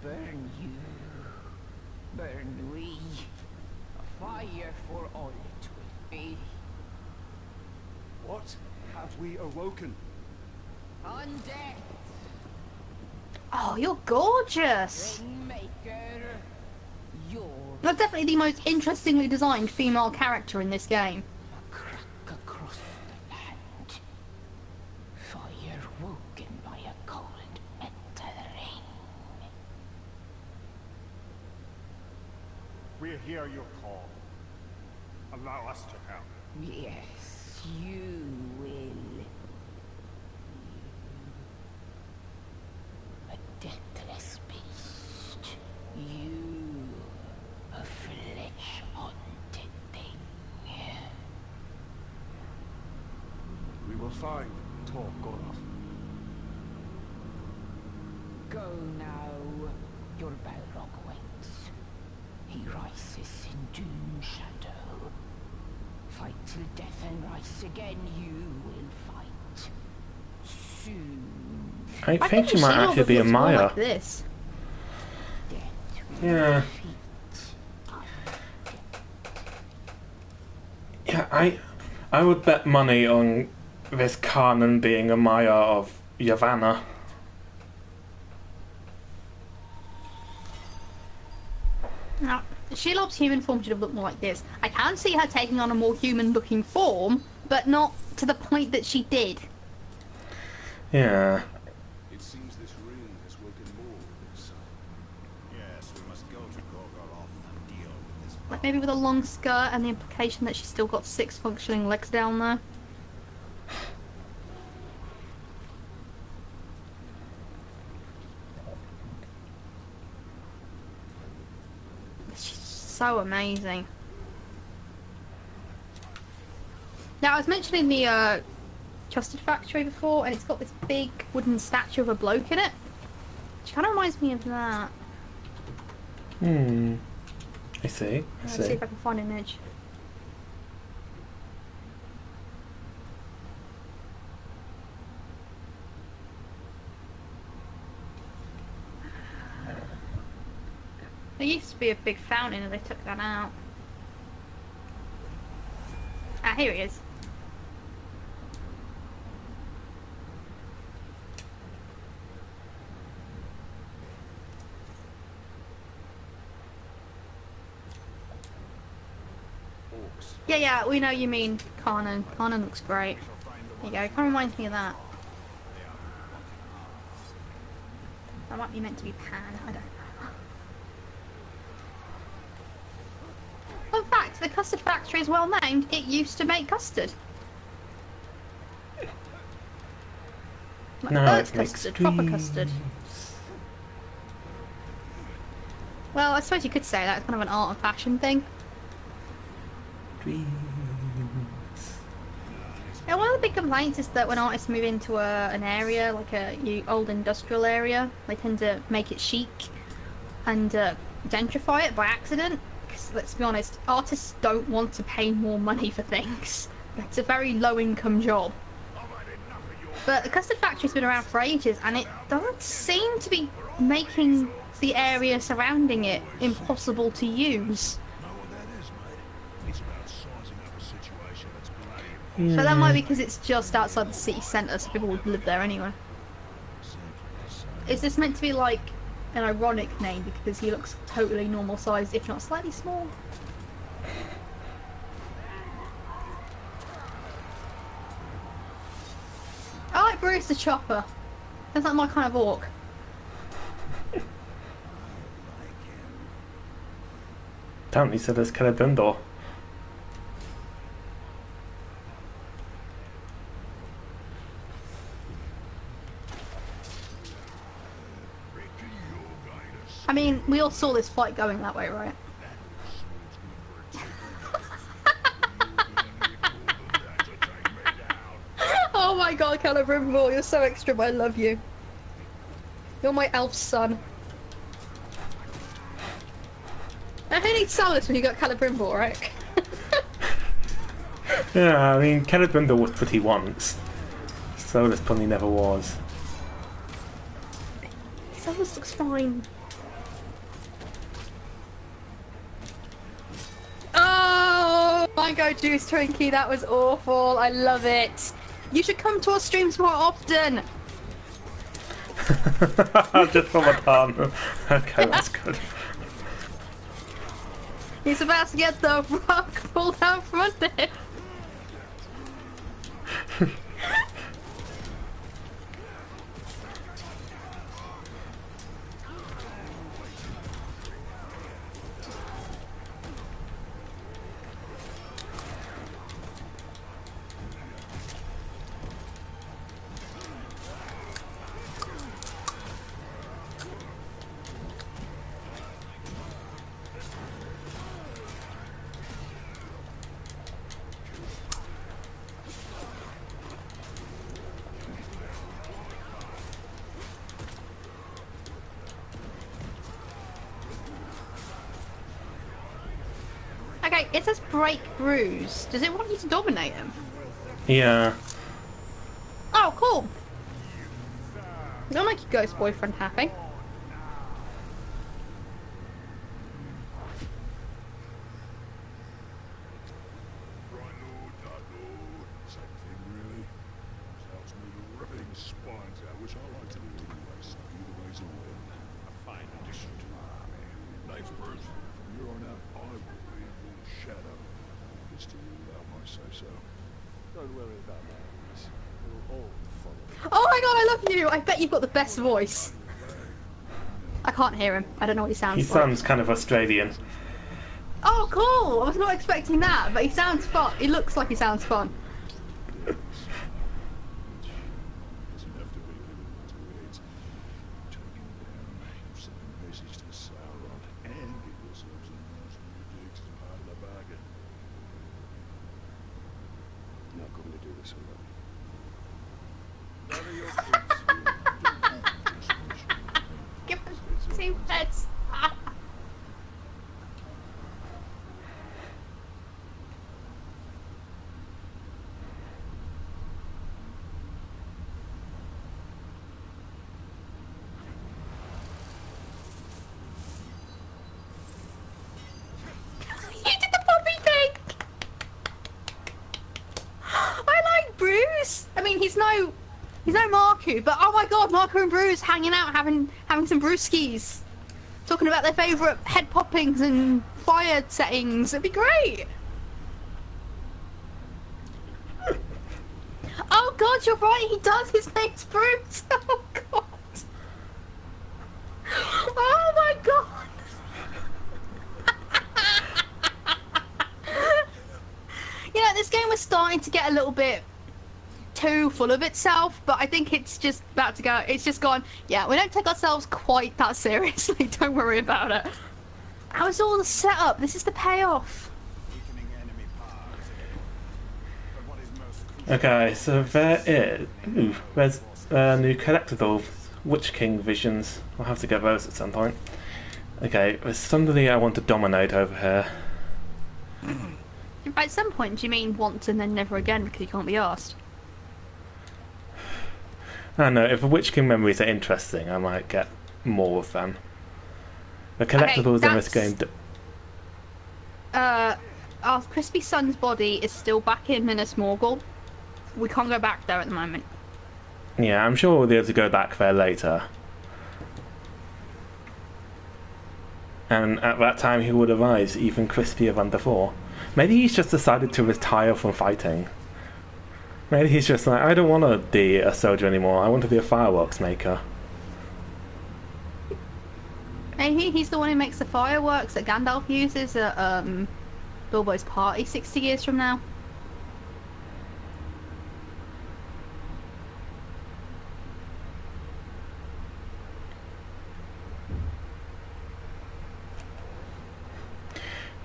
Burn you, burn we. A fire for all it will be. What have we awoken? Undead, Oh, you're gorgeous! Rainmaker, your That's definitely the most interestingly designed female character in this game. crack across the land. Fire woken by a cold metal ring. We hear your call. Allow us to help. Yes, you will. A deathless beast. You, a flesh-haunted thing. We will find Torgorov. Go now. Your Balrog waits. He rises in doom shadow. Fight till death and rise again. You will fight soon. I I think she the might shield actually be a looks more Maya. like this. Death will Yeah. defeat. Yeah, I would bet money on this Carnan being a Maya of Yavanna. Now, Shelob's human form should have looked more like this. I can see her taking on a more human-looking form, but not to the point that she did. Yeah. It seems this ring has woken more within some. Yes, we must go to Gorgoroth and deal with this. Like maybe with a long skirt and the implication that she's still got 6 functioning legs down there. She's so amazing. Now I was mentioning the custard factory before, and it's got this big wooden statue of a bloke in it, which kind of reminds me of that. Hmm. I see. I Let's see see. if I can find an image. There used to be a big fountain and they took that out. Ah, here he is. Orcs. Yeah, we know you mean Karnan. Karnan looks great. There you go, kind of reminds me of that. That might be meant to be Pan, I don't know. Fun fact, the custard factory is well named. It used to make custard. Like Now bird it makes custard, proper custard. Well, I suppose you could say that. It's kind of an art and fashion thing. Dreams. big complaints is that when artists move into an area, like old industrial area, they tend to make it chic and gentrify it by accident. Because let's be honest, artists don't want to pay more money for things. It's a very low-income job. But the custard factory's been around for ages, and it doesn't seem to be making the area surrounding it impossible to use. Know what that is, mate? It's about sizing up a situation that's bloody So that might be because it's just outside the city centre, so people would live there anyway. Is this meant to be like an ironic name because he looks totally normal sized, if not slightly small? I like Bruce the Chopper. Sounds like my kind of orc. Apparently said there's Celebrimbor. I mean, we all saw this fight going that way, right? Oh my god, Celebrimbor, you're so extra, but I love you. You're my elf son. I who needs Solus when you got Celebrimbor, right? Yeah, I mean, Celebrimbor was pretty once. Solus probably never was. Solus looks fine. Oh my god, Juice Twinkie, that was awful. I love it. You should come to our streams more often. Just for my partner. Okay, that's good. He's about to get the rug pulled out from under him. Okay, it says break bruise. Does it want you to dominate him? Yeah. Oh, cool. Don't make your ghost boyfriend happy. Right lord, dark lord. Same thing, really. Sounds me ripping spines out, which I like to do anyway, so either way's a win. A fine addition to my army. Name's Bruce. From here on out, I will be your shadow. Just to allow my say-so. Don't worry about that, Bruce. We'll all follow. Oh my god, I love you! I bet you've got the best voice. I can't hear him. I don't know what he sounds He like. sounds kind of Australian. Oh, cool! I was not expecting that, but he sounds fun. He looks like he sounds fun. Doesn't have to be limited to it. Take him down, you send a message to Sauron, and get yourselves a nice new digs as part of the bargain. Not going to do this alone. None of your tricks. Give him 2 pets. You did the puppy thing! I like Bruce! I mean, he's no Marku, but oh my god, Marku and Bruce hanging out, having some brewskis. Talking about their favourite head poppings and fire settings. It'd be great! Oh god, you're right, he does, his name's Bruce! Oh god! Oh my god! You know, this game was starting to get a little bit too full of itself, but I think it's just about to go. It's just gone, yeah, we don't take ourselves quite that seriously, don't worry about it. How is all the setup? This is the payoff. Weakening enemy power is a good, but what is most Okay, so there is. Ooh, there's new collectible Witch King visions. I'll have to get those at some point. Okay, there's somebody I want to dominate over here. At some point, do you mean once and then never again because you can't be asked? I don't know, if the Witch King memories are interesting, I might get more of them. The collectibles in this game. Our crispy son's body is still back in Minas Morgul. We can't go back there at the moment. Yeah, I'm sure we'll be able to go back there later. And at that time he would arise even crispier than before. Maybe he's just decided to retire from fighting. Maybe he's just like, I don't want to be a soldier anymore, I want to be a fireworks maker. Maybe he's the one who makes the fireworks that Gandalf uses at Bilbo's party 60 years from now.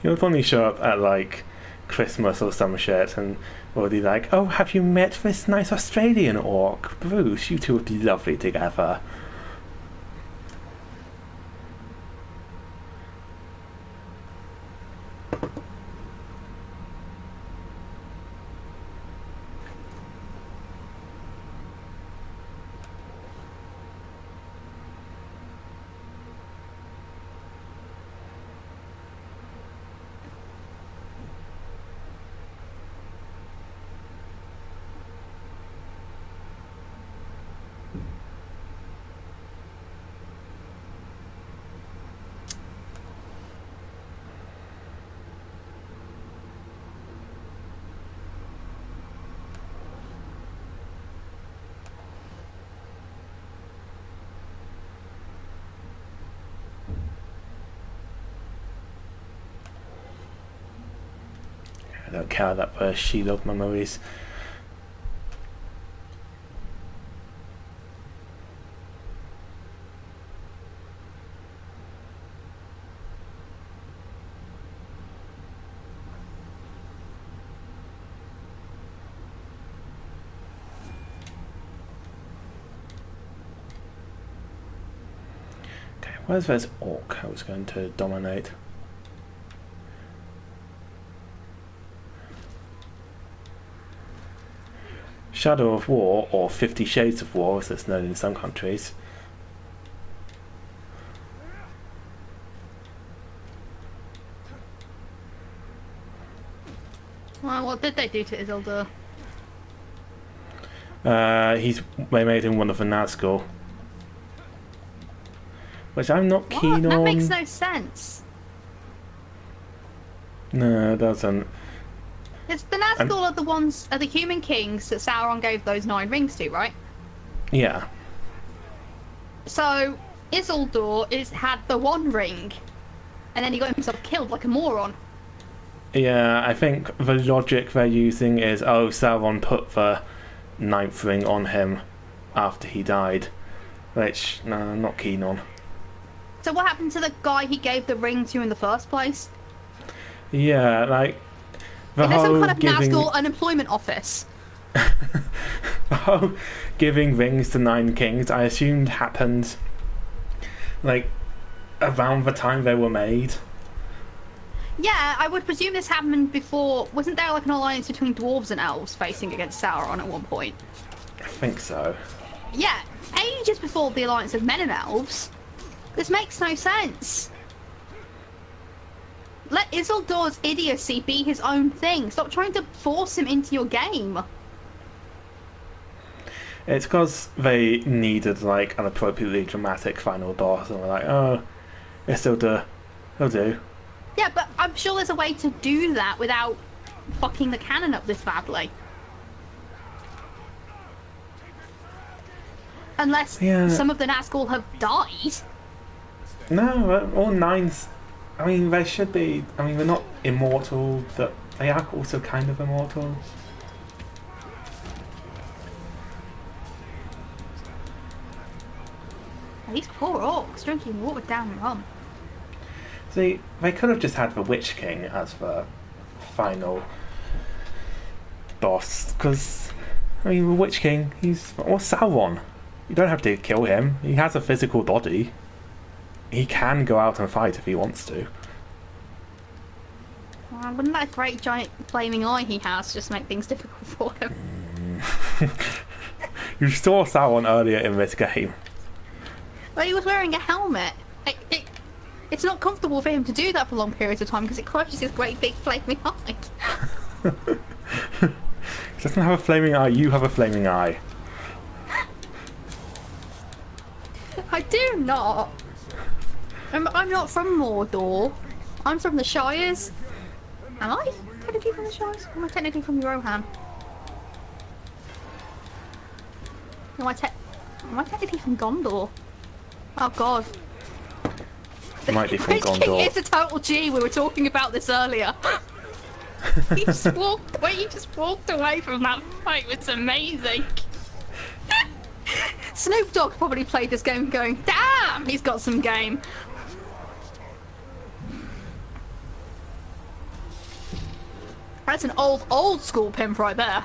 He'll probably show up at like Christmas or some shit and will be like, oh, have you met this nice Australian orc? Bruce, you two would be lovely together. I don't care that for Shield memories. Okay, where's this orc I was going to dominate? Shadow of War, or 50 Shades of War as it's known in some countries. Well, what did they do to Isildur? They made him one of the Nazgul. Which I'm not What? keen That on. makes no sense. No, it doesn't. It's the Nazgul are the human kings that Sauron gave those 9 rings to, right? Yeah. So Isildur had the 1 ring, and then he got himself killed like a moron. Yeah, I think the logic they're using is, oh, Sauron put the 9th ring on him after he died. Which, no, I'm not keen on. So what happened to the guy he gave the ring to in the first place? Yeah, like... Is there some kind of giving... Nazgul unemployment office? The whole giving rings to 9 kings, I assumed happened, like, around the time they were made. Yeah, I would presume this happened before. Wasn't there like an alliance between dwarves and elves facing against Sauron at one point? I think so. Yeah, ages before the alliance of men and elves. This makes no sense. Let Isildur's idiocy be his own thing. Stop trying to force him into your game. It's because they needed like an appropriately dramatic final boss, and we're like, oh, Isildur, he'll do. Yeah, but I'm sure there's a way to do that without fucking the canon up this badly. Unless some of the Nazgul have died. No, all 9s. I mean, they should be. I mean, they're not immortal, but they are also kind of immortal. These poor orcs drinking watered down rum. See, they could have just had the Witch King as the final boss, because I mean, the Witch King, or Sauron. You don't have to kill him. He has a physical body. He can go out and fight if he wants to. Wouldn't that great giant flaming eye he has just make things difficult for him? You saw Sauron earlier in this game. But he was wearing a helmet. It's not comfortable for him to do that for long periods of time because it crushes his great big flaming eye. He doesn't have a flaming eye, you have a flaming eye. I do not. I'm not from Mordor. I'm from the Shires. Am I technically from the Shires? Or am I technically from Rohan? Am I technically from Gondor? Oh god. You might be from Witch King Gondor. is a total G. We were talking about this earlier. He just walked away from that fight. It was amazing. Snoop Dogg probably played this game going, damn, he's got some game. That's an old school pimp right there.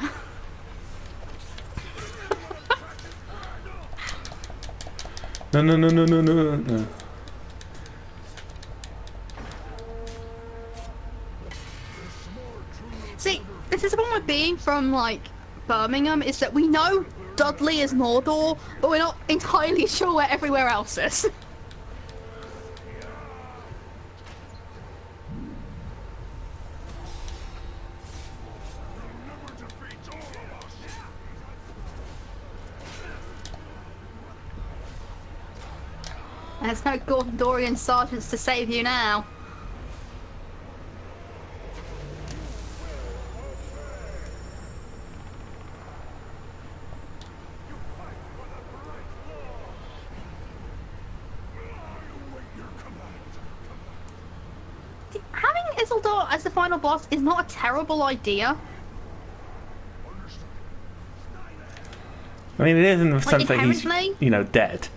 No. See, this is the problem with being from, like, Birmingham, is that we know Dudley is Mordor, but we're not entirely sure where everywhere else is. And there's no Gordorian sergeants to save you now. Having Isildur as the final boss is not a terrible idea. I mean, it is in the sense that he's, inherently? dead.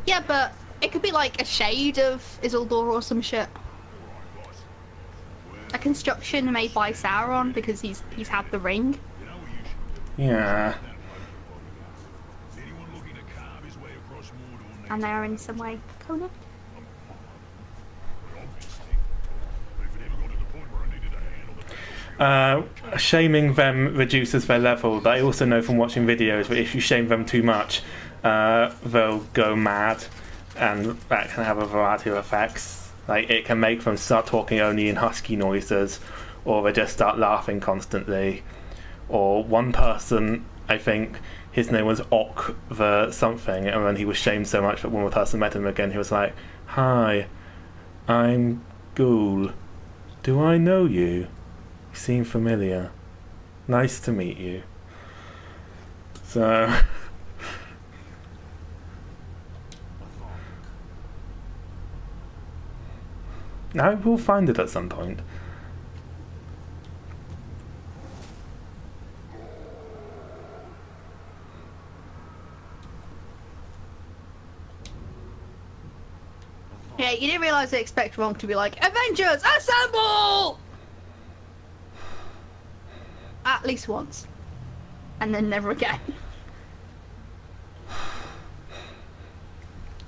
Yeah, but it could be like a shade of Isildur or some shit. A construction made by Sauron because he's had the ring. Yeah. And they are in some way connected. Shaming them reduces their level. But I also know from watching videos that if you shame them too much, they'll go mad, and that can have a variety of effects. Like, it can make them start talking only in husky noises, or they just start laughing constantly. Or one person, I think his name was Ok the something, and when he was shamed so much that when the person met him again, he was like, "Hi, I'm Ghoul. Do I know you? You seem familiar. Nice to meet you." So I will find it at some point. Yeah, you didn't realise they expect Ron to be like, Avengers, assemble! At least once. And then never again.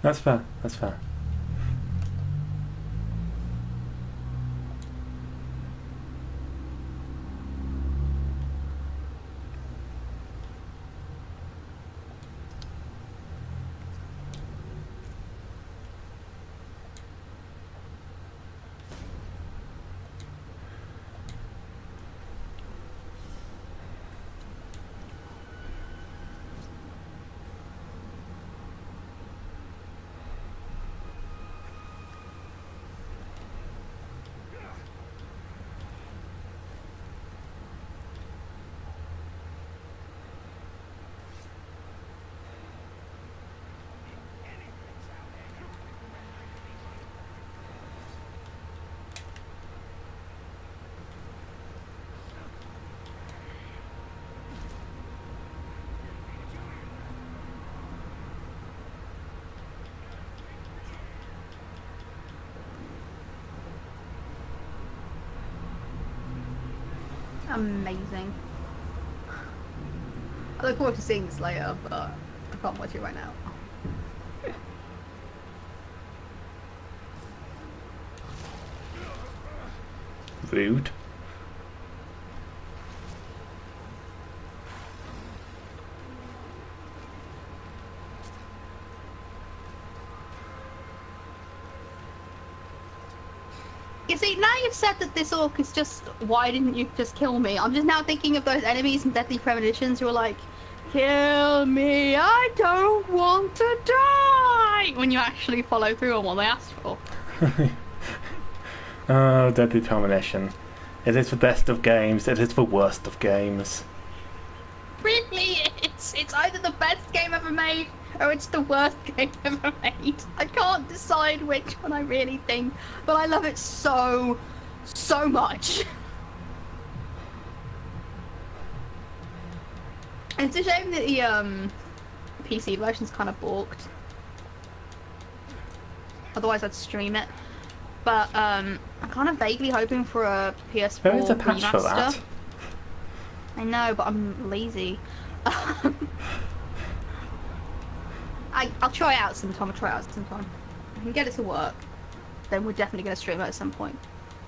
That's fair, that's fair. Amazing. look forward to seeing this later, but I can't watch it right now. Rude. You see, now you've said that this orc is just, why didn't you just kill me? I'm just now thinking of those enemies in Deadly Premonitions who are like, kill me, I don't want to die! When you actually follow through on what they asked for. Oh, Deadly Premonition. It is the best of games, it is the worst of games. Really, it's either the best game ever made or it's the worst game ever made. I can't decide which one I really think, but I love it so much. It's a shame that the PC version's kind of balked. Otherwise I'd stream it. But I'm kind of vaguely hoping for a PS4 There is a patch remaster. for that. I know, but I'm lazy. I'll try it out sometime. If I can get it to work, then we're definitely going to stream it at some point.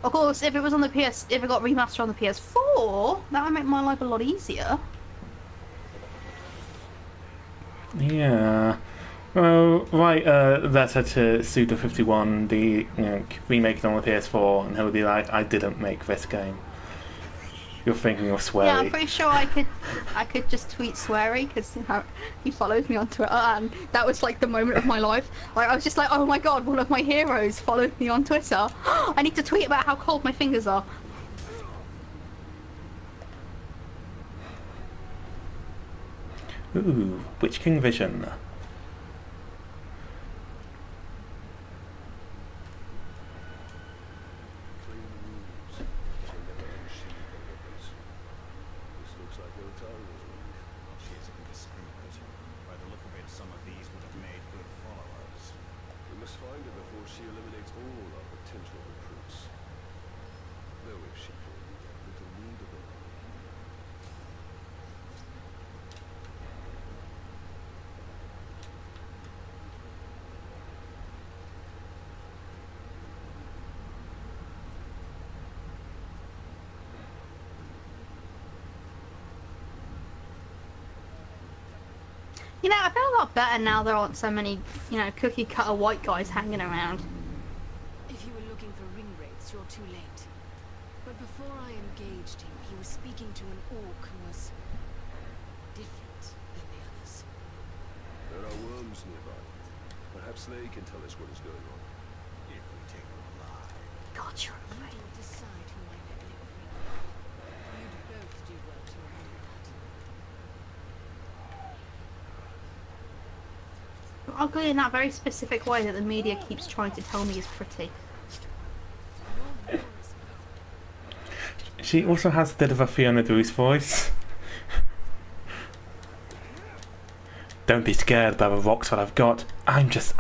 Of course, if it was on the if it got remastered on the PS4, that would make my life a lot easier. Yeah. Well, write a letter to Suda51, the remake it on the PS4, and he'll be like, I didn't make this game. You're thinking of Swery. Yeah, I'm pretty sure I could just tweet Swery because he follows me on Twitter, and that was like the moment of my life. Like I was just like, oh my god, one of my heroes followed me on Twitter. I need to tweet about how cold my fingers are. Ooh, Witch King Vision. You know, I feel a lot better now there aren't so many, cookie cutter white guys hanging around. If you were looking for ring wraiths, you're too late. But before I engaged him, he was speaking to an orc who was different than the others. There are worms nearby. Perhaps they can tell us what is going on. If we take her alive. God, you're You right. will decide who I let live free. You'd both do well to remember that. Ugly in that very specific way that the media keeps trying to tell me is pretty. She also has a bit of a Fiona Bruce voice. Don't be scared by the rocks that I've got. I'm just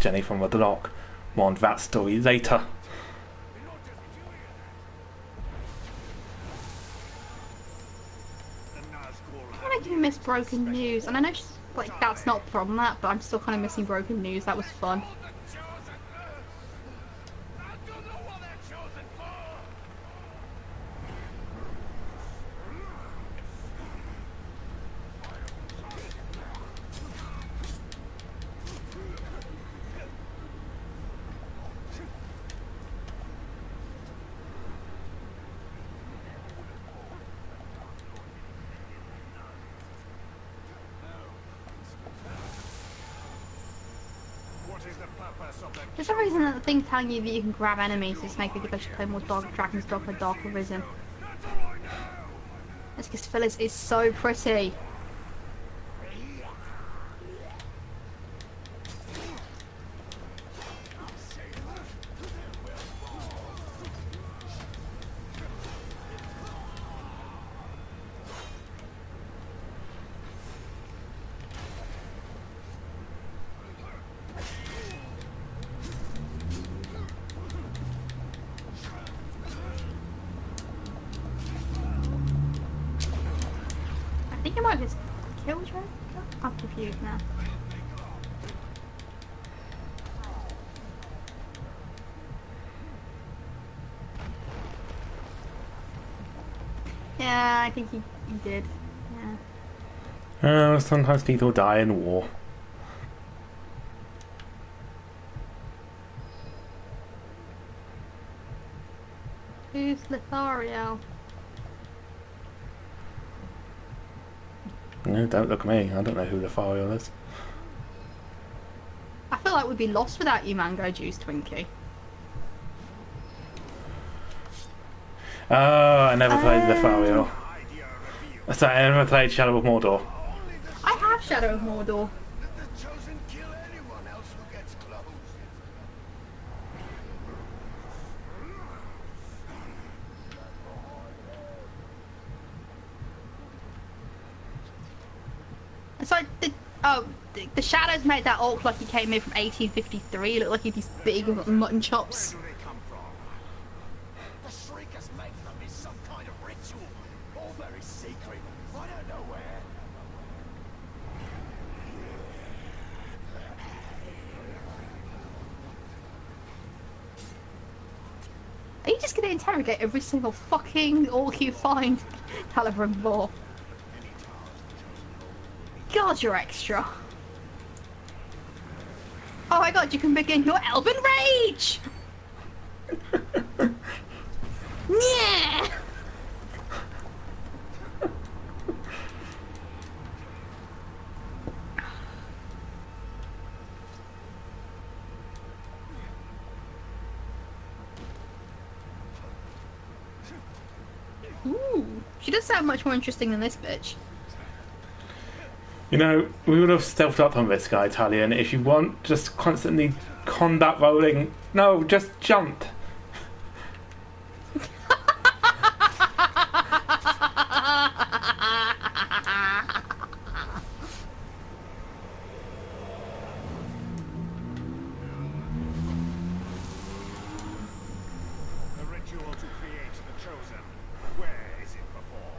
Jenny from the block. More on that story later. I like you miss broken news, and I know that's not from that, but I'm still kind of missing broken news. That was fun. For some reason, the thing telling you that you can grab enemies is making me think I should play more Dragon's Dogma Dark Arisen. That's because Phyllis is so pretty. I think I might just Kill Drake? I'm confused now. Yeah, I think he did. Yeah. Sometimes people die in war. Who's Lothario? No, don't look at me. I don't know who Lothario is. I feel like we'd be lost without you, Mango Juice Twinkie. Oh, I never played Lothario. Sorry, I never played Shadow of Mordor. I have Shadow of Mordor. The chosen kill anyone else who gets close. It's like the shadows made that orc like he came in from 1853. He looked like he had these big mutton chops. Where do they come from? The Shriekers make them in some kind of ritual. All very secret. I don't know where. Are you just gonna interrogate every single fucking orc you find, Caliber and Law? God, you're extra. Oh my god, you can begin your Elven Rage! Yeah! Ooh, she does sound much more interesting than this bitch. You know, we would have stealthed up on this guy, Italian, if you want just constantly combat rolling. No, just jump. The ritual to create the chosen. Where is it before?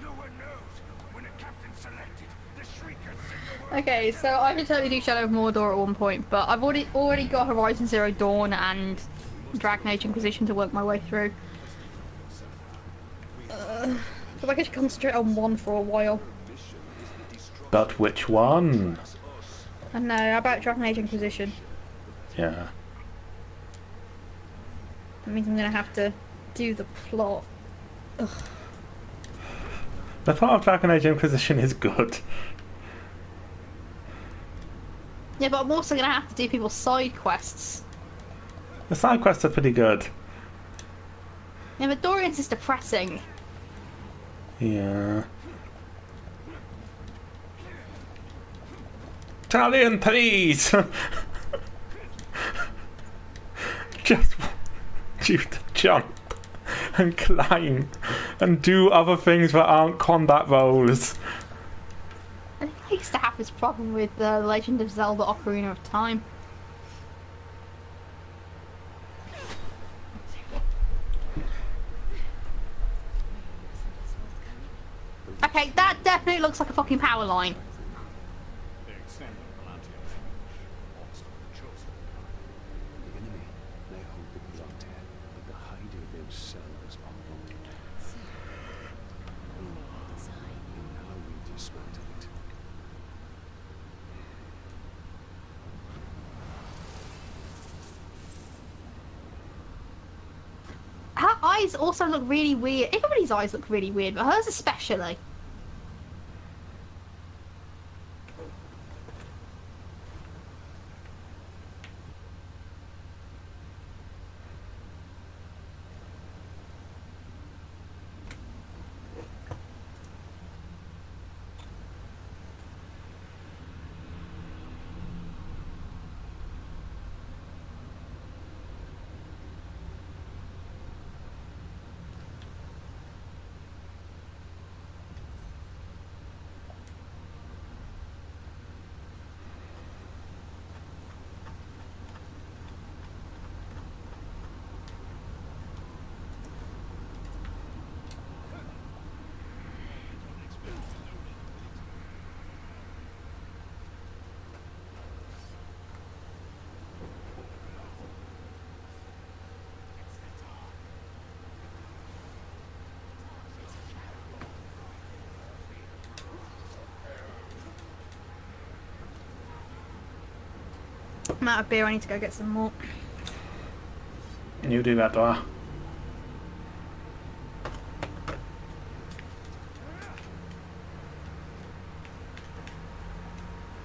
No one knows. When a captain selected, the Shriekers sent the word. Okay, so I could totally do Shadow of Mordor at one point, but I've already got Horizon Zero Dawn and Dragon Age Inquisition to work my way through. I feel like I should concentrate on one for a while. But which one? I know, how about Dragon Age Inquisition? Yeah. That means I'm gonna have to do the plot. Ugh. The part of Dragon Age Inquisition is good. Yeah, but I'm also gonna have to do people's side quests. The side quests are pretty good. Yeah, but Dorian's is depressing. Yeah. Italian, please! Just want you to jump and climb and do other things that aren't combat roles. I think I used to have this problem with The Legend of Zelda Ocarina of Time. Okay, that definitely looks like a fucking power line. They extend the Palantir. Also the chosen. The enemy may hold the Palantir, but the Hider themselves are wanted. Now we dismantle it. Her eyes also look really weird. Everybody's eyes look really weird, but hers especially. I'm out of beer, I need to go get some more. You do that, Dora.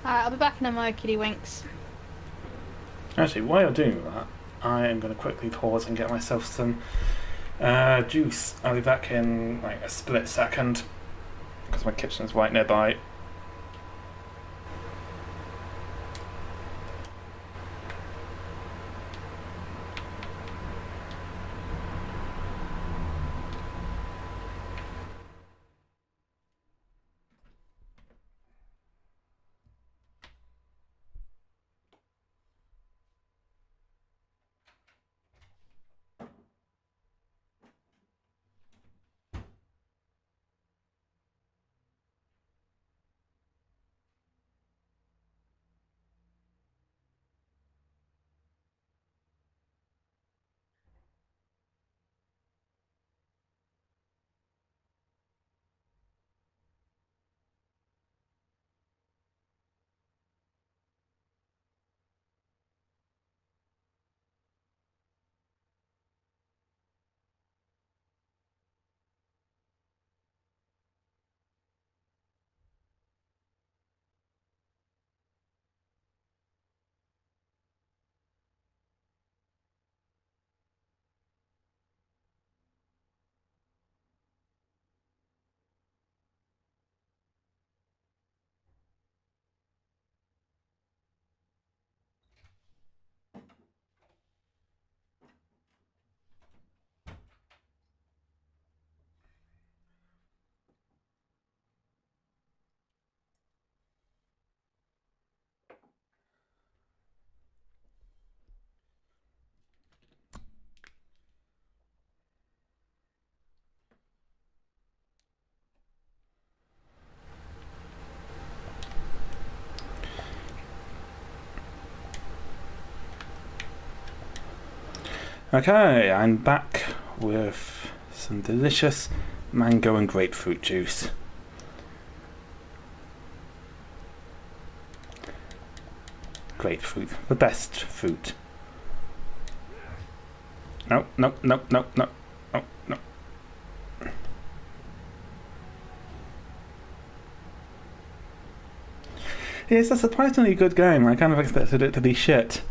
Alright, I'll be back in a mo, kitty winks. Actually, while you're doing that, I am going to quickly pause and get myself some juice. I'll be back in like a split second because my kitchen's right nearby. Okay, I'm back with some delicious mango and grapefruit juice. Grapefruit, the best fruit. No, no, no, no, no, no, no. It's a surprisingly good game. I kind of expected it to be shit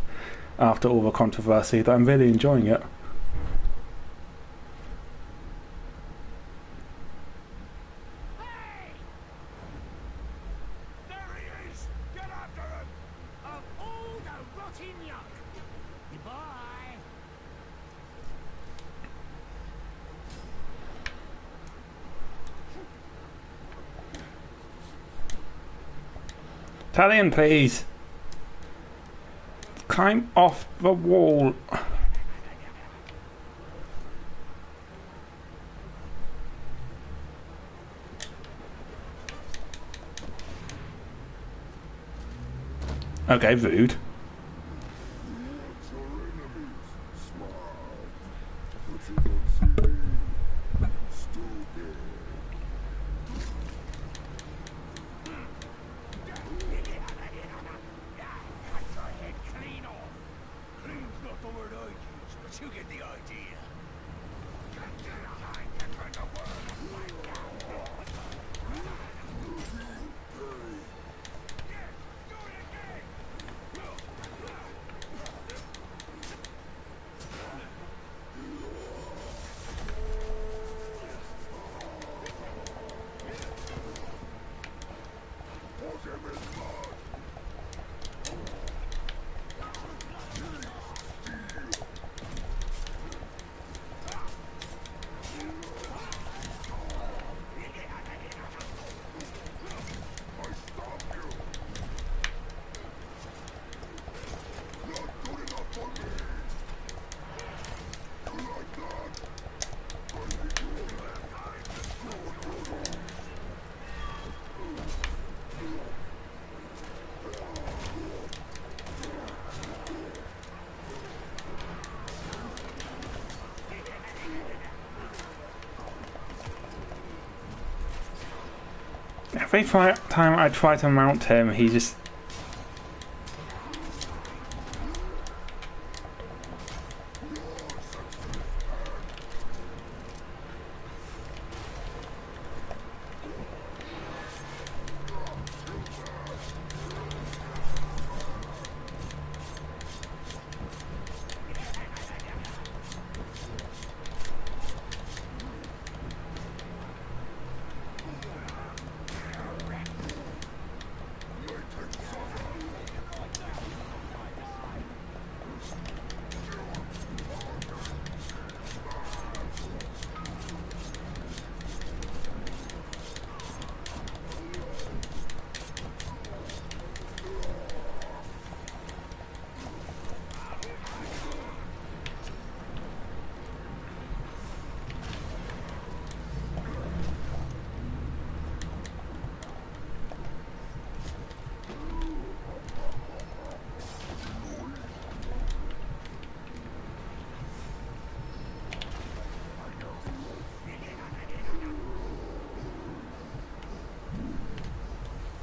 after all the controversy, but I'm really enjoying it. Hey! There he is! Get after him! Of all the rotting yuck! Goodbye! Italian, please. Climb off the wall. Okay, rude. Your enemies smile, but you don't see me. Stupid. Cut your head clean off! Clean's not the word I use, but you get the idea. Get behind the kind of word! Yes, do it again! Put him in mud. I stop you. Not good enough for me. You like that? I think you will have time to Every time I try to mount him, he just...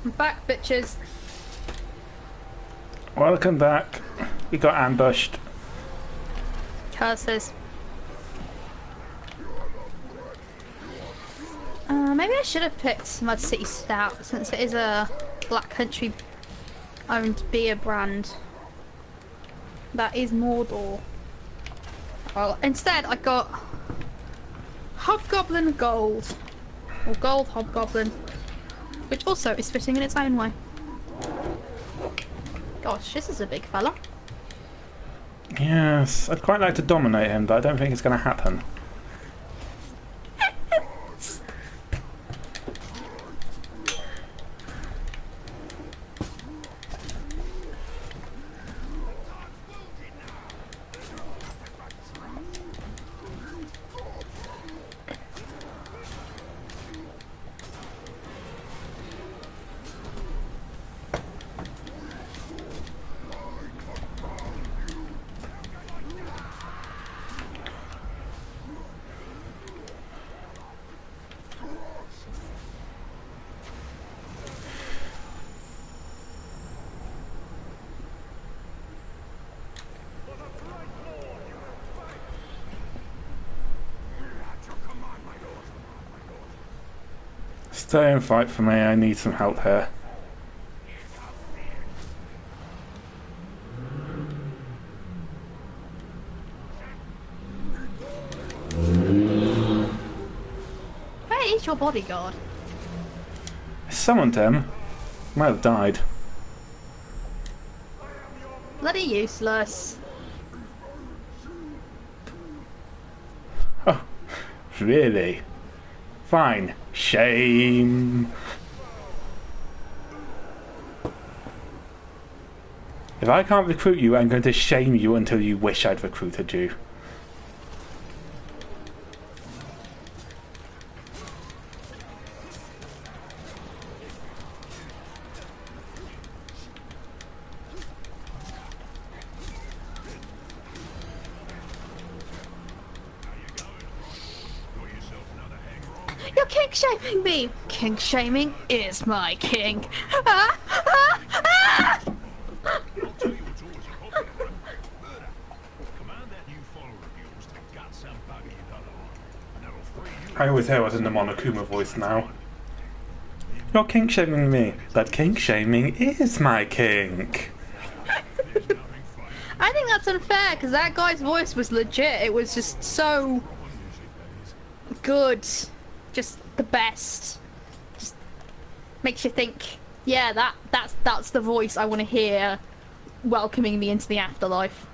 I'm back, bitches. Welcome back. We got ambushed. Curses. Maybe I should have picked Mud City Stout since it is a Black Country owned beer brand. That is Mordor. Well, instead I got Hobgoblin Gold. Or Gold Hobgoblin. Which also is fitting in its own way. Gosh, this is a big fella. Yes, I'd quite like to dominate him, but I don't think it's going to happen. Stay and fight for me, I need some help here. Where is your bodyguard? I summoned him. Might have died. Bloody useless. Oh, really? Fine. Shame. If I can't recruit you, I'm going to shame you until you wish I'd recruited you. You're kink shaming me! Kink shaming is my kink. I'll tell you what's always a hobby, right? Murder. Command that new follower of yours to gut some bugger you don't like, and that'll free you. I always hear I was in the Monokuma voice now. You're kink shaming me, but kink shaming is my kink. I think that's unfair because that guy's voice was legit. It was just so good. Just the best. Just makes you think, yeah, that's the voice I want to hear welcoming me into the afterlife.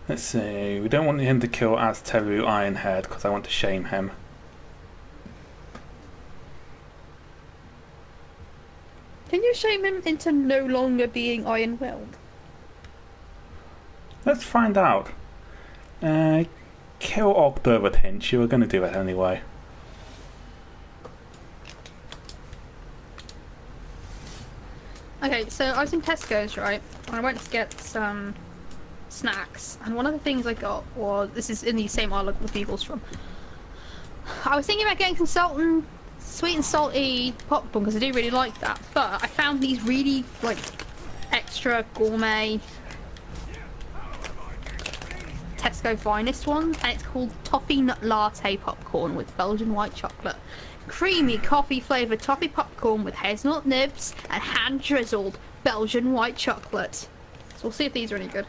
Let's see, we don't want him to kill Azteru Ironhead because I want to shame him. Can you shame him into no longer being iron-willed? Let's find out. Kill Ogber with Hinch, you were going to do it anyway. Okay, so I was in Tesco's, right? And I went to get some snacks, and one of the things I got was, this is in the same aisle the Beagles from. I was thinking about getting some sweet and salty popcorn because I do really like that, but I found these really like extra gourmet Tesco finest ones, and it's called Toffee Nut Latte popcorn with Belgian white chocolate. Creamy coffee flavoured toffee popcorn with hazelnut nibs and hand drizzled Belgian white chocolate. So we'll see if these are any good.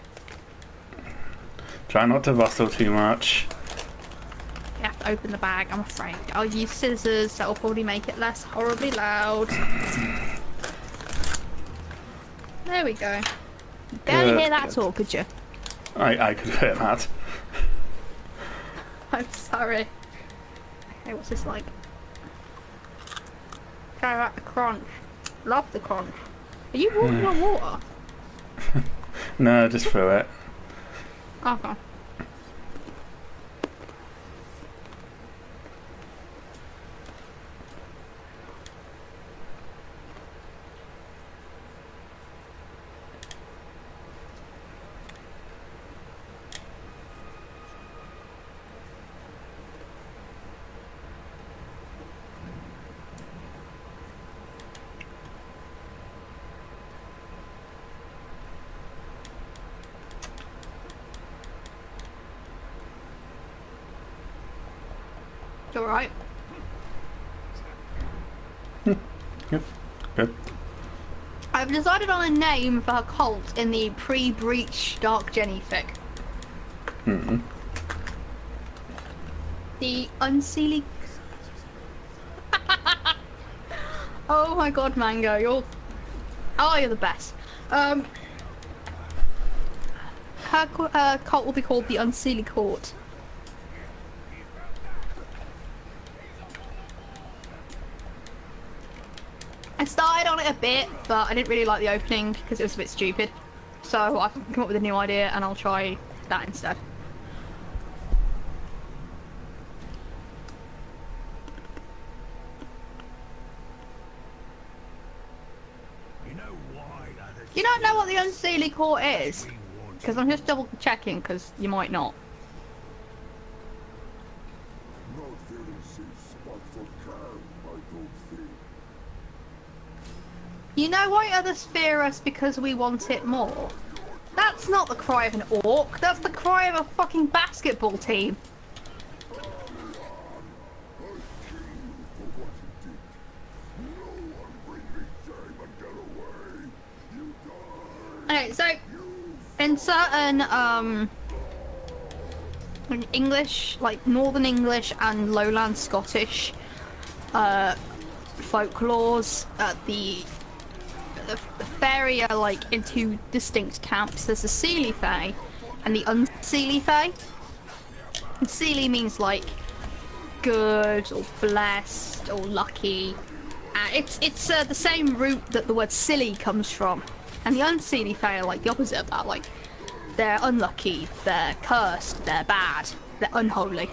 Try not to rustle too much. You have to open the bag, I'm afraid. I'll use scissors, that will probably make it less horribly loud. There we go. You barely hear that at all, could you? I could hear that. I'm sorry. Okay, what's this like? Try out the crunch. Love the crunch. Are you walking on water? No, just through it. Okay. alright. Good. Good. I've decided on a name for her cult in the pre-breach Dark Jenny fic. Mm-hmm. The Unseelie... Oh my god, Mango, you're... Oh, you're the best. Her cult will be called the Unseelie Court. I started on it a bit, but I didn't really like the opening because it was a bit stupid. So I've come up with a new idea and I'll try that instead. You know why others You don't know what the Unseelie Court is? Because I'm just double checking because you might not. Not very spiteful can, I don't think. You know why others fear us because we want it more? That's not the cry of an orc, that's the cry of a fucking basketball team. Okay, so in certain English, like Northern English and Lowland Scottish folklores, the fairy are like in two distinct camps. There's the Seelie Fae and the Unseelie Fae. And Seelie means like good or blessed or lucky. It's the same root that the word silly comes from. And the Unseelie Fae are like the opposite of that. Like they're unlucky, they're cursed, they're bad, they're unholy.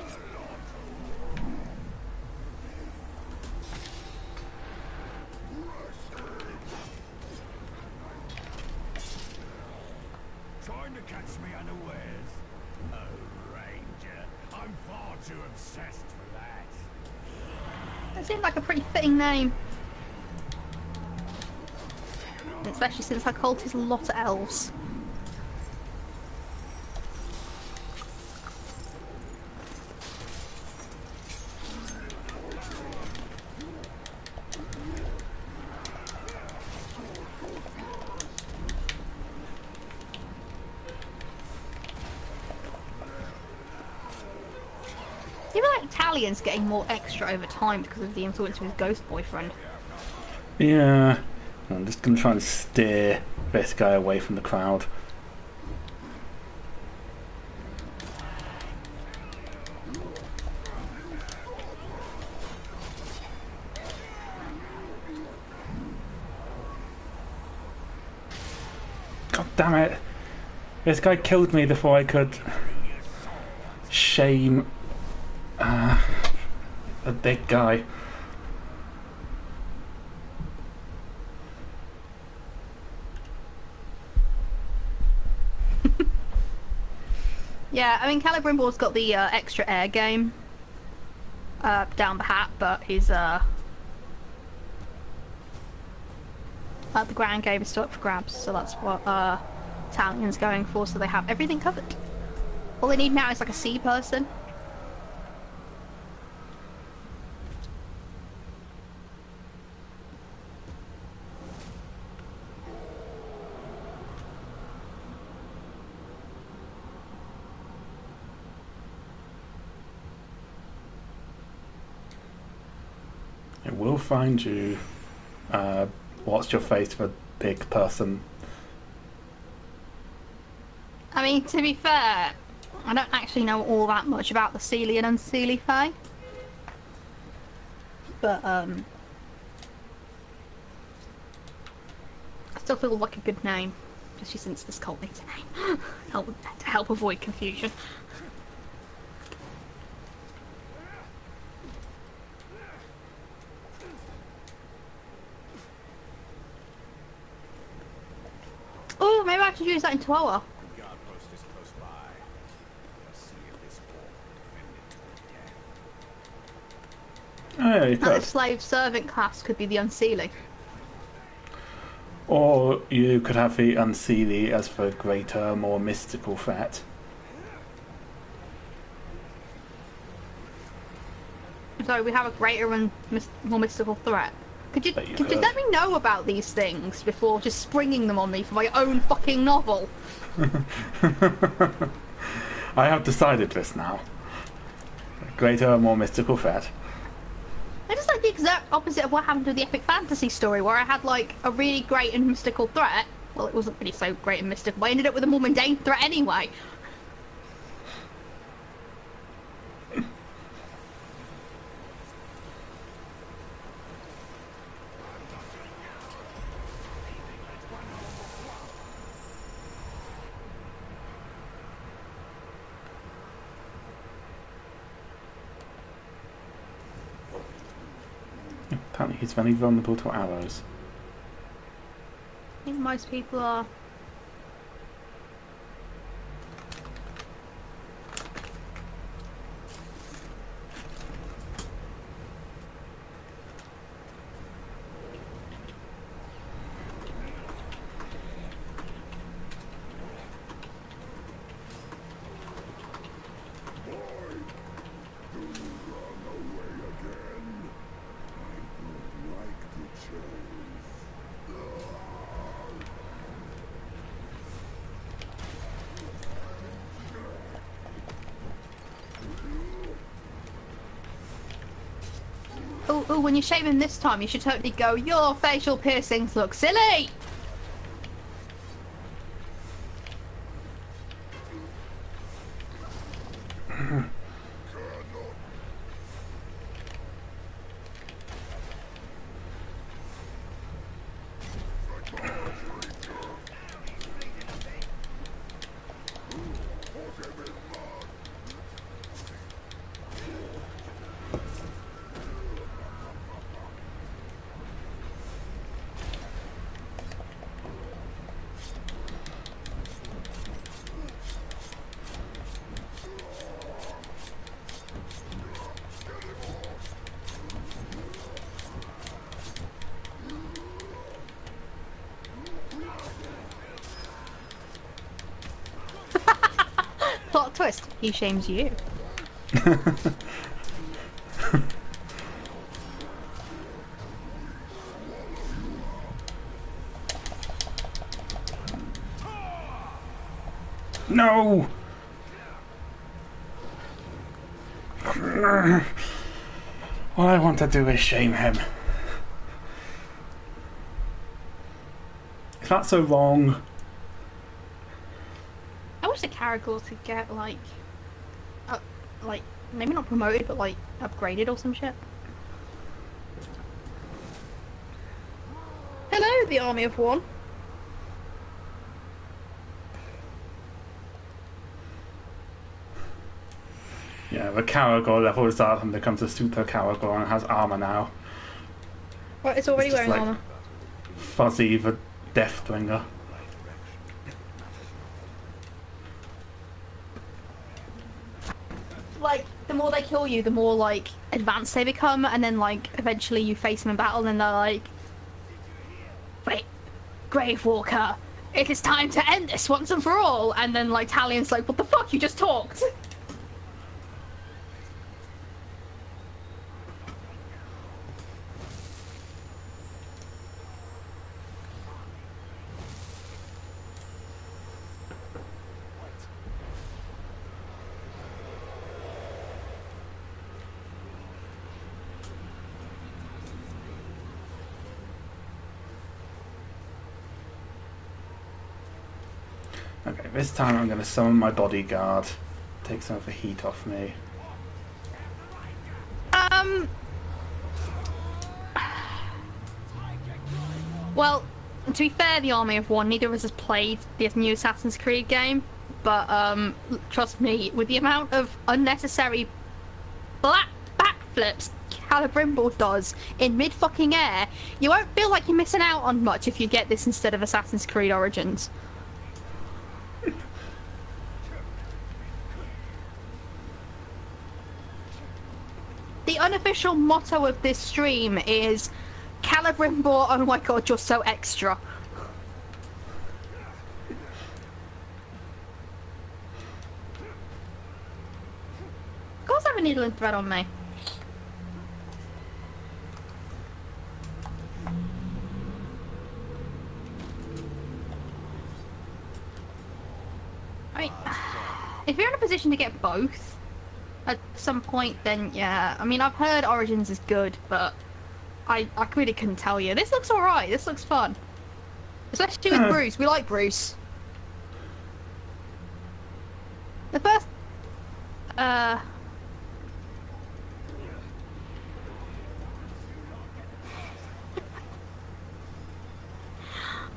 trying to catch me unawares? Oh, Ranger, I'm far too obsessed for that. That seems like a pretty fitting name. Especially since her cult is a lot of elves. I feel like Italian's getting more extra over time because of the influence of his ghost boyfriend. Yeah. I'm just going to try and steer this guy away from the crowd. God damn it. This guy killed me before I could shame a big guy. Yeah, I mean, Calibrimbor's got the extra air game down the hat, but his the ground game is still up for grabs, so that's what Italian's going for, so they have everything covered. All they need now is like a sea person. It will find you. What's your face for big person? I mean, to be fair, I don't actually know all that much about the Seelie and Unseelie Fae. But, I still feel like a good name, especially since this cult needs a name. to help avoid confusion. Oh, maybe I should use that in Toa. The guard post is close by. Let's see if this orc will defend it to the death. Oh, yeah, you Now the could. slave servant class could be the Unseelie. Or you could have the Unseelie as the greater, more mystical threat. sorry, we have a greater and more mystical threat. Could you Bet you could you could. let me know about these things before just springing them on me for my own fucking novel? I have decided this now. Greater and more mystical threat. It's just like the exact opposite of what happened with the epic fantasy story, where I had like a really great and mystical threat. Well, it wasn't really so great and mystical, but I ended up with a more mundane threat anyway. Apparently he's very vulnerable to arrows. I think most people are. Oh, when you shave him this time, you should totally go, your facial piercings look silly! Plot twist, he shames you. No! All I want to do is shame him. Is that so wrong? I wish the Caragors could get like maybe not promoted, but like upgraded or some shit. Hello, the army of one. Yeah, the Caragor levels up and becomes a super Caragor and has armor now. Well, it's already It's just wearing like armor. Fuzzy the Deathbringer. Like, the more they kill you, the more like advanced they become, and then like eventually you face them in battle, and they're like, "Wait, Gravewalker, it is time to end this once and for all." And then like Talion's like, "What the fuck? You just talked." Okay, this time I'm going to summon my bodyguard. Take some of the heat off me. Well, to be fair, the Army of One, neither of us has played this new Assassin's Creed game, but trust me, with the amount of unnecessary backflips Calibrimble does in mid-fucking air, you won't feel like you're missing out on much if you get this instead of Assassin's Creed Origins. The unofficial motto of this stream is Calibrimble, oh my god, you're so extra. Of course I have a needle and thread on me. mean, if you're in a position to get both at some point, then yeah. I mean, I've heard Origins is good, but I really couldn't tell you. This looks alright. This looks fun. Especially with Bruce. We like Bruce. The first...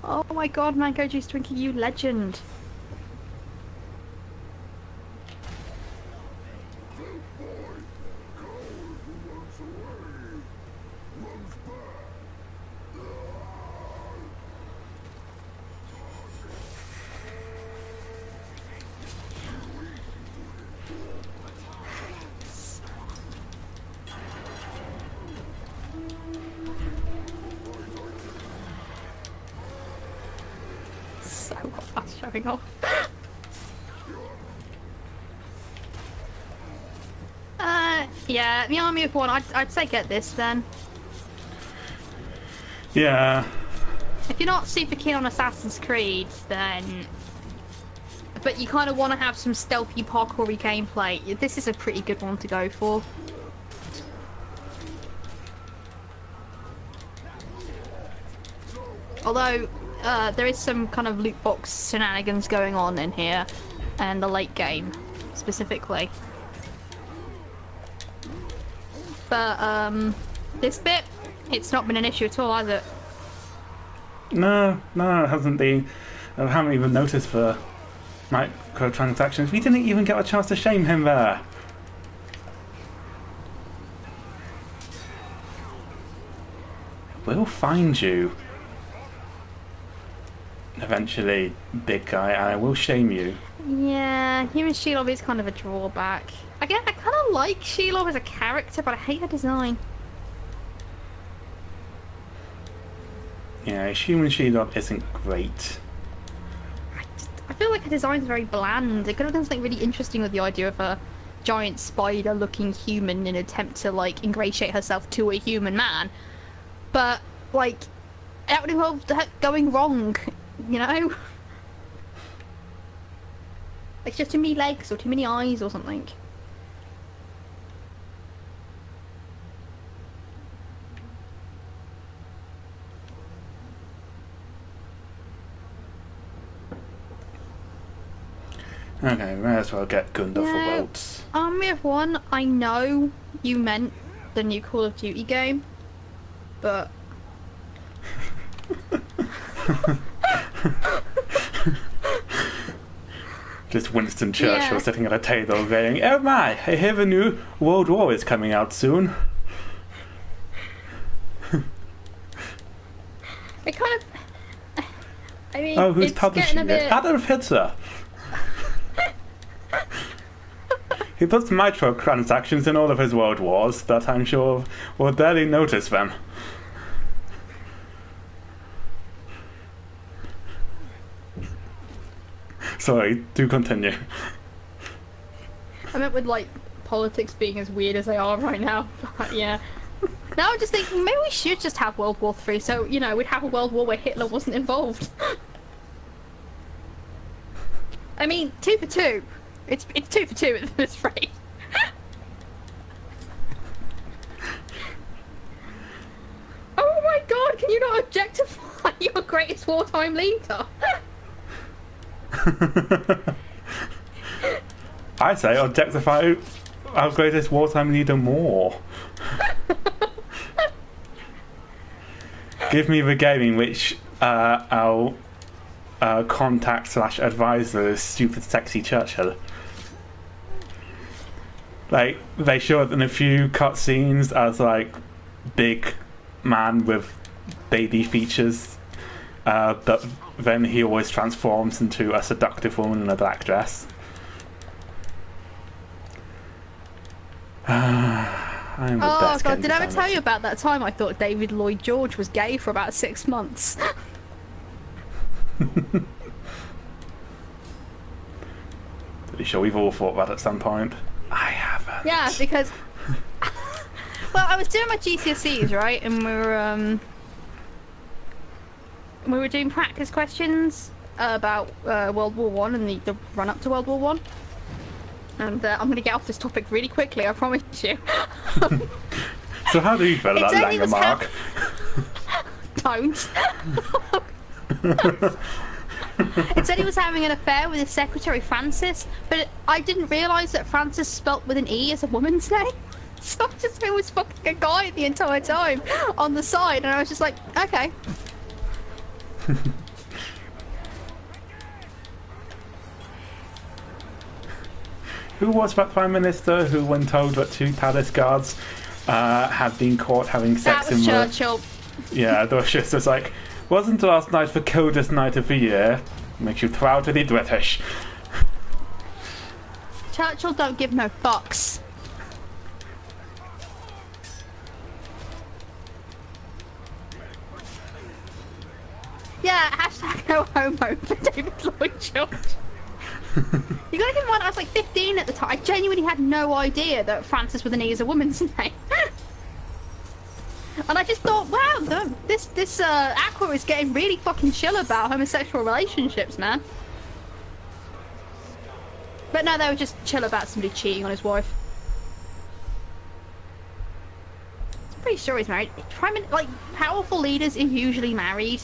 Oh my god, Mango Juice Drinking, you legend. So fast showing off. Yeah, the Army of One, I'd say get this then. Yeah. If you're not super keen on Assassin's Creed, then... But you kind of want to have some stealthy parkour-y gameplay, this is a pretty good one to go for. Although, there is some kind of loot box shenanigans going on in here, and the late game, specifically. But, this bit, it's not been an issue at all, has it? No, it hasn't been. I haven't even noticed for microtransactions. We didn't even get a chance to shame him there. We'll find you. Eventually, big guy, and I will shame you. Yeah, human Shelob is kind of a drawback. Again, I kind of like Shelob as a character, but I hate her design. Yeah, human Shelob isn't great. I feel like her design's very bland. It could have done something really interesting with the idea of a giant spider-looking human in an attempt to, like, ingratiate herself to a human man. But, like, that would involve that going wrong, you know? Like, just too many legs or too many eyes or something. Okay, we may as well get Gunda for Yeah. votes. Army of One, I know you meant the new Call of Duty game, but... Just Winston Churchill Yeah. sitting at a table going, "Oh my, I hear the new World War is coming out soon." It kind of... I mean, Oh, who's it's publishing getting a it? bit... Adolf Hitler. He puts microtransactions in all of his world wars, but I'm sure we'll barely notice them. Sorry, do continue. I meant with, like, politics being as weird as they are right now. But, yeah. Now I'm just thinking, maybe we should just have World War III, so, you know, we'd have a world war where Hitler wasn't involved. I mean, 2 for 2. It's 2 for 2 at this rate. Oh my god, can you not objectify your greatest wartime leader? I'd say objectify our greatest wartime leader more. Give me the game in which our contact / advisor is stupid sexy Churchill. Like, they show up in a few cutscenes as, like, big man with baby features, but then he always transforms into a seductive woman in a black dress. I'm the Oh best god, game did I ever designer. tell you about that time I thought David Lloyd George was gay for about 6 months? Pretty sure we've all thought that at some point. I haven't. Yeah, because... Well, I was doing my GCSEs, right? And we were doing practice questions. about World War One and the run up to World War One. And I'm going to get off this topic really quickly, I promise you. So how do you feel about only Langer was Mark? Don't. It said he was having an affair with his secretary Frances, but I didn't realise that Frances spelt with an E as a woman's name. So I just thought it was fucking a guy the entire time on the side, and I was just like, okay. Who was that Prime Minister who, when told that two palace guards had been caught having sex That was in the... Churchill. Yeah, the just was like, wasn't last night the coldest night of the year? Makes you proud to be British. Churchill don't give no fucks. Yeah, hashtag no homo for David Lloyd George. You gotta keep in mind, I was like 15 at the time. I genuinely had no idea that Frances with an E is a woman's name. And I just thought, wow, this Aqua is getting really fucking chill about homosexual relationships, man. But no, they were just chill about somebody cheating on his wife. I'm pretty sure he's married. Like, powerful leaders are usually married.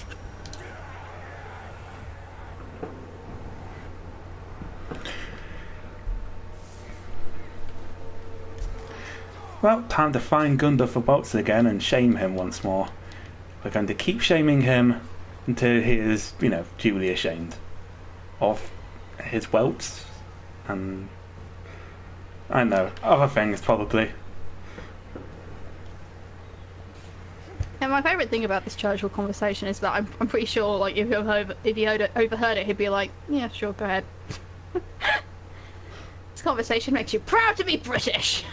Well, time to find Gundor for bots again and shame him once more. We're going to keep shaming him until he is, you know, duly ashamed of his welts and, I don't know, other things probably. And my favourite thing about this Churchill conversation is that I'm pretty sure, like, if you overheard it, he'd be like, yeah, sure, go ahead. This conversation makes you proud to be British.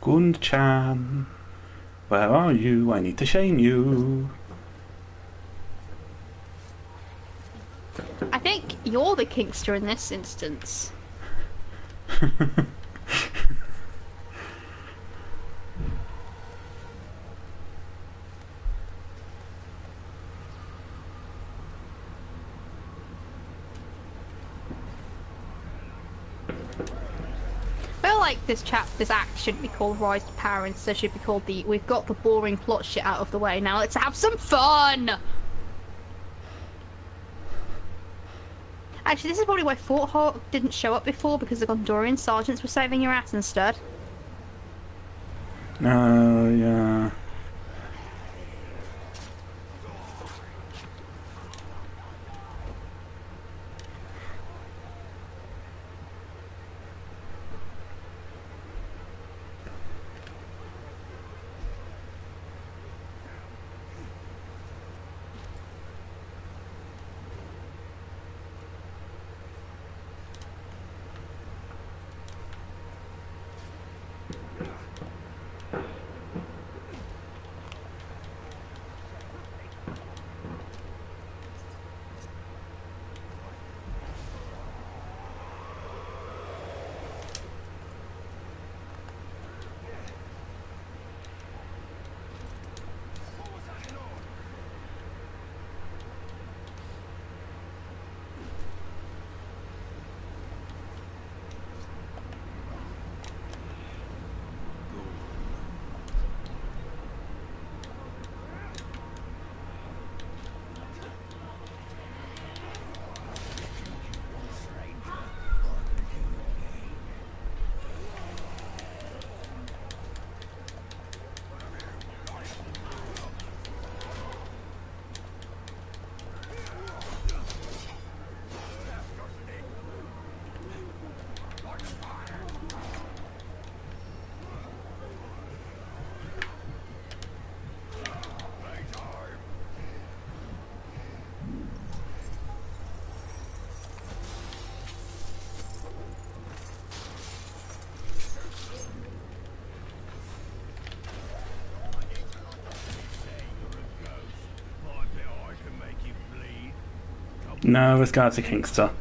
Gund-chan, where are you? I need to shame you. I think you're the kinkster in this instance. I feel like this act shouldn't be called Rise to Power, instead should be called the we've got the boring plot shit out of the way, now let's have some fun! Actually, this is probably why Fort Hawk didn't show up before, because the Gondorian sergeants were saving your ass instead. Oh, yeah. No, let's go to Kinkster.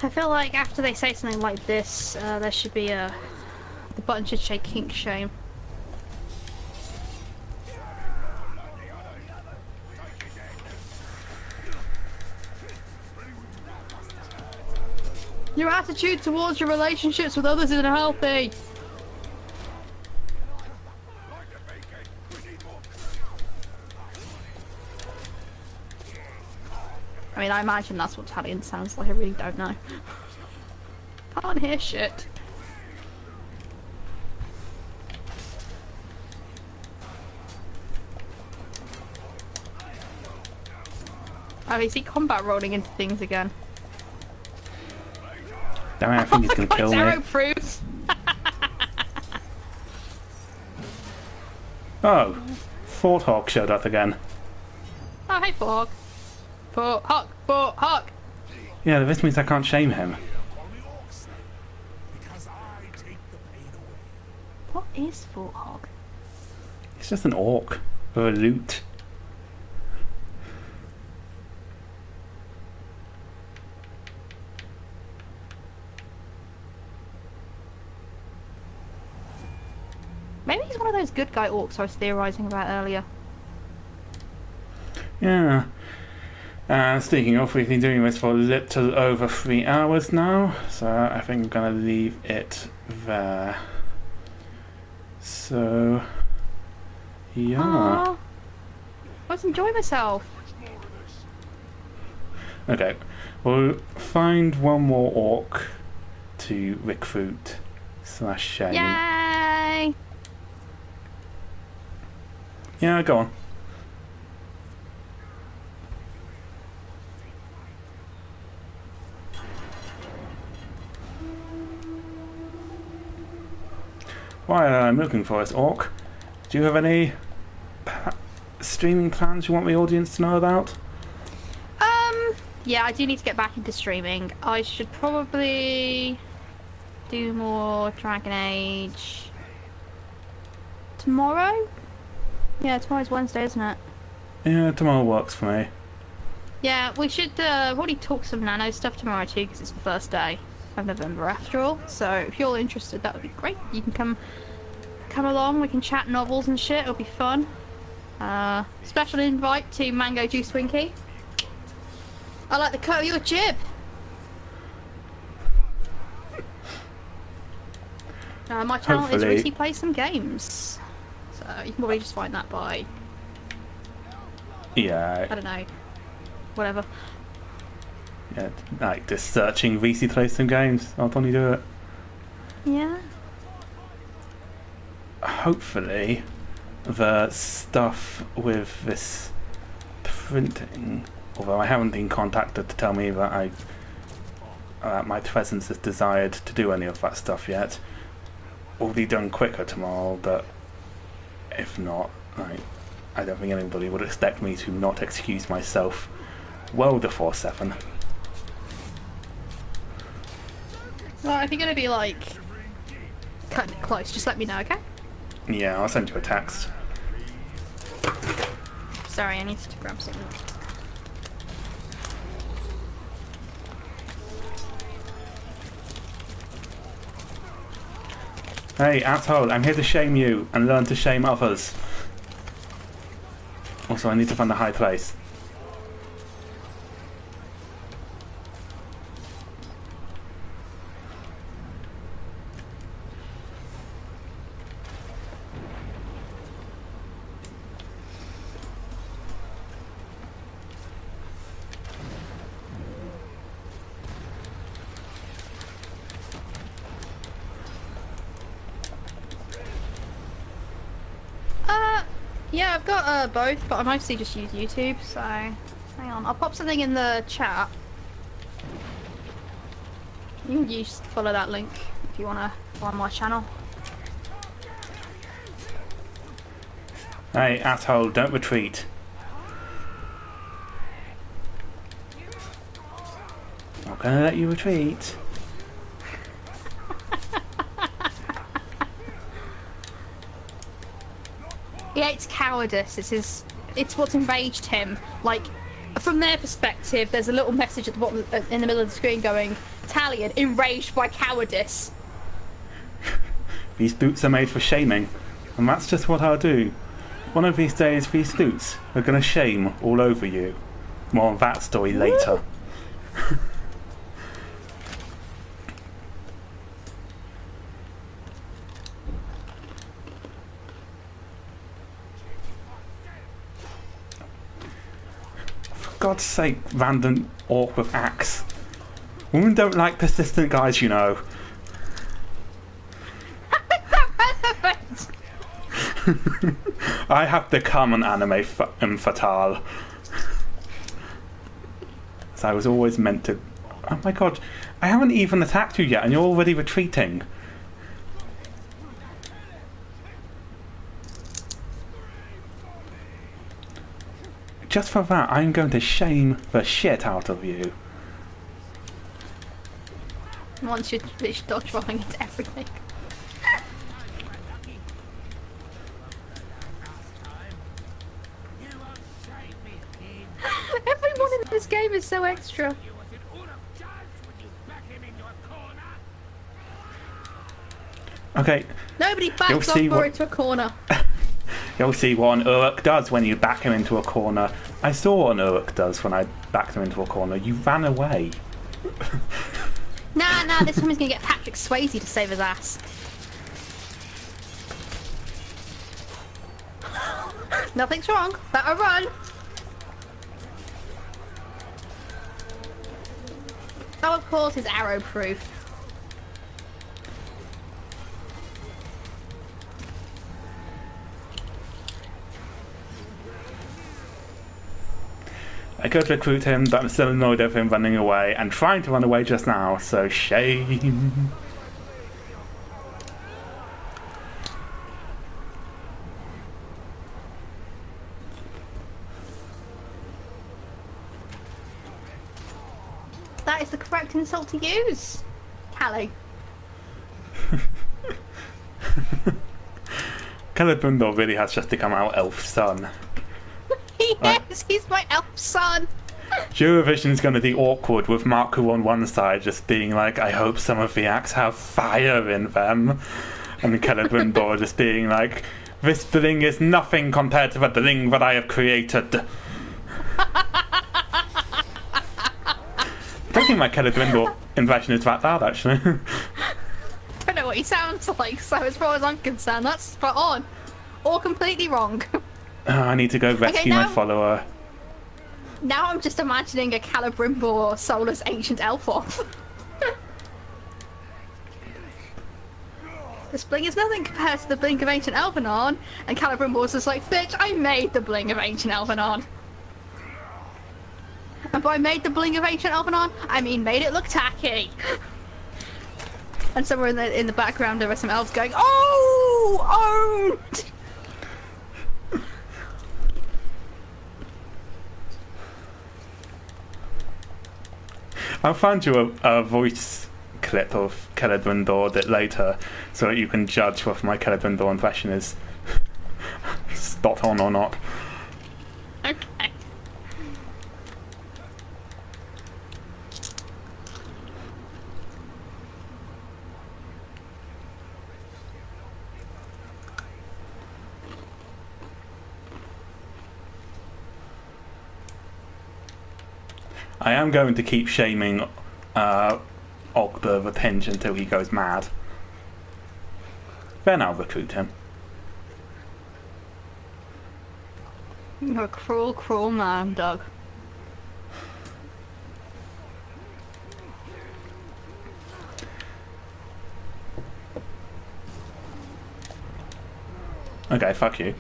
I feel like after they say something like this, there should be the button should say Kinkshame. Your attitude towards your relationships with others isn't healthy. I mean, I imagine that's what Italian sounds like. I really don't know. Can't hear shit. Oh, is he combat rolling into things again? Damn it, I think he's gonna kill me. Arrow proofs. Oh, Fort Hawk showed up again. Oh, hey, Fork. Fort Hawk. Yeah, this means I can't shame him. Because I take the pain away. What is Fort Hawk? He's just an orc with a lute. Maybe he's one of those good guy orcs I was theorising about earlier. Yeah. And speaking of, we've been doing this for a little over 3 hours now, so I think I'm gonna leave it there. So, yeah. Aww. Let's enjoy myself. Okay, we'll find one more orc to recruit / shame. Yay! Yeah, go on. While I'm looking for this orc, do you have any streaming plans you want the audience to know about? Yeah, I do need to get back into streaming. I should probably do more Dragon Age tomorrow? Yeah, tomorrow's Wednesday, isn't it? Yeah, tomorrow works for me. Yeah, we should already talk some Nano stuff tomorrow too, because it's the first day of November after all. So if you're interested, that would be great. You can come along. We can chat novels and shit. It'll be fun. Special invite to Mango Juice Winky. I like the cut of your jib. My channel is Hopefully. Reese Plays Some Games. So you can probably just find that by, Yeah, I don't know, whatever. yeah, like just searching VC Plays Some Games. I'll probably do it. Yeah. Hopefully, the stuff with this printing, although I haven't been contacted to tell me that my presence is desired to do any of that stuff yet, will be done quicker tomorrow, but if not, I don't think anybody would expect me to not excuse myself well before 7. Well, if you're gonna be like cutting it close, just let me know, okay? Yeah, I'll send you a text. Sorry, I need to grab something. Hey, asshole, I'm here to shame you and learn to shame others. Also, I need to find a high place. Yeah, I've got both, but I mostly just use YouTube, so hang on. I'll pop something in the chat. You can just follow that link if you want to find my channel. Hey, asshole, don't retreat. Not gonna let you retreat. it's cowardice. It's what's enraged him. Like, from their perspective, there's a little message at the bottom, in the middle of the screen going, Talion, enraged by cowardice. These boots are made for shaming, and that's just what I'll do. One of these days, these boots are gonna shame all over you. More of that story later. For God's sake, random orc with axe. Women don't like persistent guys, you know. I have become an anime fatale. So I was always meant to... Oh my god, I haven't even attacked you yet and you're already retreating. Just for that, I'm going to shame the shit out of you. Once you're dodge rolling into everything. Everyone in this game is so extra. Okay. Nobody backs off or into a corner. You'll see what an Uruk does when you back him into a corner. I saw what an Uruk does when I backed him into a corner. You ran away. Nah, this time he's gonna get Patrick Swayze to save his ass. Nothing's wrong. Better run. Oh, of course, it's arrow-proof. I could recruit him, but I'm still annoyed of him running away and trying to run away just now, so shame. That is the correct insult to use, Callie. Celebrimbor really has just become our elf son. Yes, he's my elf son. Eurovision's going to be awkward with Marku on one side just being like, I hope some of the acts have fire in them. And Celebrimbor just being like, this bling is nothing compared to the bling that I have created. I don't think my Celebrimbor impression is that bad, actually. I don't know what he sounds like, so as far as I'm concerned, that's spot on. Or completely wrong. I need to go rescue my follower. Now I'm just imagining a Celebrimbor soulless ancient elf off. This bling is nothing compared to the bling of ancient Elvenon, and Celebrimbor's just like, bitch, I made the bling of ancient Elvenon. And by made the bling of ancient Elvenon, I mean made it look tacky. And somewhere in the background there are some elves going, oh, owned! I'll find you a voice clip of Celebrimbor that later so that you can judge whether my Celebrimbor impression is spot on or not. Okay. I am going to keep shaming Ogber the Pinch until he goes mad. Then I'll recruit him. You're a cruel, cruel man, Doug. Okay, fuck you.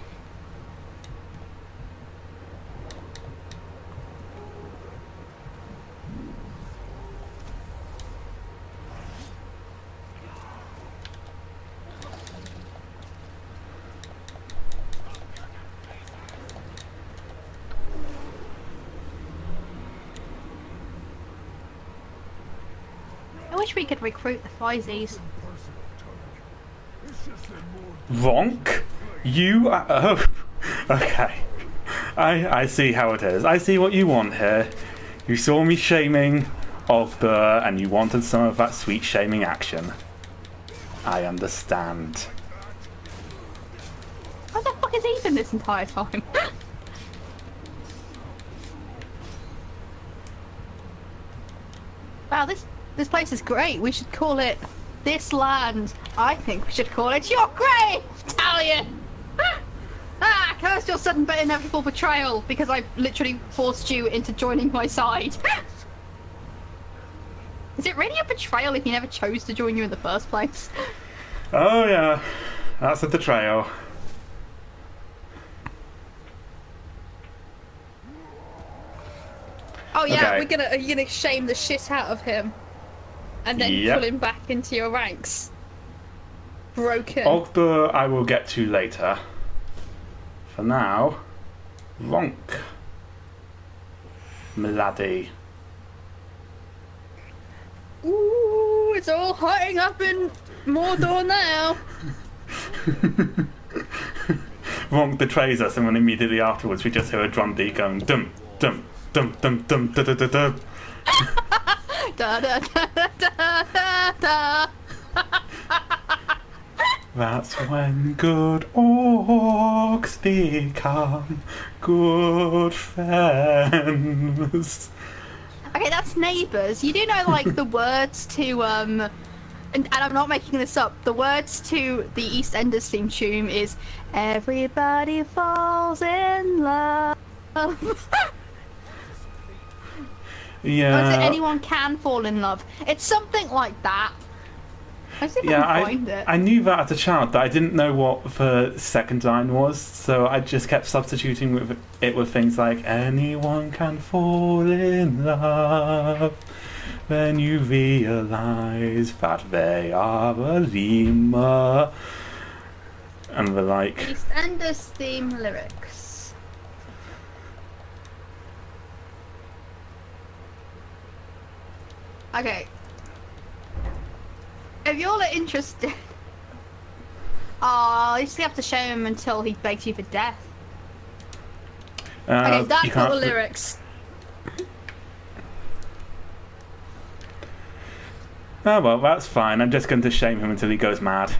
I wish we could recruit the Fizzies. Ronk? You are... Okay. I see how it is. I see what you want here. You saw me shaming Ogbur and you wanted some of that sweet shaming action. I understand. Where the fuck has he been this entire time? Wow, this place is great. We should call it this land. I think we should call it your grave, Talion! Cursed your sudden but inevitable betrayal because I literally forced you into joining my side. Is it really a betrayal if he never chose to join you in the first place? Oh yeah, that's a betrayal. Oh yeah, Okay. are you gonna shame the shit out of him? And then Yep. pull him back into your ranks? Broken. Ogbur I will get to later. For now, Ronk. Milady. Ooh, it's all hotting up in Mordor now. Ronk betrays us and then immediately afterwards we just hear a drum beat going dum dum dum dum dum da da da da. Da da da da da da. That's when good orcs become good friends. Okay, that's Neighbours. You do know, like, the words to, and I'm not making this up, the words to the EastEnders theme tune is everybody falls in love. Or is it Yeah, anyone can fall in love? It's something like that. I see if I yeah. can find it. I knew that as a child, but I didn't know what the second line was, so I just kept substituting with it with things like anyone can fall in love when you realise that they are a lemur and the like. EastEnders theme lyrics. Okay. If you're all interested... Oh, you still have to show him until he begs you for death. Okay, You that's all can't- the lyrics. Oh well, that's fine. I'm just going to shame him until he goes mad.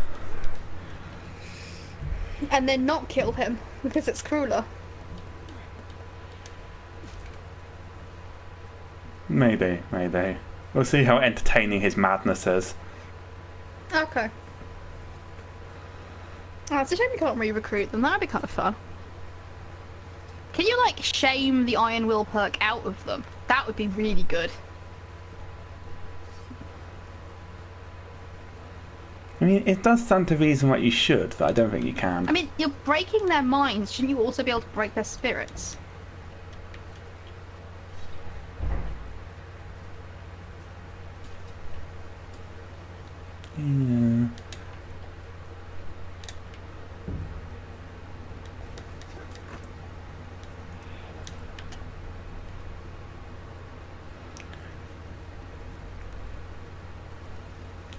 And then not kill him, because it's crueler. Maybe, maybe. We'll see how entertaining his madness is. Okay. Oh, it's a shame you can't re-recruit them. That'd be kind of fun. Can you, like, shame the Iron Will perk out of them? That would be really good. I mean, it does stand to reason what you should, but I don't think you can. I mean, you're breaking their minds. Shouldn't you also be able to break their spirits? Yeah.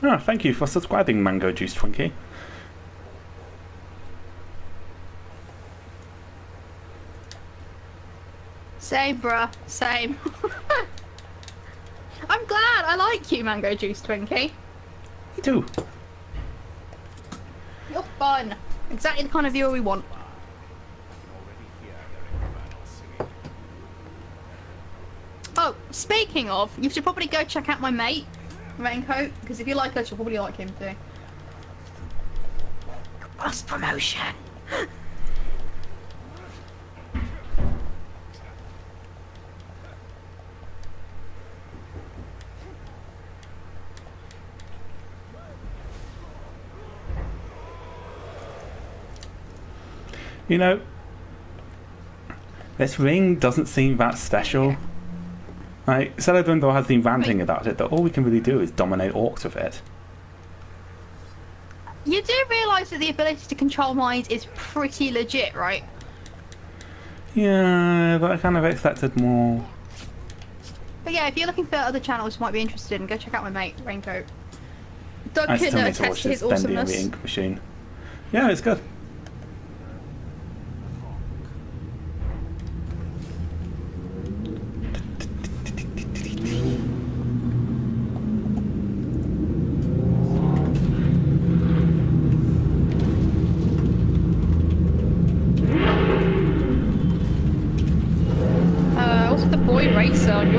Oh, thank you for subscribing, Mango Juice Twinkie. Same, bruh. Same. I'm glad. I like you, Mango Juice Twinkie. Me too. You're fun. Exactly the kind of viewer we want. Oh, speaking of, you should probably go check out my mate, Raincoat, because if you like us, you'll probably like him too. Cross promotion. You know, this ring doesn't seem that special. Like, Celadrindor has been ranting about it, that all we can really do is dominate orcs with it. You do realise that the ability to control minds is pretty legit, right? Yeah, but I kind of expected more. But yeah, if you're looking for other channels you might be interested in, go check out my mate, Raincoat. Doug I can still need to attest watch to this his Bendy and the awesomeness. Ink Machine. Yeah, it's good.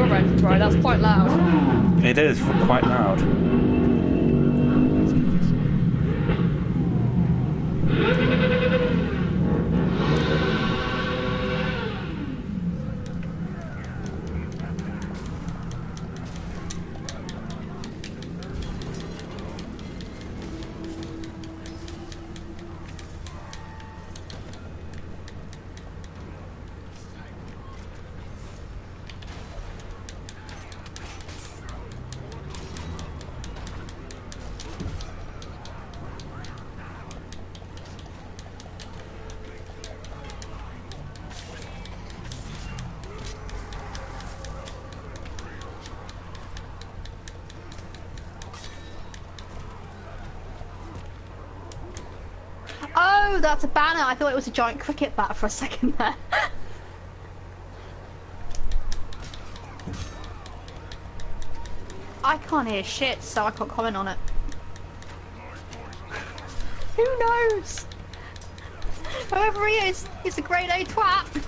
your end, right? That's quite loud. It is quite loud. Oh, that's a banner. I thought it was a giant cricket bat for a second there. I can't hear shit, so I can't comment on it. Who knows? Whoever he is, he's a grade A twat.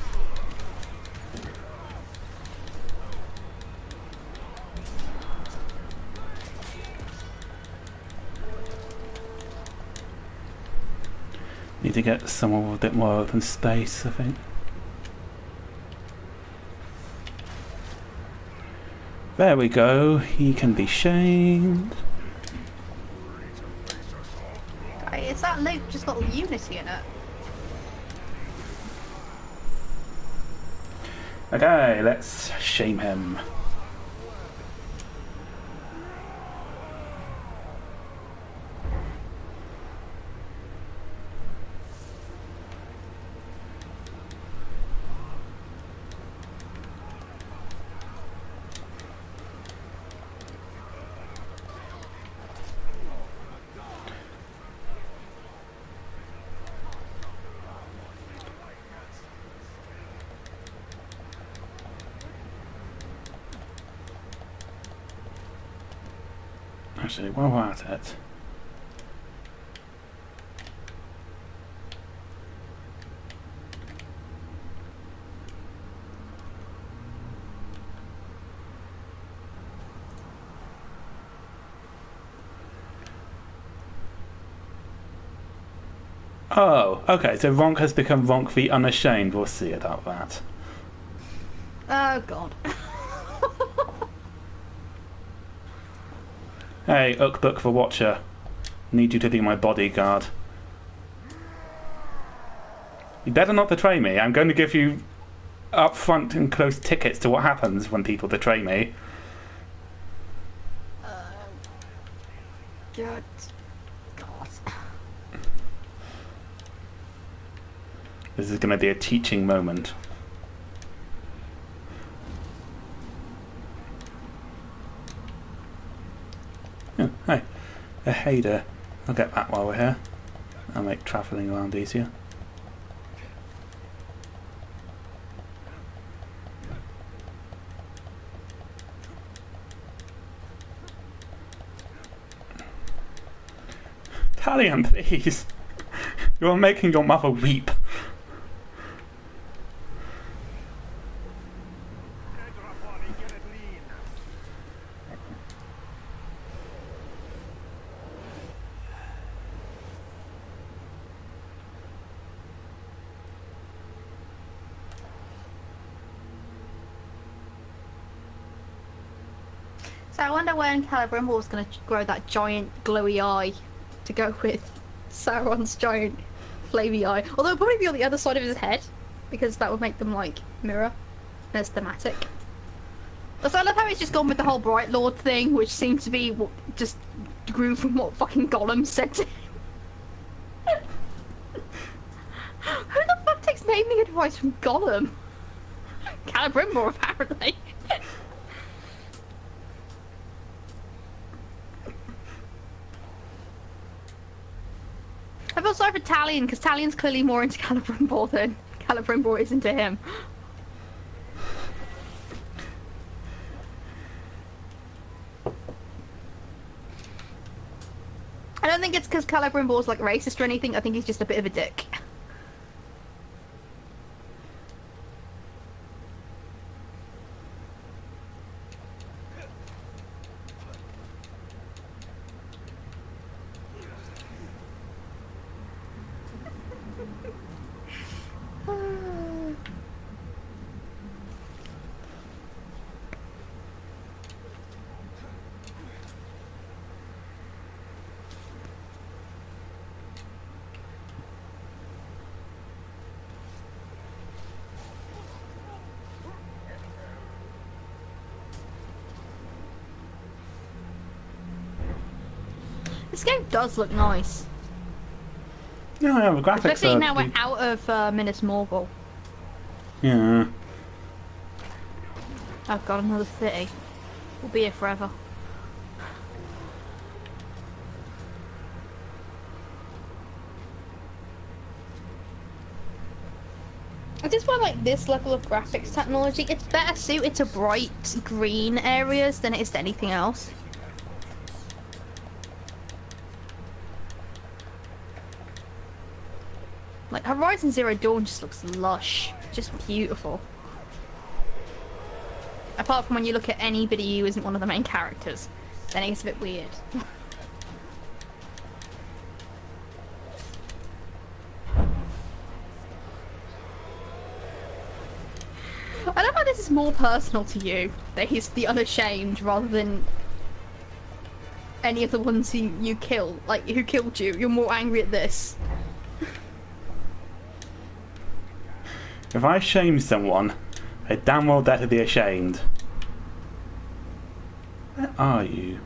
Need to get someone with a bit more open space, I think. There we go. He can be shamed. Hey, is that loot just got Unity in it? Okay, let's shame him. Actually, while we're at it, oh, okay, so Ronk has become Ronk the Unashamed. We'll see about that. Oh god. Hey, Ukbuk the Watcher. Need you to be my bodyguard. You better not betray me. I'm going to give you upfront and close tickets to what happens when people betray me. Good god. This is going to be a teaching moment. Oh, hey. Hey there. I'll get that while we're here. I'll make travelling around easier. Talion, please! You are making your mother weep. So I wonder when Calibrimbor's going to grow that giant glowy eye to go with Sauron's giant flavy eye. Although it'll probably be on the other side of his head, because that would make them like mirror as thematic. Also, I love how he's just gone with the whole Bright Lord thing, which seems to be what just grew from what fucking Gollum said to him. Who the fuck takes naming advice from Gollum? Calibrimbor, apparently. I feel sorry for Talion, because Talion's clearly more into Calibrimbor than Calibrimbor is into him. I don't think it's because Calibrimbor's like racist or anything, I think he's just a bit of a dick. This game does look nice. No, yeah, the graphics Especially are... now we're out of Minas Morgul. Yeah. Oh god, another city. We'll be here forever. I just want like this level of graphics technology. It's better suited to bright green areas than it is to anything else. Like Horizon Zero Dawn just looks lush, just beautiful. Apart from when you look at anybody who isn't one of the main characters, then it gets a bit weird. I love how this is more personal to you, that he's the unashamed rather than any of the ones you kill, like who killed you. You're more angry at this. If I shame someone, they damn well dare to be ashamed. Where are you?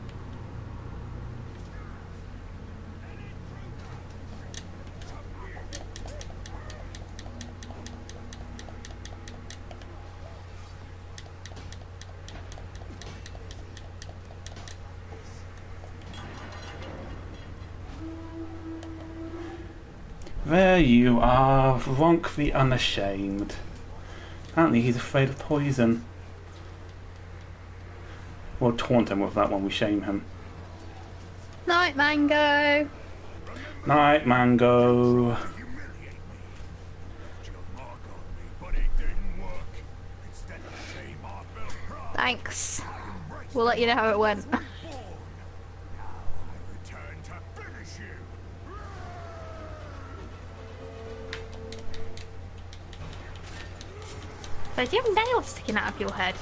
There you are, Ronk the Unashamed. Apparently he's afraid of poison. We'll taunt him with that when we shame him. Night, Mango! Night, Mango. Thanks. We'll let you know how it went. So do you have nails sticking out of your head?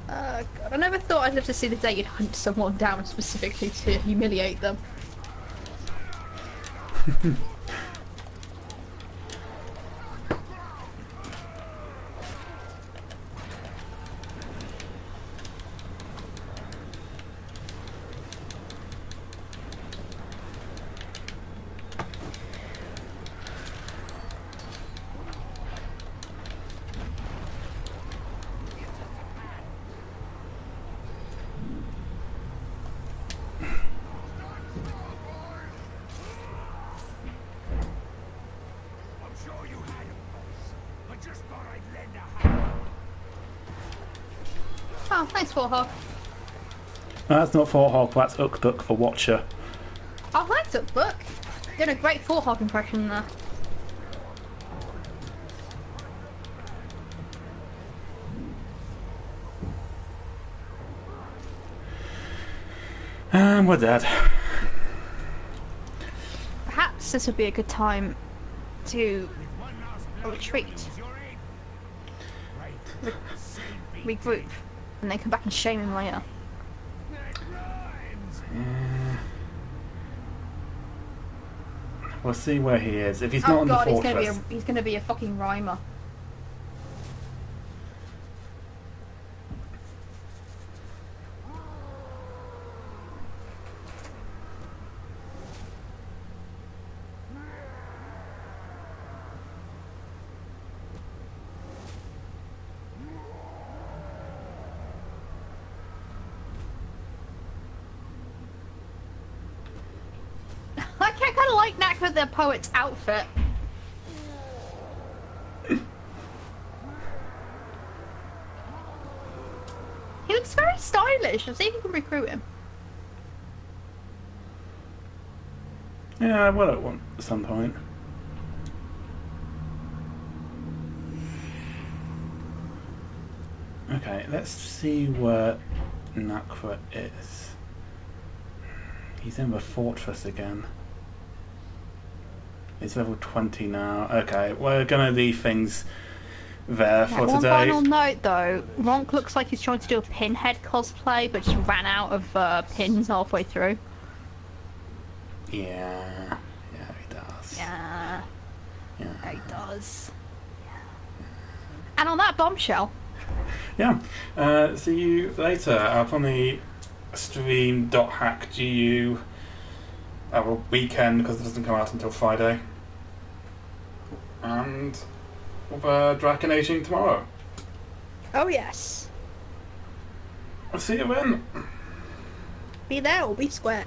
God, I never thought I'd live to see the day you'd hunt someone down specifically to humiliate them. Oh, thanks, Warhawk. That's not Forhawk, that's Ukduk for Watcher. Oh, thanks, Book. Doing a great Warhawk impression there. And we're dead. Perhaps this would be a good time to retreat. Regroup. And then come back and shame him later. We'll see where he is. If he's not Oh in god, the fortress. he's gonna be a fucking rhymer. I kind of like Nakba the poet's outfit. He looks very stylish. I'll see if you can recruit him. Yeah, I will at some point. Okay, let's see where Nakra is. He's in the fortress again. He's level 20 now. Okay, we're gonna leave things there for One today. final note though, Ronk looks like he's trying to do a Pinhead cosplay, but just ran out of pins halfway through. Yeah, he Yeah, Yeah. it does. And on that bombshell, Yeah. See you later. I'll probably stream.hackgu our weekend because it doesn't come out until Friday. And with Draconation tomorrow. oh yes, I'll see you then. be there or be square.